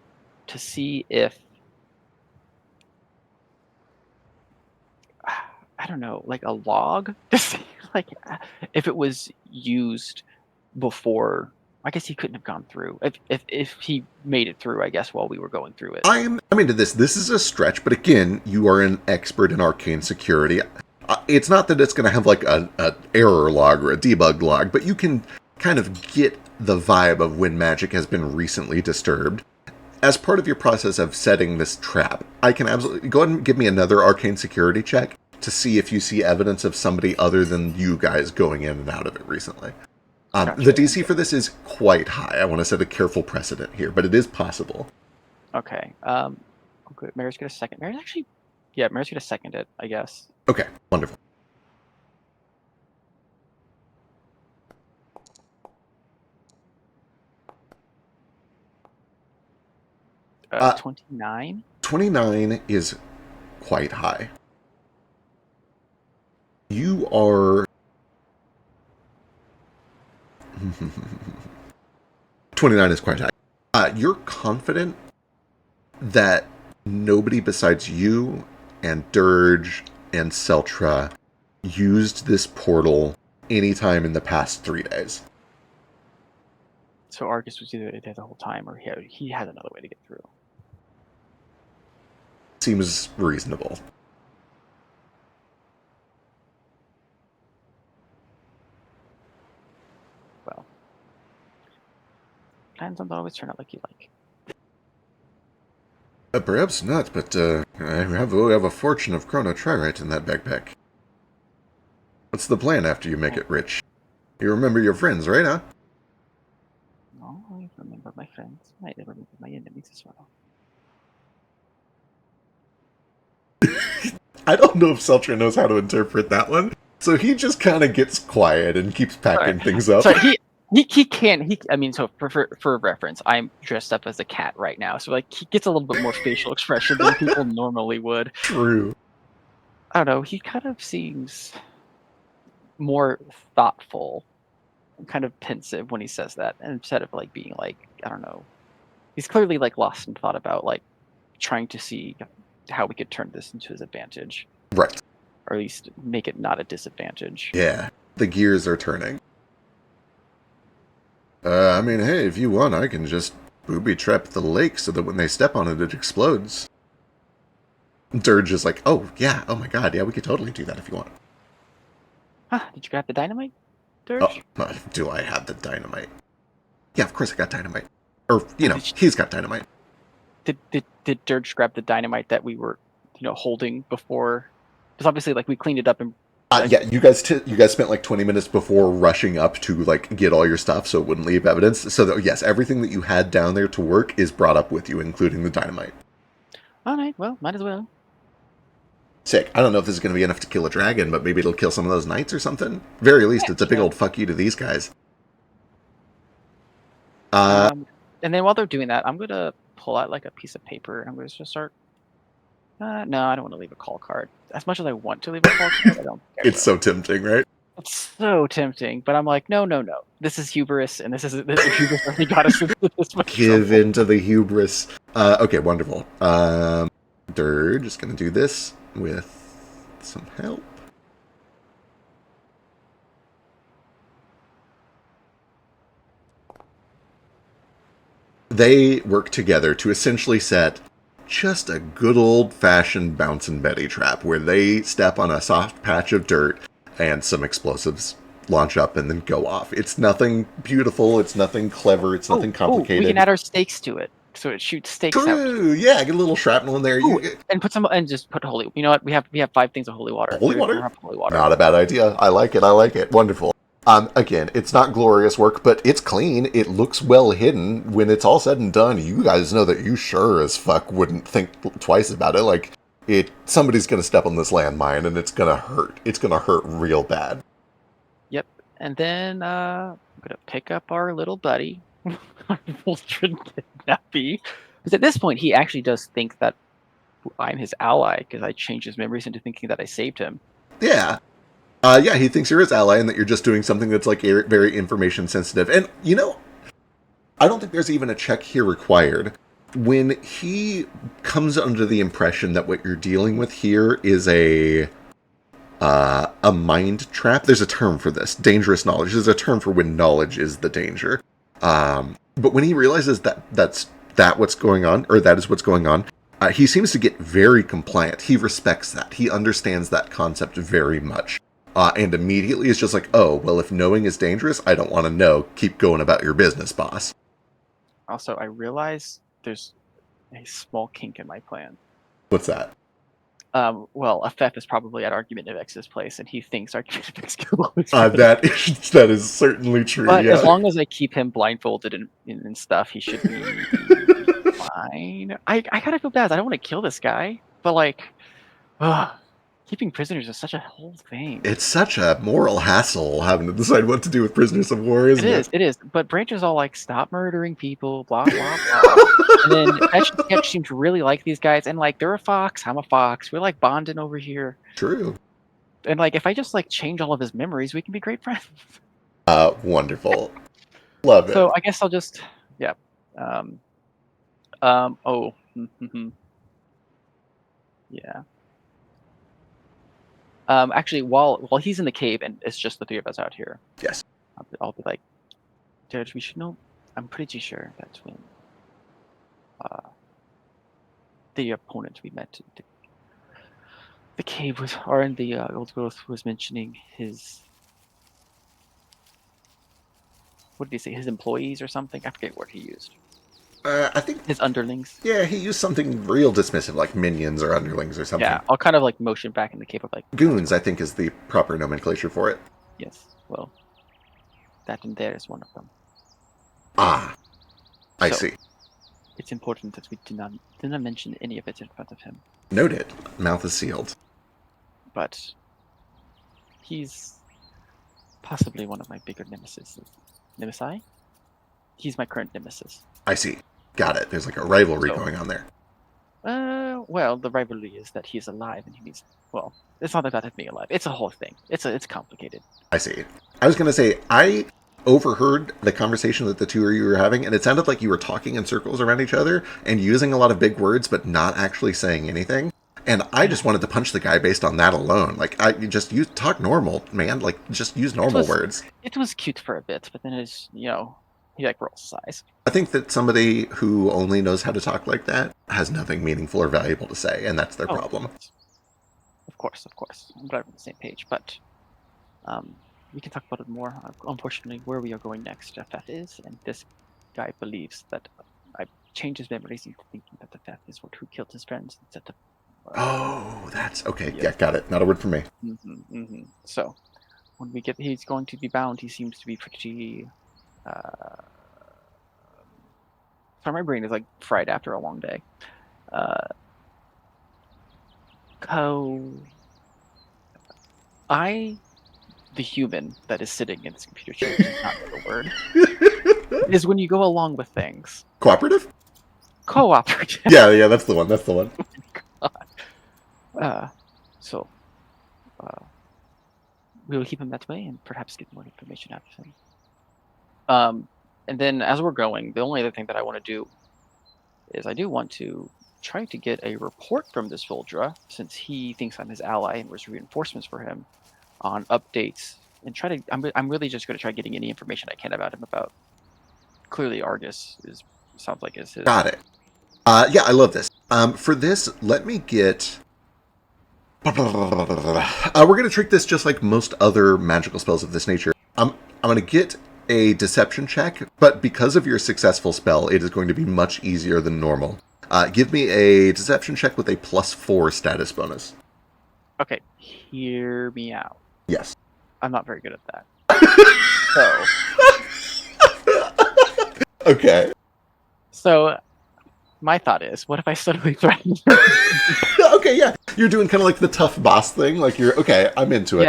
to see if I don't know, like a log to see like if it was used before? I guess he couldn't have gone through if he made it through, I guess, while we were going through it. I'm into this. This is a stretch, but again, you are an expert in arcane security. It's not that it's going to have like an error log or a debug log, but you can kind of get the vibe of when magic has been recently disturbed. As part of your process of setting this trap, I can absolutely go ahead and give me another arcane security check to see if you see evidence of somebody other than you guys going in and out of it recently. Gotcha. The DC for this is quite high. I want to set a careful precedent here, but it is possible. Okay. Good. Mary's gonna second. Mary's gonna second it, I guess. Okay, wonderful. 29. 29 is quite high. You are 29 is quite high. You're confident that nobody besides you and Dirge and Seltra used this portal anytime in the past 3 days. So Argus was either there the whole time, or he had another way to get through. Seems reasonable. Well, plans don't always turn out like you like. Perhaps not, but I have a fortune of chrono tririte in that backpack. What's the plan after you make it rich? You remember your friends, right, huh? No, I remember my friends. I remember my enemies as well. I don't know if Seltra knows how to interpret that one, so he just kind of gets quiet and keeps packing things up. So He can I mean, so for reference, I'm dressed up as a cat right now, so like he gets a little bit more facial expression than people normally would. True. I don't know. He kind of seems more thoughtful, kind of pensive when he says that, instead of like being like I don't know. He's clearly like lost in thought about like trying to see how we could turn this into his advantage, Right. or at least make it not a disadvantage. Yeah. The gears are turning. I mean, hey, if you want, I can just booby trap the lake so that when they step on it, it explodes. Dirge is like, oh, yeah, oh my god, yeah, we could totally do that if you want. Huh, did you grab the dynamite, Oh, Dirge? do I have the dynamite? Yeah, of course I got dynamite. Or, Oh, did, he's got dynamite. did Dirge grab the dynamite that we were, holding before? Because obviously, like we cleaned it up and like, Yeah, you guys spent like 20 minutes before rushing up to like get all your stuff so it wouldn't leave evidence. So that, yes, everything that you had down there to work is brought up with you, including the dynamite. all right, well, might as well. Sick. I don't know if this is going to be enough to kill a dragon, but maybe it'll kill some of those knights or something. Very least, it's a big Yeah. old fuck you to these guys. And then while they're doing that, I'm gonna pull out like a piece of paper and I'm gonna just start. No, I don't want to leave a call card. As much as I want to leave a call card, I don't think I It's will. so tempting, right? It's so tempting, but I'm like, no. This is hubris, and this hubris only got us into this much Give trouble. in to the hubris. Okay, wonderful. Dirge is going to do this with some help. They work together to essentially set just a good old-fashioned bouncing Betty trap where they step on a soft patch of dirt and some explosives launch up and then go off. It's nothing beautiful, it's nothing clever, it's nothing We complicated. can add our stakes to it, so it shoots stakes out. True, yeah, get a little shrapnel in there. And just put holy. You know what? We have 5 things of holy water. Holy We're water? have holy water. Not a bad idea. I like it. I like it. Wonderful. Again, it's not glorious work, but it's clean. It looks well hidden. When it's all said and done, you guys know that you sure as fuck wouldn't think twice about it. Like, somebody's gonna step on this landmine and it's gonna hurt. It's gonna hurt real bad. Yep. And then I'm gonna pick up our little buddy, Voltron Kidnappy. Because at this point, he actually does think that I'm his ally because I changed his memories into thinking that I saved him. Yeah. Yeah, he thinks you're his ally and that you're just doing something that's like very information sensitive. And, I don't think there's even a check here required. When he comes under the impression that what you're dealing with here is a mind trap, there's a term for this. Dangerous knowledge. There's a term for when knowledge is the danger. But when he realizes that that is what's going on, he seems to get very compliant. He respects that. He understands that concept very much. And immediately is just like, oh, well, if knowing is dangerous, I don't want to know. Keep going about your business, boss. Also, I realize there's a small kink in my plan. What's that? Well, Afef is probably at Argumentative X's place, and he thinks Argumentative X can always That is certainly true, But yeah. as long as I keep him blindfolded and stuff, he should be fine. I gotta feel bad. I don't want to kill this guy, but like, keeping prisoners is such a whole thing. It's such a moral hassle having to decide what to do with prisoners of war, isn't it? It is. But Branch is all like, stop murdering people, blah, blah, blah. And then Fetch and Sketch seem to really like these guys, and like, they're a fox, I'm a fox. We're like bonding over here. True. And like, if I just like change all of his memories, we can be great friends. Wonderful. Love it. So I guess I'll just, yeah. Yeah. Actually, while he's in the cave and it's just the 3 of us out here, Yes. I'll be like, Judge, we should know. I'm pretty sure that's when the opponent we met in the cave was, or in the old growth, was mentioning his. What did he say? His employees or something? I forget what he used. I think his underlings. Yeah, he used something real dismissive, like minions or underlings or something. Yeah, I'll kind of like motion back in the cave of like goons. I think is the proper nomenclature for it. Yes, well, that in there is one of them. Ah, I see. It's important that we do not mention any of it in front of him. Noted. Mouth is sealed. But he's possibly one of my bigger nemesis. Nemesis. He's my current nemesis. I see. Got it. There's like a rivalry So, going on there. well, the rivalry is that he's alive and he needs. Well, it's not about him being alive. It's a whole thing. It's complicated. I see. I was going to say, I overheard the conversation that the two of you were having, and it sounded like you were talking in circles around each other and using a lot of big words, but not actually saying anything. And I just wanted to punch the guy based on that alone. Like, talk normal, man. Like, just use normal words. It was cute for a bit, but then it's, he like rolls his eyes. I think that somebody who only knows how to talk like that has nothing meaningful or valuable to say, and that's their problem. Of course. I'm glad we're on the same page, but we can talk about it more. Unfortunately, where we are going next, Feth is, and this guy believes that I changed his memories into thinking that the Feth is who killed his friends instead of. Oh, that's okay. Yeah, got it. Not a word from me. So, when he's going to be bound. He seems to be pretty. Sorry, my brain is like fried after a long day. The human that is sitting in this computer chair does not know the word. Is when you go along with things. Cooperative? Cooperative. Yeah, that's the one. That's the one. Oh my God. So, we will keep him that way and perhaps get more information out of him. And then as we're going, the only other thing that I want to do is I do want to try to get a report from this Voldra, since he thinks I'm his ally and was reinforcements for him, on updates, and try to. I'm really just going to try getting any information I can about him. About clearly Argus sounds like is his. Got it. Yeah, I love this. For this, let me get. We're going to treat this just like most other magical spells of this nature. I'm going to get a deception check, but because of your successful spell, it is going to be much easier than normal. Give me a deception check with a +4 status bonus. Okay, hear me out. Yes. I'm not very good at that. Okay. So, my thought is, what if I suddenly threaten him? Okay, yeah. You're doing kind of like the tough boss thing. Like okay, I'm into it.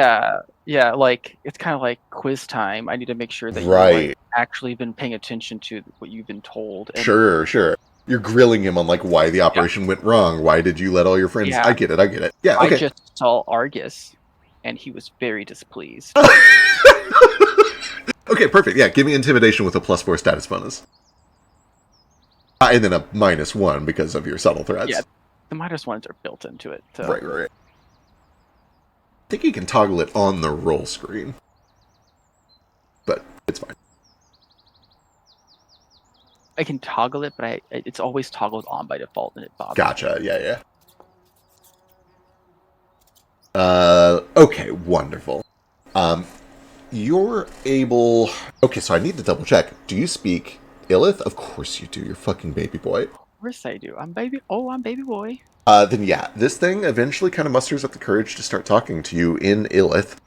Yeah, like, it's kind of like quiz time. I need to make sure that you've actually been paying attention to what you've been told. And sure. You're grilling him on like why the operation went wrong. Why did you let all your friends? Yeah. I get it. Yeah, okay. I just saw Argus, and he was very displeased. Okay, perfect. Yeah, give me intimidation with a +4 status bonus. And then a -1 because of your subtle threats. Yeah, the -1s are built into it. So. Right. I think you can toggle it on the roll screen. But it's fine. I can toggle it, but it's always toggled on by default, and it bothers Gotcha, me. Yeah. Okay, wonderful. You're able... Okay, so I need to double check. Do you speak Illith? Of course you do. You're fucking baby boy. Of course I do. I'm baby boy. Then yeah, this thing eventually kind of musters up the courage to start talking to you in Illith,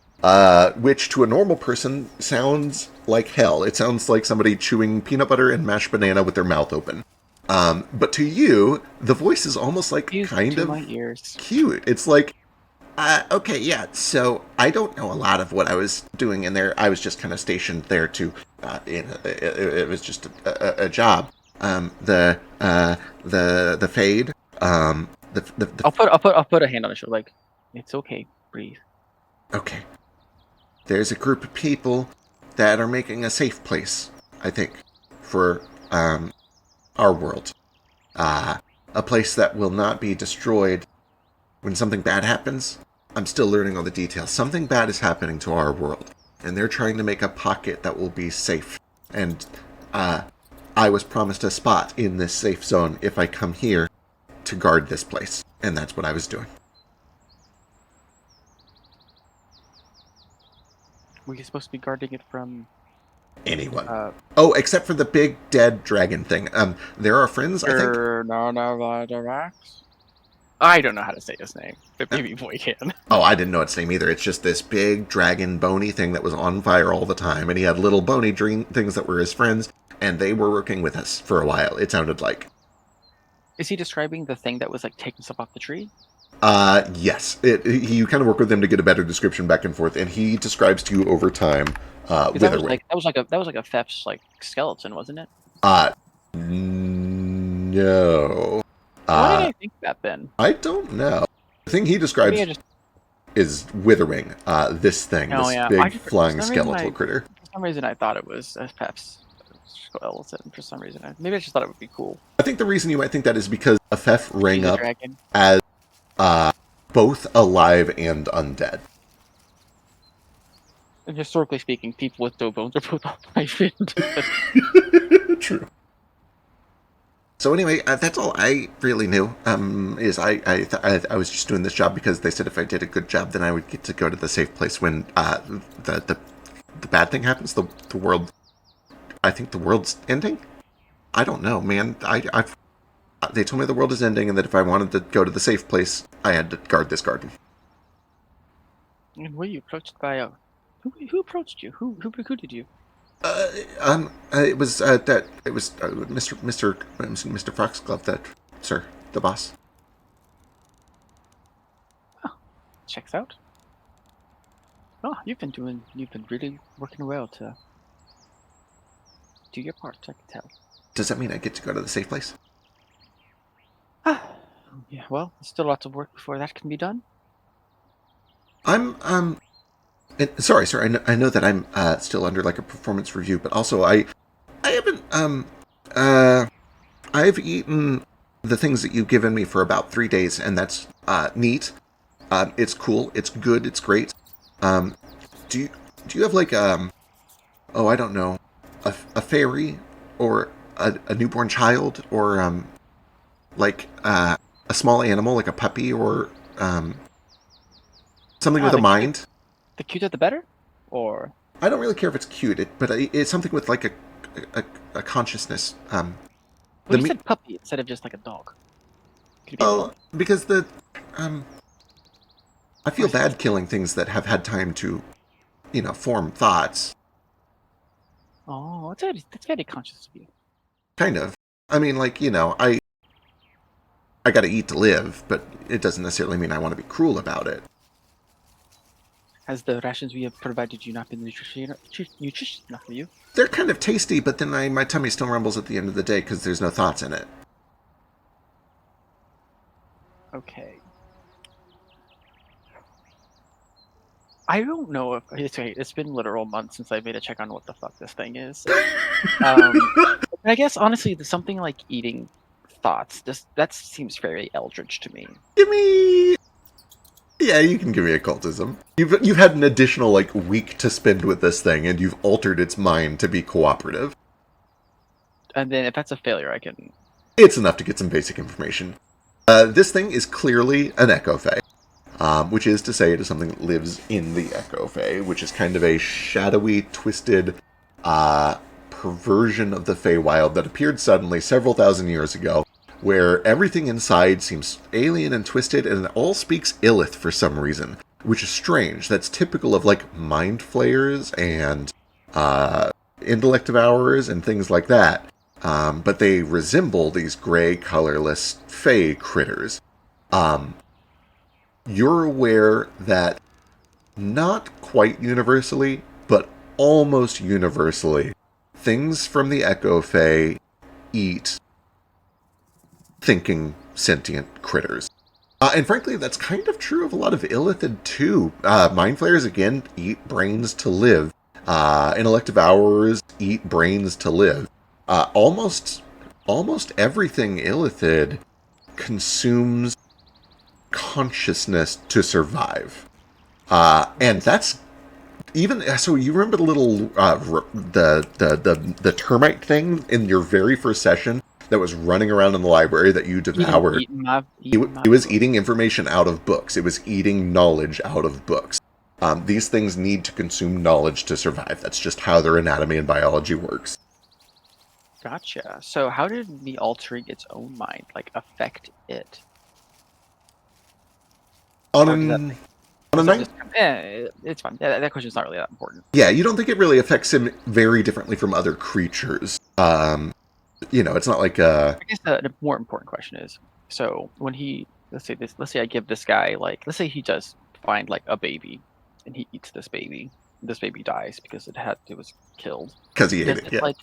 which to a normal person sounds like hell. It sounds like somebody chewing peanut butter and mashed banana with their mouth open. But to you, the voice is almost like kind of my ears. Cute. It's like, okay, yeah, so I don't know a lot of what I was doing in there. I was just kind of stationed there to, it was just a job. The fade, I'll put a hand on his shoulder, like, it's okay, breathe. Okay. There's a group of people that are making a safe place, I think, for, our world. A place that will not be destroyed when something bad happens. I'm still learning all the details. Something bad is happening to our world, and they're trying to make a pocket that will be safe. And, I was promised a spot in this safe zone if I come here to guard this place. And that's what I was doing. Were you supposed to be guarding it from... anyone. Except for the big dead dragon thing. There are friends, I think. I don't know how to say his name, but maybe boy can. Oh, I didn't know its name either. It's just this big dragon bony thing that was on fire all the time, and he had little bony things that were his friends, and they were working with us for a while, it sounded like. Is he describing the thing that was like taking stuff off the tree? Yes. You kind of work with him to get a better description back and forth, and he describes to you over time Because Withering. that was like a Thef's like skeleton, wasn't it? Uh, no. Why did Uh, I think that then? I don't know. The thing he Maybe I describes just. is Withering, this thing, Oh this yeah, big flying skeletal critter. for some reason I thought it was a Thef's skeleton. For some reason, maybe I just thought it would be cool. I think the reason you might think that is because Afef rang She's a up dragon. as uh, both alive and undead. And historically speaking, people with dough bones are both alive and dead. True. So anyway, that's all I really knew. Is I was just doing this job because they said if I did a good job, then I would get to go to the safe place when the the, the bad thing happens. The world. I think the world's ending. I don't know, man. They told me the world is ending, and that if I wanted to go to the safe place, I had to guard this garden. And were you approached by a who approached you? Who recruited you? It was Mr. Foxglove, that sir, the boss. Oh, checks out. Oh, you've been really working well to do your part. I can tell. Does that mean I get to go to the safe place? Ah, yeah. Well, there's still lots of work before that can be done. I'm sorry, sir. I know that I'm still under like a performance review, but also I haven't uh I've eaten the things that you've given me for about 3 days, and that's neat. It's cool. It's good. It's great. Um, do you do you have like oh, I don't know, a fairy or a newborn child or like a small animal like a puppy or something Ah, with a mind? the cuter the better, or I don't really care if it's cute, but it's something with like a, a consciousness. well, The you me said puppy instead of just like a dog. Could it be a well, dog? because um, I Or feel is it bad just killing things that have had time to, form thoughts. oh, that's very conscious of you. Kind of. I mean, like, I got to eat to live, but it doesn't necessarily mean I want to be cruel about it. Has the rations we have provided you not been nutritious enough for you? They're kind of tasty, but then my tummy still rumbles at the end of the day because there's no thoughts in it. Okay. I don't know if it's been literal months since I made a check on what the fuck this thing is. I guess honestly, something like eating thoughts, just that seems very eldritch to me. Give me. Yeah, you can give me occultism. You've had an additional like week to spend with this thing, and you've altered its mind to be cooperative. And then if that's a failure, I can. It's enough to get some basic information. This thing is clearly an Echo Fae, which is to say it is something that lives in the Echo Fae, which is kind of a shadowy, twisted perversion of the Feywild that appeared suddenly several thousand years ago, where everything inside seems alien and twisted, and it all speaks Illith for some reason, which is strange. That's typical of like mind flayers and intellect devourers and things like that. But they resemble these gray, colorless Fey critters. You're aware that not quite universally, but almost universally, things from the Echo Fae eat thinking, sentient critters. And frankly, that's kind of true of a lot of Illithid too. Mind flayers, again, eat brains to live. Intellect devourers eat brains to live. Almost everything Illithid consumes consciousness to survive. And that's even so. You remember the little the termite thing in your very first session that was running around in the library that you devoured? It was Book. eating information out of books. It was eating knowledge out of books. These things need to consume knowledge to survive. That's just how their anatomy and biology works. Gotcha. So how did me altering its own mind like affect it? On Or an on a does that night, just it's fine. That question's not really that important. yeah, you don't think it really affects him very differently from other creatures. It's not like I guess the more important question is, so when he Let's say I give this guy like, let's say he does find like a baby, and he eats this baby. This baby dies because it was killed. Because he ate Does it, it yeah. like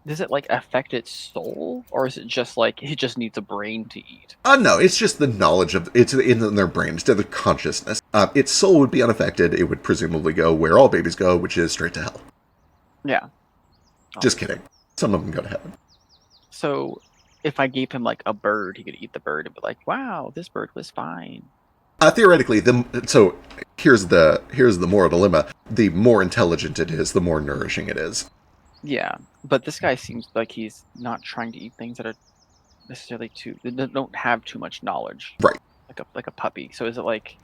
does it like affect its soul, or is it just like he just needs a brain to eat? No, it's just the knowledge of it's in their brain, it's their consciousness. Its soul would be unaffected. It would presumably go where all babies go, which is straight to hell. Yeah. Just Obviously. kidding. Some of them go to heaven. So if I gave him like a bird, he could eat the bird and be like, "Wow, this bird was fine." Theoretically, so here's the moral dilemma. The more intelligent it is, the more nourishing it is. Yeah, but this guy seems like he's not trying to eat things that are necessarily too that don't have too much knowledge, Right. like a puppy. So is it like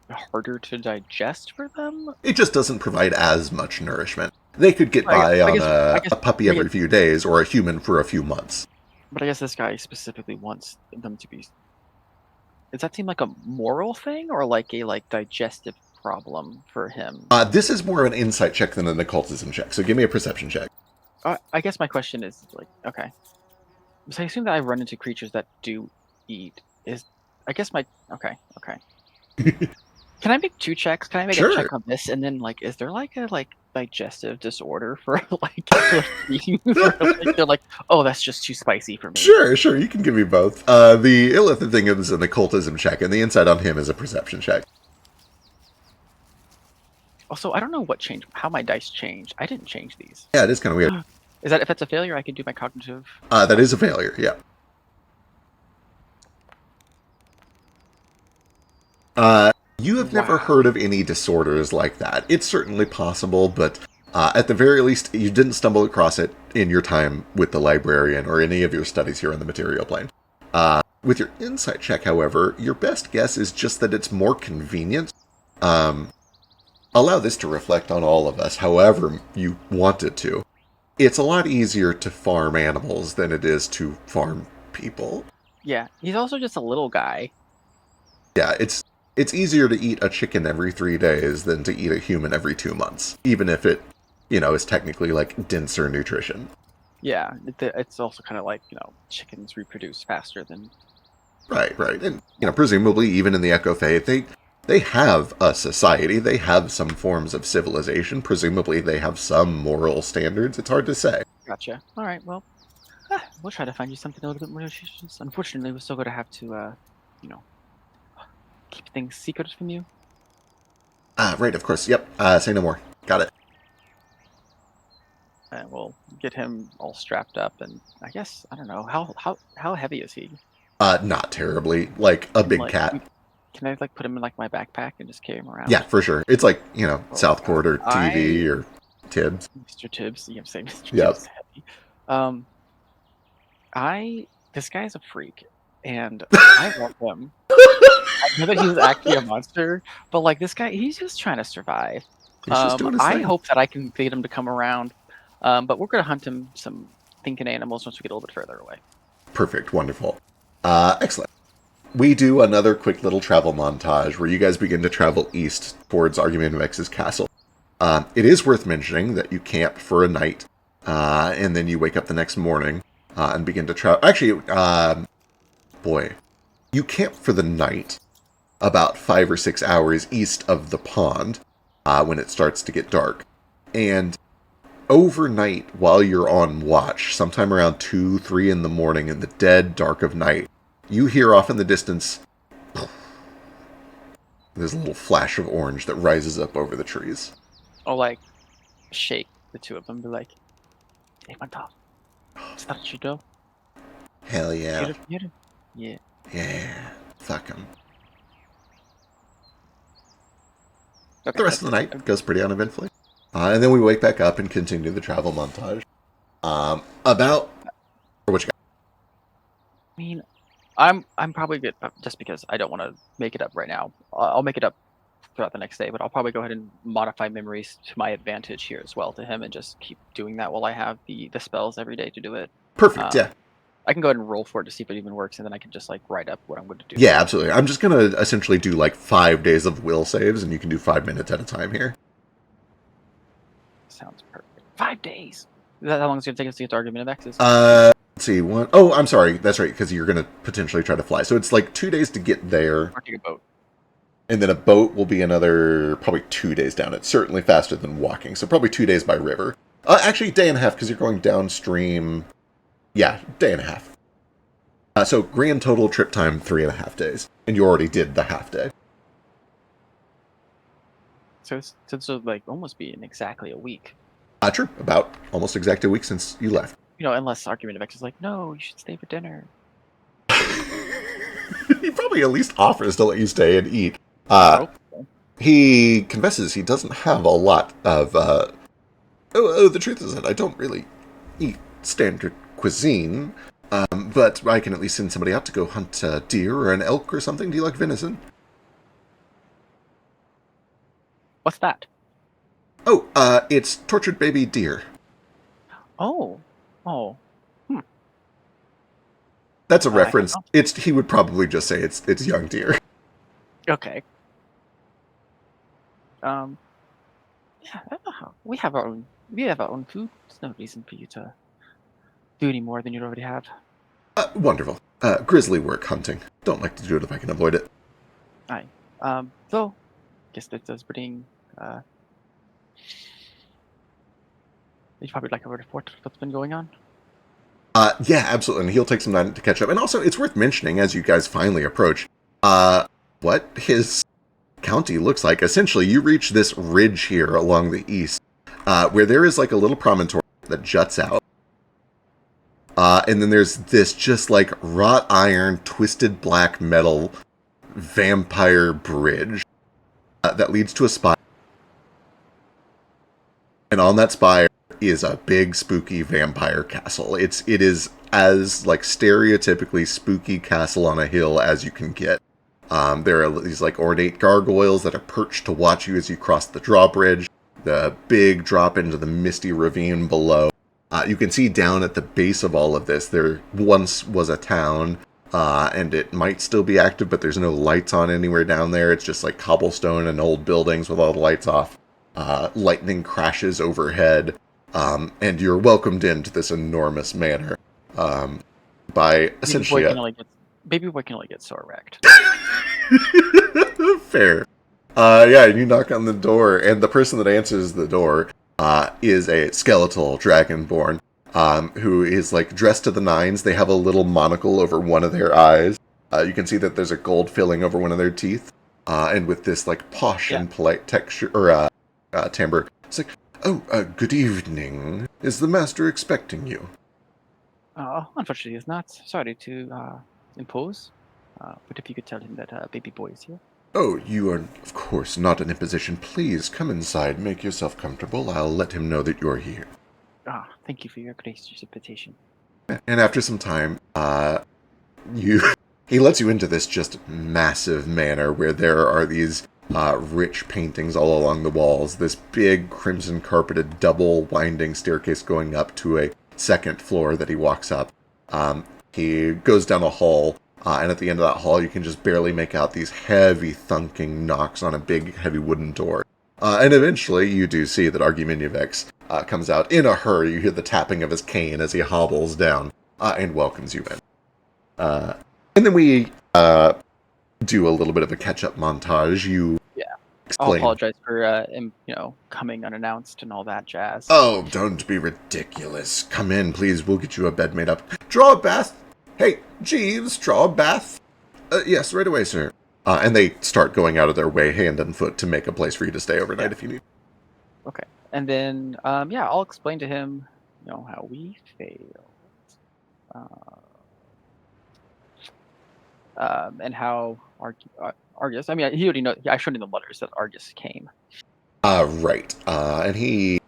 harder to digest for them? It just doesn't provide as much nourishment. They could get I, by I on guess I guess a puppy but every few days or a human for a few months. I guess this guy specifically wants them to be. Does that seem like a moral thing or like a like digestive problem for him? This is more of an insight check than an occultism check, so give me a perception check. I guess my question is like, okay, so I assume that I run into creatures that do eat. Is I guess my okay. Can I make two checks? Can I make a Sure. check on this and then like, is there like a like digestive disorder for like eating? For, like, they're like, oh, that's just too spicy for me. Sure, you can give me both. The Illithid thing is an occultism check, and the insight on him is a perception check. Also, I don't know what changed, how my dice changed. I didn't change these. Yeah, it is kind of weird. Is that if it's a failure, I can do my cognitive? That is a failure, yeah. You have never Wow. heard of any disorders like that. It's certainly possible, but at the very least, you didn't stumble across it in your time with the librarian or any of your studies here on the material plane. With your insight check, however, your best guess is just that it's more convenient. Allow this to reflect on all of us, however you want it to. It's a lot easier to farm animals than it is to farm people. Yeah, he's also just a little guy. Yeah, it's easier to eat a chicken every 3 days than to eat a human every 2 months, even if it, is technically like denser nutrition. Yeah, it's also kind of like, chickens reproduce faster than. Right, and presumably even in the Echo Faith, they have a society, they have some forms of civilization. Presumably they have some moral standards. It's hard to say. Gotcha. All right, well, we'll try to find you something a little bit more nutritious. Unfortunately, we're still going to have to, keep things secret from you. Right, of course. Yep. Say no more. Got it. And we'll get him all strapped up, and I guess I don't know how heavy is he? Not terribly. Like a big cat. Can I like put him in like my backpack and just carry him around? Yeah, for sure. It's like, Oh, Southport or God. TV or Tibbs. Mr. Tibbs, you can say Mr. Yep. Tibbs is heavy. This guy's a freak, and I want him. I know that he's actually a monster, but like this guy, he's just trying to survive. He's just doing his I thing. hope that I can get him to come around, but we're gonna hunt him some thinking animals once we get a little bit further away. Perfect. Wonderful. Excellent. We do another quick little travel montage where you guys begin to travel east towards Argumentumex's castle. It is worth mentioning that you camp for a night, and then you wake up the next morning and begin to travel. Actually, you camp for the night about 5 or 6 hours east of the pond when it starts to get dark. And overnight, while you're on watch, sometime around 2, 3 in the morning in the dead dark of night, you hear off in the distance, there's a little flash of orange that rises up over the trees. I'll like shake the two of them, be like, "Hey, Manta, is that what you do? Hell yeah. Yeah. Yeah. Fuck 'em. Okay, The rest of the night goes pretty uneventfully. And then we wake back up and continue the travel montage. About... What you got? I mean, I'm probably good just because I don't want to make it up right now. I'll make it up throughout the next day, but I'll probably go ahead and modify memories to my advantage here as well to him and just keep doing that while I have the spells every day to do it. Perfect, yeah. I can go ahead and roll for it to see if it even works, and then I can just like write up what I'm going to do. Yeah, absolutely. I'm just going to essentially do like 5 days of will saves, and you can do 5 minutes at a time here. Sounds perfect. 5 days. Is that how long it's going to take us to get to Argument of X's? see. One, oh, I'm sorry. That's right, because you're going to potentially try to fly. So it's like 2 days to get there, Or take a boat. and then a boat will be another probably 2 days down. It's certainly faster than walking, so probably 2 days by river. Actually, day and a half because you're going downstream. Yeah, day and a half. So grand total trip time 3.5 days, and you already did the half day. So it's like almost be in exactly a week. True. About almost exactly a week since you left. Unless Argument of X is like, no, you should stay for dinner. He probably at least offers to let you stay and eat. I hope so. He confesses he doesn't have a lot of. The truth is that I don't really eat standard cuisine, but I can at least send somebody out to go hunt a deer or an elk or something. Do you like venison? What's that? Oh, it's tortured baby deer. Oh, oh, That's a I don't reference. He would probably just say it's young deer. know. Okay. Um, yeah, I don't know. We have our own food. There's no reason for you to do any more than you already have. Wonderful. Grizzly work hunting. Don't like to do it if I can avoid it. Aye. So, guess that does bring. You probably like to report what's been going on. Yeah, absolutely. And he'll take some time to catch up. And also, it's worth mentioning as you guys finally approach, what his county looks like. Essentially, you reach this ridge here along the east, where there is like a little promontory that juts out. And then there's this just like wrought iron, twisted black metal vampire bridge that leads to a spire. And on that spire is a big spooky vampire castle. It is as like stereotypically spooky castle on a hill as you can get. There are these like ornate gargoyles that are perched to watch you as you cross the drawbridge. The big drop into the misty ravine below. You can see down at the base of all of this, there once was a town, and it might still be active, but there's no lights on anywhere down there. It's just like cobblestone and old buildings with all the lights off. Lightning crashes overhead, and you're welcomed into this enormous manor by essentially Baby boy can only get so erect. Fair. Yeah, and you knock on the door, and the person that answers the door is a skeletal dragonborn who is like dressed to the nines. They have a little monocle over one of their eyes. You can see that there's a gold filling over one of their teeth, and with this like posh and polite texture or timbre, it's like, "Oh, good evening. Is the master expecting you?" Unfortunately, he's not. Sorry to impose, but if you could tell him that baby boy is here. Oh, you are, of course, not in a position. Please come inside, make yourself comfortable. I'll let him know that you're here. Thank you for your gracious invitation. And after some time, he lets you into this just massive manor where there are these rich paintings all along the walls. This big crimson carpeted double winding staircase going up to a second floor that he walks up. He goes down a hall. And at the end of that hall, you can just barely make out these heavy thunking knocks on a big, heavy wooden door. And eventually, you do see that Arguminivex comes out in a hurry. You hear the tapping of his cane as he hobbles down and welcomes you in. And then we do a little bit of a catch-up montage. You explain. I'll apologize for him, coming unannounced and all that jazz. Oh, don't be ridiculous. Come in, please. We'll get you a bed made up. Draw a bath. Hey, Jeeves, draw a bath. Yes, right away, sir. And they start going out of their way, hand and foot, to make a place for you to stay overnight if you need. Okay. And then, I'll explain to him, how we failed. And how Argus, he already knows, I showed him the letters that Argus came. Right. And he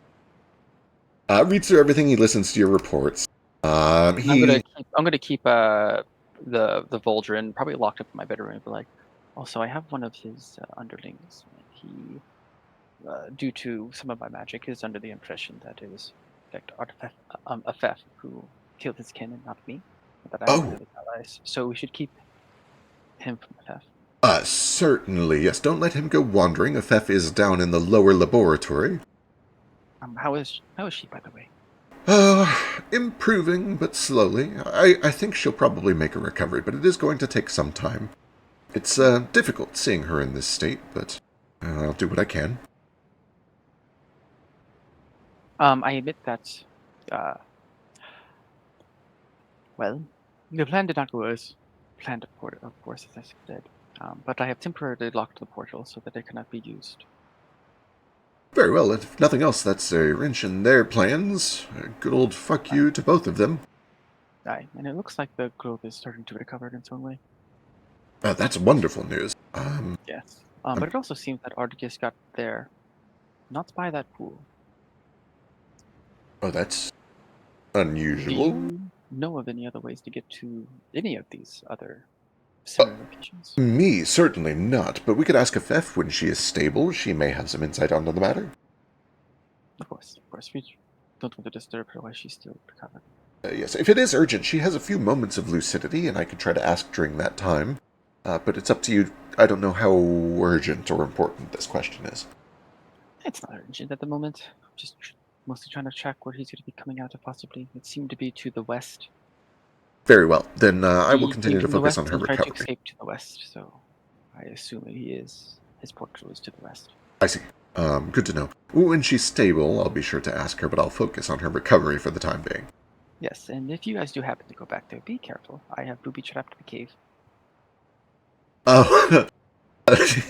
reads through everything, he listens to your reports. I'm gonna keep the Vol'drin probably locked up in my bedroom and be like, also I have one of his underlings. He, due to some of my magic, is under the impression that it was Afef who killed his kin and not me. That I was his allies. So we should keep him from Afef. Certainly, yes. Don't let him go wandering. Afef is down in the lower laboratory. How is she, by the way? Improving, but slowly. I think she'll probably make a recovery, but it is going to take some time. It's difficult seeing her in this state, but I'll do what I can. I admit that, uh, well, the plan did not go as planned, of course, as I said. But I have temporarily locked the portal so that it cannot be used. Very well, if nothing else, that's a wrench in their plans. A good old fuck Aye, you to both of them. aye. And it looks like the globe is starting to recover in its own way. That's wonderful news. Yes. Um, But it also seems that Articus got there not by that pool. oh, that's Do unusual. you know of any other ways to get to any of these other similar locations? Me, certainly not, but we could ask Afef when she is stable. She may have some insight onto the matter. Of course, of course. We don't want to disturb her while she's still recovering. Yes, if it is urgent, she has a few moments of lucidity, and I could try to ask during that time. But it's up to you. I don't know how urgent or important this question is. It's not urgent at the moment. Just mostly trying to track where he's going to be coming out of, possibly. It seemed to be to the west. Very well, then I will He came continue to from the focus west on her and tried to recovery. escape to the west, so I assume that his portal is to the west. I see. Good to know. When she's stable, I'll be sure to ask her, but I'll focus on her recovery for the time being. Yes, and if you guys do happen to go back there, be careful. I have booby trapped the cave. Oh,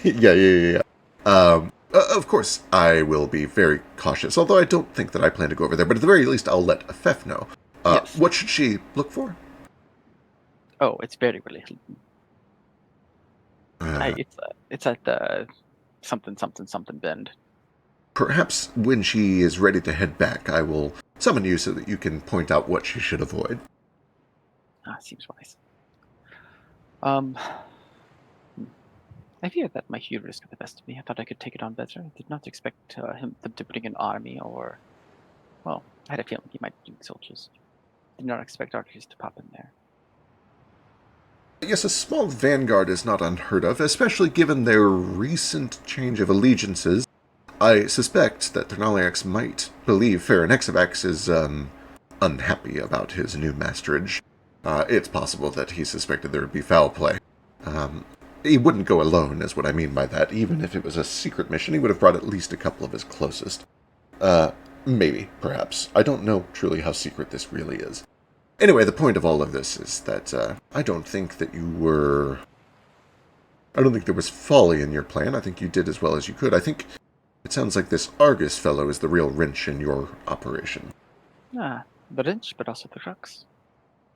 yeah. Of course, I will be very cautious, although I don't think that I plan to go over there, but at the very least, I'll let Afef know. Yes. What should she look for? Oh, it's very related. Uh, It's at the something bend. Perhaps when she is ready to head back, I will summon you so that you can point out what she should avoid. Seems wise. Um, hmm. I fear that my hubris got the best of me. I thought I could take it on better. I did not expect them to bring an army, or well, I had a feeling he might do soldiers. Did not expect archers to pop in there. Yes, a small vanguard is not unheard of, especially given their recent change of allegiances. I suspect that Ternaliax might believe Pharonexavax is, unhappy about his new masterage. It's possible that he suspected there would be foul play. He wouldn't go alone, is what I mean by that. Even if it was a secret mission, he would have brought at least a couple of his closest. Maybe, perhaps. I don't know truly how secret this really is. Anyway, the point of all of this is that I don't think that you were... I don't think there was folly in your plan. I think you did as well as you could. I think it sounds like this Argus fellow is the real wrench in your operation. The wrench, but also the crux.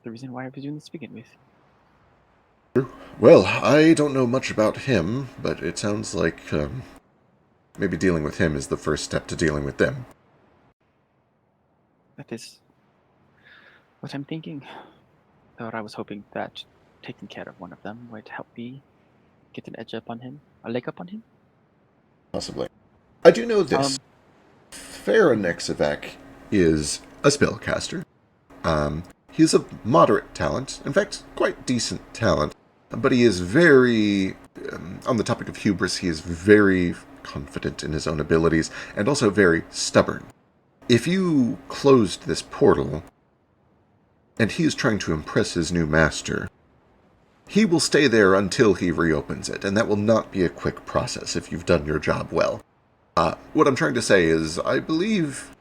The reason why I was doing this to begin with. Well, I don't know much about him, but it sounds like maybe dealing with him is the first step to dealing with them. That is what I'm thinking. Though I was hoping that taking care of one of them might help me get an edge up on him, a leg up on him. Possibly. I do know this. Um, Pharonexavac is a spellcaster. He's of moderate talent, in fact, quite decent talent, but he is very, on the topic of hubris, he is very confident in his own abilities, and also very stubborn. If you closed this portal, and he is trying to impress his new master, he will stay there until he reopens it, and that will not be a quick process if you've done your job well. What I'm trying to say is, I believe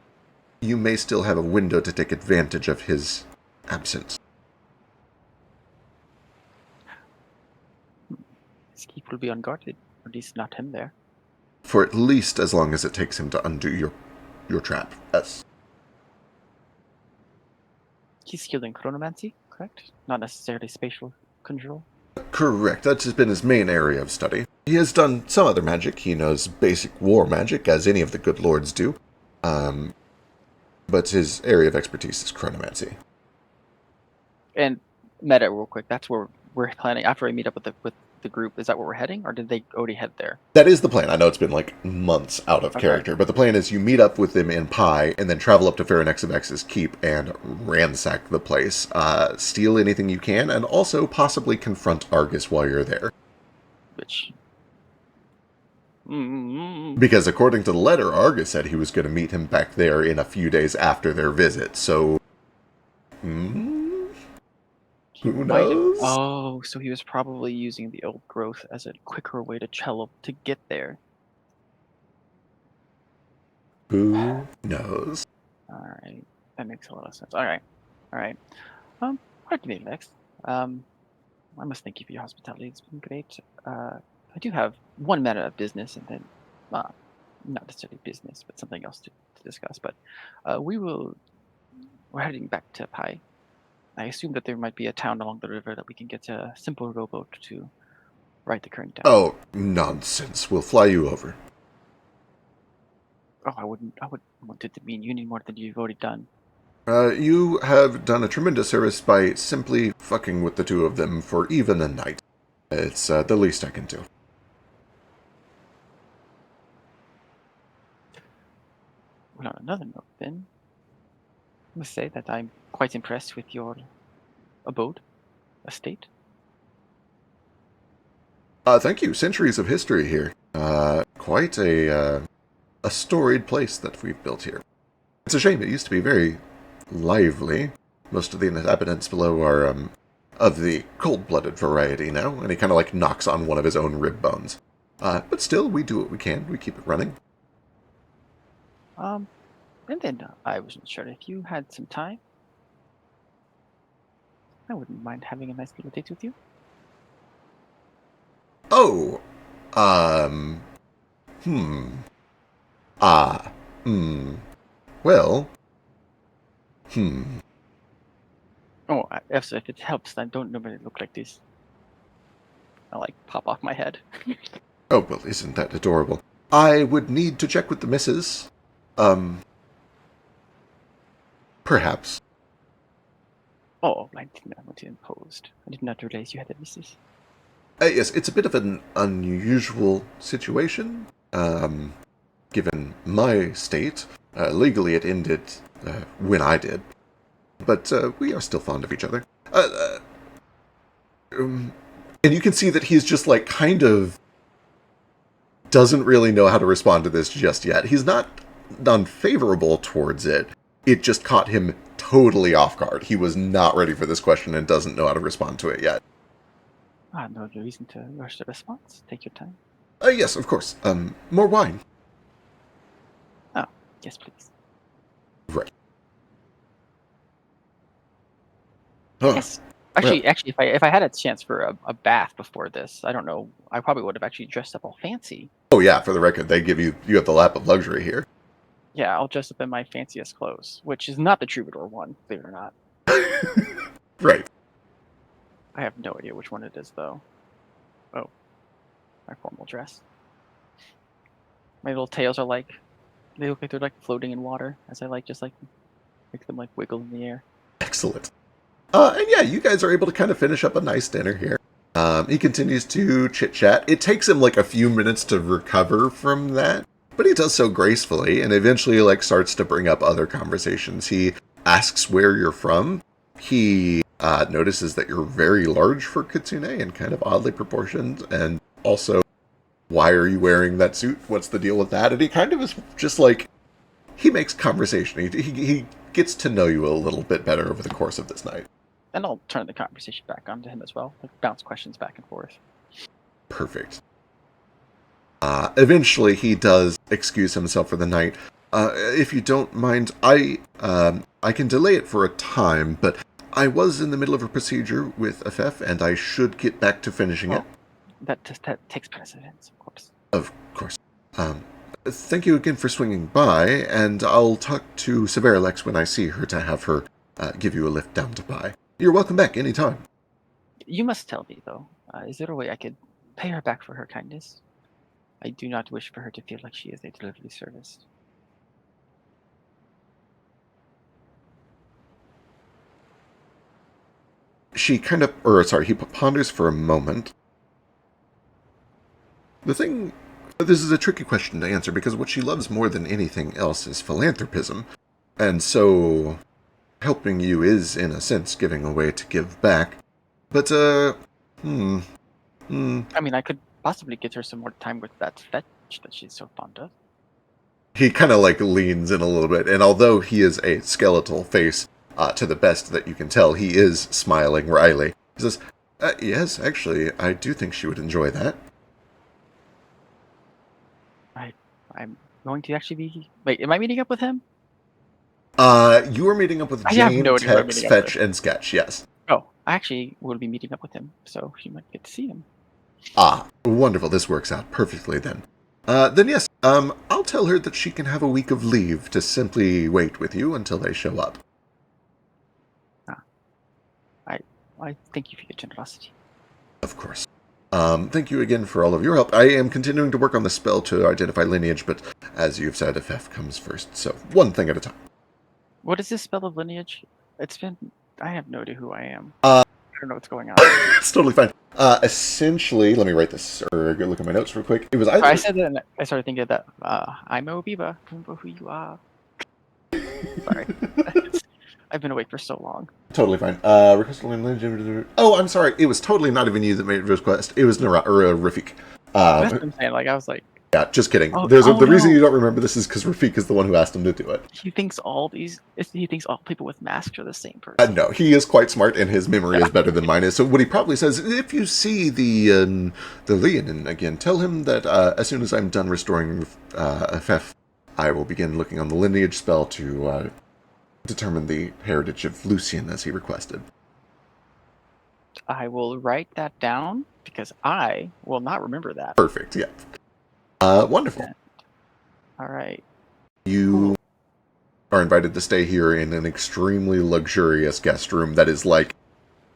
you may still have a window to take advantage of his absence. his keep will be unguarded, or at least not him there. For at least as long as it takes him to undo your trap. Yes. He's skilled in chronomancy, correct? Not necessarily spatial control. Correct. That has been his main area of study. He has done some other magic. He knows basic war magic, as any of the good lords do. But his area of expertise is chronomancy. And meta, real quick. That's where we're planning after I meet up with the group. Is that where we're heading, or did they already head there? That is the plan. I know it's been like months out of Okay. character, but the plan is you meet up with them in Pi and then travel up to Pharonexavax's keep and ransack the place, steal anything you can, and also possibly confront Argus while you're there. Which Because according to the letter, Argus said he was going to meet him back there in a few days after their visit, so... He Who might have. knows? Oh, so he was probably using the old growth as a quicker way to get there. Who knows? All right, that makes a lot of sense. All right, all right. Hard to be next. I must thank you for your hospitality. It's been great. I do have one matter of business, and then, not necessarily business, but something else to discuss. But we're heading back to Pi. I assume that there might be a town along the river that we can get a simple rowboat to ride the current down. Oh, nonsense. We'll fly you over. Oh, I wouldn't want it to mean you any more than you've already done. You have done a tremendous service by simply fucking with the two of them for even a night. It's the least I can do. Well, on another note, then, I must say that I'm quite impressed with your estate. Thank you. Centuries of history here. Quite a storied place that we've built here. It's a shame it used to be very lively. Most of the inhabitants below are of the cold-blooded variety now, and he kind of like knocks on one of his own rib bones. But still, we do what we can. We keep it running. And then I wasn't sure if you had some time. I wouldn't mind having a nice little date with you. Oh, um, hmm, ah, hmm. Well, hmm. Oh, if it helps, I don't normally look like this. I like pop off my head. Oh, well, isn't that adorable? I would need to check with the missus. Perhaps. Oh, I did not want to impose. I did not realize you had a missus. Yes, it's a bit of an unusual situation, given my state. Legally, it ended when I did. But we are still fond of each other. And you can see that he's just, like, kind of doesn't really know how to respond to this just yet. He's not unfavorable towards it. It just caught him totally off guard. He was not ready for this question and doesn't know how to respond to it yet. No reason to rush the response. Take your time. Yes, of course. More wine. Oh, yes, please. Right. Huh. Yes. Actually, if I had a chance for a bath before this, I don't know. I probably would have actually dressed up all fancy. Oh yeah, for the record, they give you have the lap of luxury here. Yeah, I'll dress up in my fanciest clothes, which is not the troubadour one, believe it or not. Right. I have no idea which one it is, though. Oh, my formal dress. My little tails are like, they look like they're like floating in water as I just make them like wiggle in the air. Excellent. And yeah, you guys are able to kind of finish up a nice dinner here. He continues to chit-chat. It takes him like a few minutes to recover from that, but he does so gracefully and eventually like starts to bring up other conversations. He asks where you're from. He notices that you're very large for Kitsune and kind of oddly proportioned, and also, why are you wearing that suit? What's the deal with that? And he kind of is just like, he makes conversation. He gets to know you a little bit better over the course of this night. And I'll turn the conversation back onto him as well, like bounce questions back and forth. Perfect. Eventually, he does excuse himself for the night. If you don't mind, I can delay it for a time, but I was in the middle of a procedure with FF, and I should get back to finishing it. That takes precedence, of course. Of course. Thank you again for swinging by, and I'll talk to Severalex when I see her to have her give you a lift down to Pi. You're welcome back anytime. You must tell me, though, is there a way I could pay her back for her kindness? I do not wish for her to feel like she is a delivery service. He ponders for a moment. This is a tricky question to answer because what she loves more than anything else is philanthropism. And so, helping you is, in a sense, giving away to give back. But, I mean, I could possibly get her some more time with that vet that she's so fond of. He kind of like leans in a little bit, and although he is a skeletal face, to the best that you can tell, he is smiling wryly. He says, yes, actually, I do think she would enjoy that. I'm going to actually be... Wait, am I meeting up with him? You are meeting up with I have Jane, no idea who I'm Tex, meeting up Fetch, with. and Sketch, yes. Oh, I actually will be meeting up with him, so you might get to see him. Ah, wonderful. This works out perfectly then. Then yes, I'll tell her that she can have a week of leave to simply wait with you until they show up. Ah, I thank you for your generosity. Of course. Thank you again for all of your help. I am continuing to work on the spell to identify lineage, but as you've said, FF comes first, so one thing at a time. What is this spell of lineage? It's been... I have no idea who I am. Uh, I don't know what's going on. it's totally fine. Essentially, let me write this, or go look at my notes real quick. It was either... I said that and I started thinking that, I'm Obiba. Remember who you are. Sorry. I've been awake for so long. Totally fine. Request lineage... Oh, I'm sorry. It was totally not even you that made the request. It was Rafik. That's what I'm saying. Like, I was like... Yeah, just kidding. Oh, The reason no. you don't remember this is because Rafik is the one who asked him to do it. He thinks all people with masks are the same person. No, he is quite smart, and his memory is better than mine is. So what he probably says, if you see the Leonin again, tell him that as soon as I'm done restoring FF, I will begin looking on the lineage spell to determine the heritage of Lucian as he requested. I will write that down because I will not remember that. Perfect, yeah. Wonderful. All right. You are invited to stay here in an extremely luxurious guest room that is like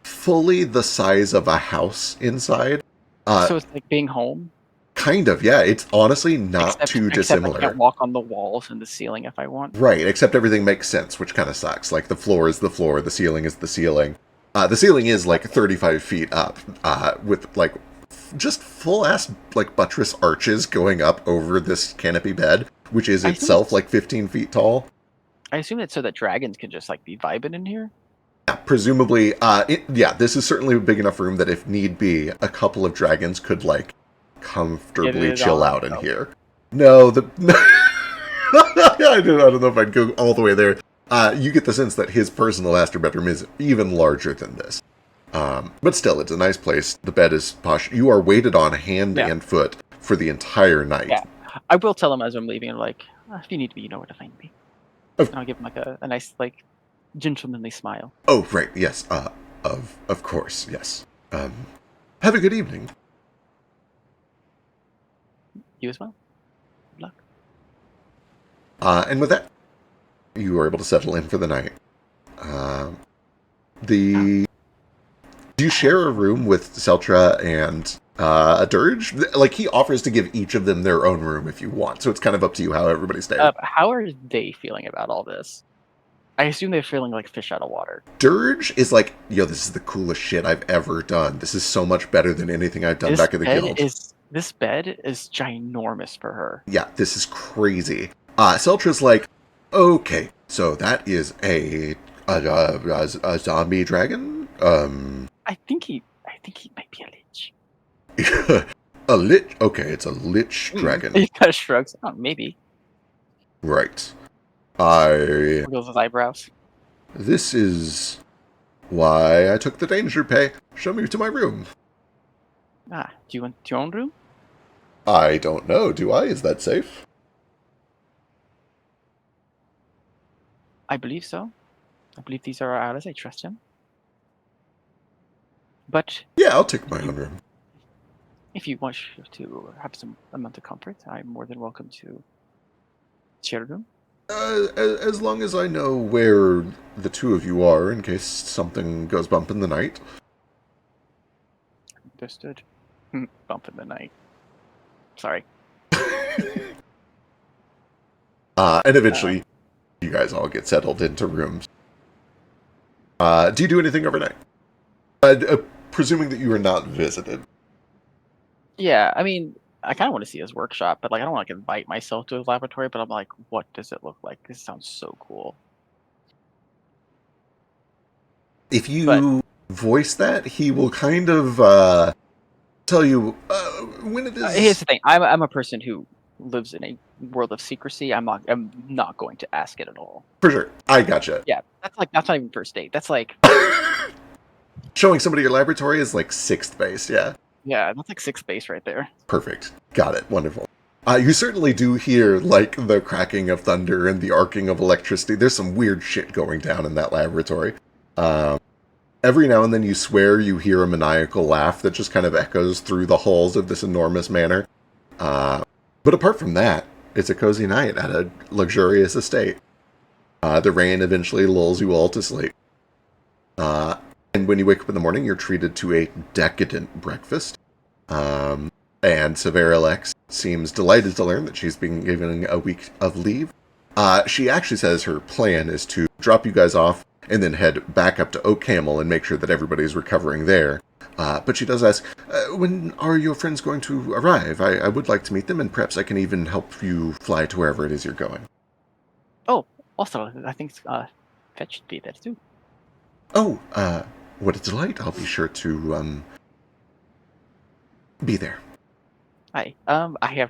fully the size of a house inside. So it's like being home? Kind of, yeah. It's honestly not too dissimilar. I can't walk on the walls and the ceiling if I want. Right, except everything makes sense, which kind of sucks. Like, the floor is the floor, the ceiling is the ceiling. The ceiling is, like, 35 feet up, with, like, just full-ass, like, buttress arches going up over this canopy bed, which is itself, like, 15 feet tall. I assume it's so that dragons can just, like, be vibing in here? Yeah, presumably, this is certainly a big enough room that if need be, a couple of dragons could, like, comfortably chill out in here. No, I don't know if I'd go all the way there. You get the sense that his personal master bedroom is even larger than this. But still, it's a nice place. The bed is posh. You are weighted on hand and foot for the entire night. Yeah. I will tell him as I'm leaving, like, if you need me, you know where to find me. And I'll give him, like, a nice, like, gentlemanly smile. Oh, right, yes. Of course, yes. Have a good evening. You as well. Good luck. And with that, you are able to settle in for the night. Do you share a room with Seltra and a Dirge? Like, he offers to give each of them their own room if you want, so it's kind of up to you how everybody stays. How are they feeling about all this? I assume they're feeling like fish out of water. Dirge is like, yo, this is the coolest shit I've ever done. This is so much better than anything I've done back at the guild. This bed is ginormous for her. Yeah, this is crazy. Seltra's like, okay, so that is a zombie dragon? I think he might be a lich. A lich? Okay, it's a lich dragon. He kind of shrugs. Oh, maybe. Right. Wiggles his eyebrows. This is why I took the danger pay. Show me to my room. Do you want your own room? I don't know. Do I? Is that safe? I believe so. I believe these are ours. I trust him. But yeah, I'll take my own room. If you want to have some amount of comfort, I'm more than welcome to share a room. As long as I know where the two of you are, in case something goes bump in the night. Understood. Bump in the night. Sorry. And eventually, you guys all get settled into rooms. Do you do anything overnight? Presuming that you are not visited. Yeah, I mean, I kind of want to see his workshop, but like, I don't want to invite myself to his laboratory. But I'm like, what does it look like? This sounds so cool. If you voice that, he will kind of tell you when it is. Here's the thing: I'm a person who lives in a world of secrecy, I'm not going to ask it at all. For sure. I gotcha. Yeah, that's not even first date. That's like Showing somebody your laboratory is like sixth base, yeah. that's like sixth base right there. Perfect. Got it. Wonderful. You certainly do hear, like, the cracking of thunder and the arcing of electricity. There's some weird shit going down in that laboratory. Every now and then you swear you hear a maniacal laugh that just kind of echoes through the halls of this enormous manor. But apart from that, it's a cozy night at a luxurious estate. The rain eventually lulls you all to sleep. And when you wake up in the morning, you're treated to a decadent breakfast. And Severalex seems delighted to learn that she's been given a week of leave. She actually says her plan is to drop you guys off and then head back up to Oak Camel and make sure that everybody's recovering there. But she does ask, when are your friends going to arrive? I would like to meet them, and perhaps I can even help you fly to wherever it is you're going. Oh, also, I think Fetch should be there too. Oh, what a delight. I'll be sure to, be there. Hi. I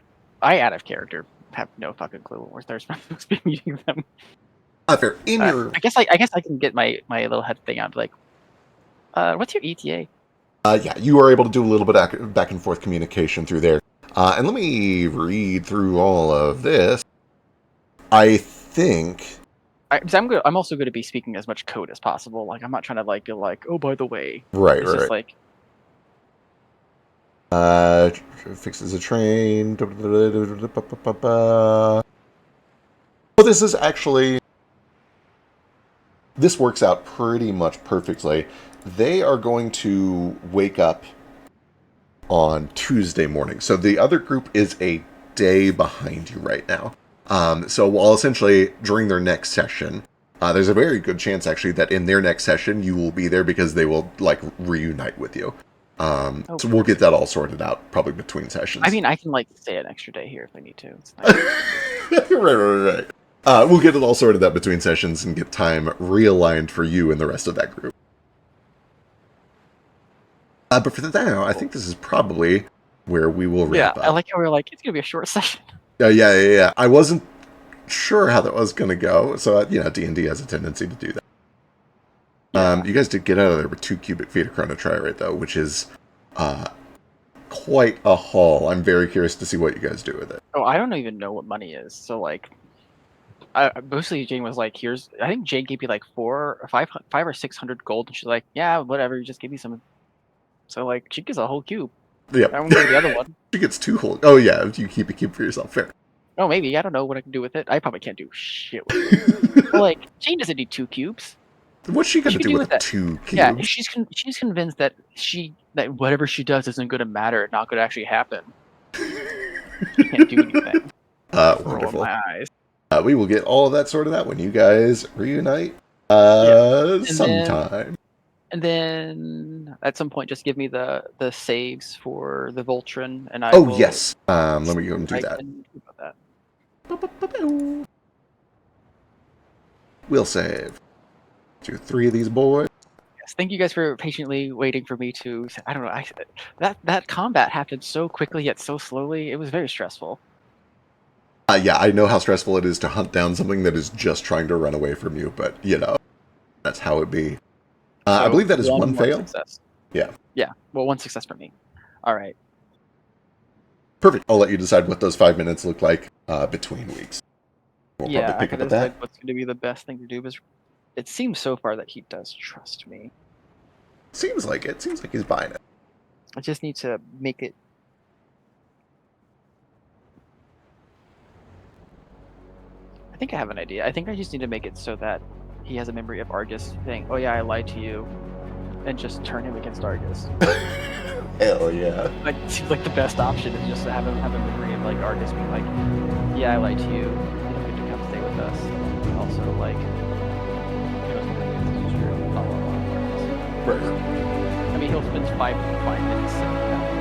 out of character have no fucking clue what we're supposed to be meeting them. Fair. I guess I can get my little head thing out. Like, what's your ETA? Yeah, you are able to do a little bit back and forth communication through there. And let me read through all of this. I think... I'm also going to be speaking as much code as possible. Like, I'm not trying to like be like, oh, by the way. Right, it's just like... fixes a train. Well, this is actually... This works out pretty much perfectly. They are going to wake up on Tuesday morning. So the other group is a day behind you right now. So while essentially during their next session, there's a very good chance actually that in their next session you will be there because they will like reunite with you. So we'll get that all sorted out probably between sessions. I mean, I can like stay an extra day here if I need to. It's nice. Right. We'll get it all sorted out between sessions and get time realigned for you and the rest of that group. But for now, I think this is probably where we will wrap up. I like how we're like, it's going to be a short session. Yeah. I wasn't sure how that was going to go, so, D&D has a tendency to do that. Yeah. You guys did get out of there with 2 cubic feet of chronotriorite, though, which is quite a haul. I'm very curious to see what you guys do with it. Oh, I don't even know what money is, so, like... mostly Jane was like, I think Jane gave me like 5 or 600 gold, and she's like, yeah, whatever, you just give me some. So like, she gets a whole cube. Yeah. I won't go to the other one. She gets 2 whole. Oh yeah, you keep a cube for yourself. Fair. Oh, maybe. I don't know what I can do with it. I probably can't do shit with it. But like, Jane doesn't need 2 cubes. What's she gonna do with 2 cubes? Yeah, she's convinced that whatever she does isn't going to matter, not going to actually happen. She can't do anything. Wonderful. My eyes. We will get all of that sorted out when you guys reunite sometime. And then at some point, just give me the saves for the Voltron, and I will... yes. Let me go and do that. We'll save. Do 3 of these boys. Yes, thank you guys for patiently waiting for me to... I don't know. That combat happened so quickly yet so slowly. It was very stressful. Yeah, I know how stressful it is to hunt down something that is just trying to run away from you, but, that's how it be. I believe that is one fail. Success. Yeah. Yeah, well, 1 success for me. All right. Perfect. I'll let you decide what those 5 minutes look like between weeks. We'll probably pick up at that. What's going to be the best thing to do is... It seems so far that he does trust me. Seems like it. Seems like he's buying it. I just need to make it... I think I have an idea. I think I just need to make it so that he has a memory of Argus saying, oh yeah, I lied to you, and just turn him against Argus. Hell yeah. Like, it seems like the best option is just to have him have a memory of like Argus being like, yeah, I lied to you, you don't get to come stay with us. And also like, blah, blah, blah, right. I mean, he'll spend 5 minutes saying that.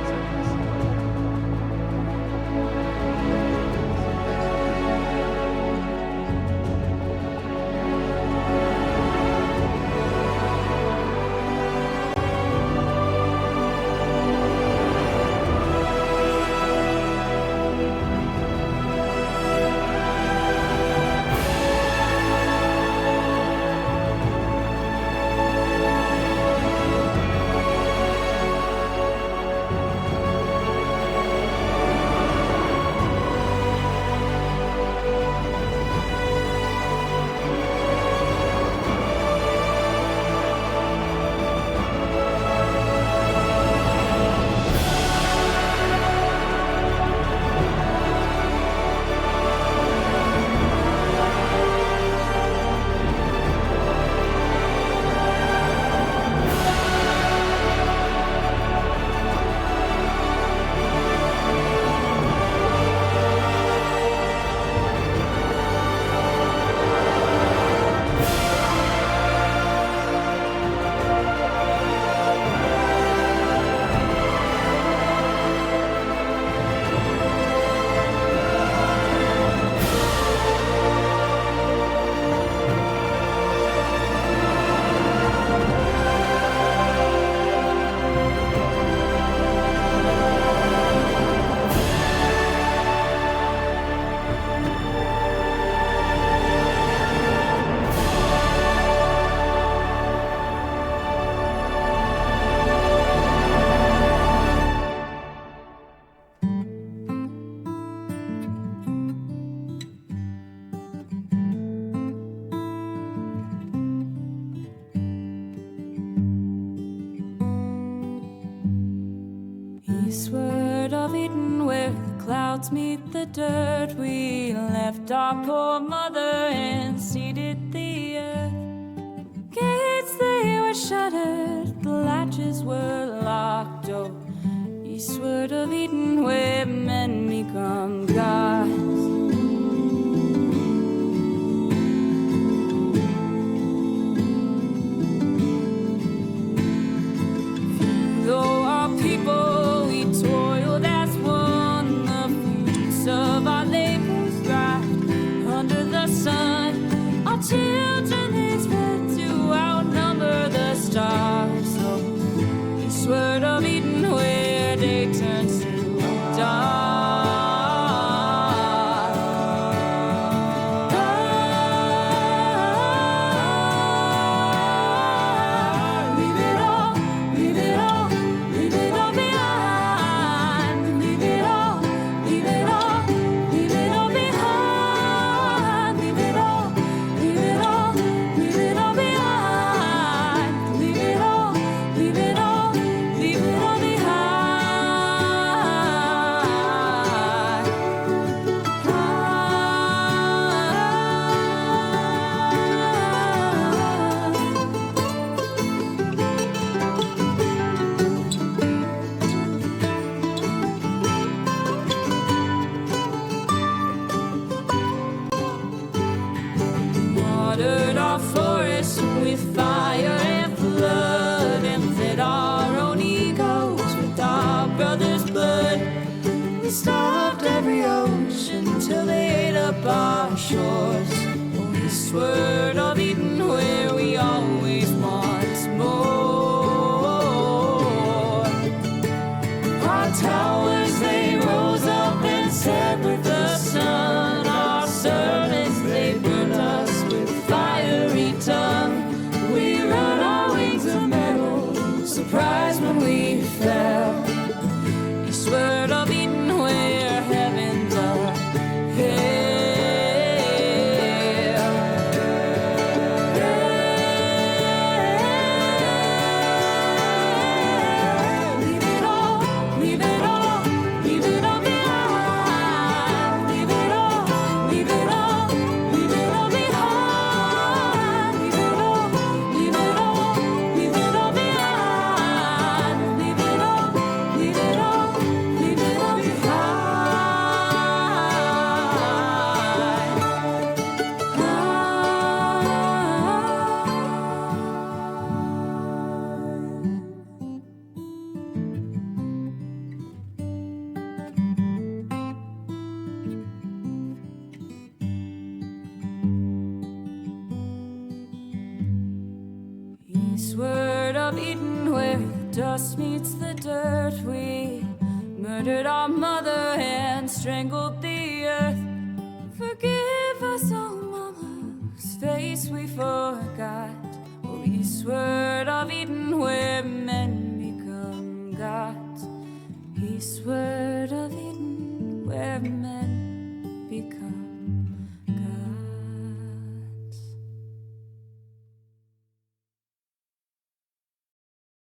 Eastward of Eden, where the clouds meet the dirt, we left our poor mother and seeded the earth. Gates, they were shuttered, the latches were locked. Oh, eastward of Eden, where men become gods. Though our people, we toiled as one, the fruits of our labors thrived under the sun. Our children, they fed to outnumber the stars. So eastward of Eden, where day turns to dawn. Watered our forests with fire and flood, and fed our own egos with our brothers' blood. We starved every ocean till they ate up our shores. Oh, eastward of Eden, where we always want more. Our towers, they rose up and set with the sun. Our servants, they burned us with fiery tongue. We run our wings of metal, surprised when we fell. Eastward of Eden, where heavens are hell. Leave it all, leave it all, leave it all behind. Leave it all, leave it all, leave it all behind. Leave it all, leave it all, leave it all behind. Leave it all, leave it all, leave it all Eastward of Eden, where the dust meets the dirt, we murdered our mother and strangled the earth. Forgive us, oh mama, whose face we forgot. Oh, eastward of Eden, where men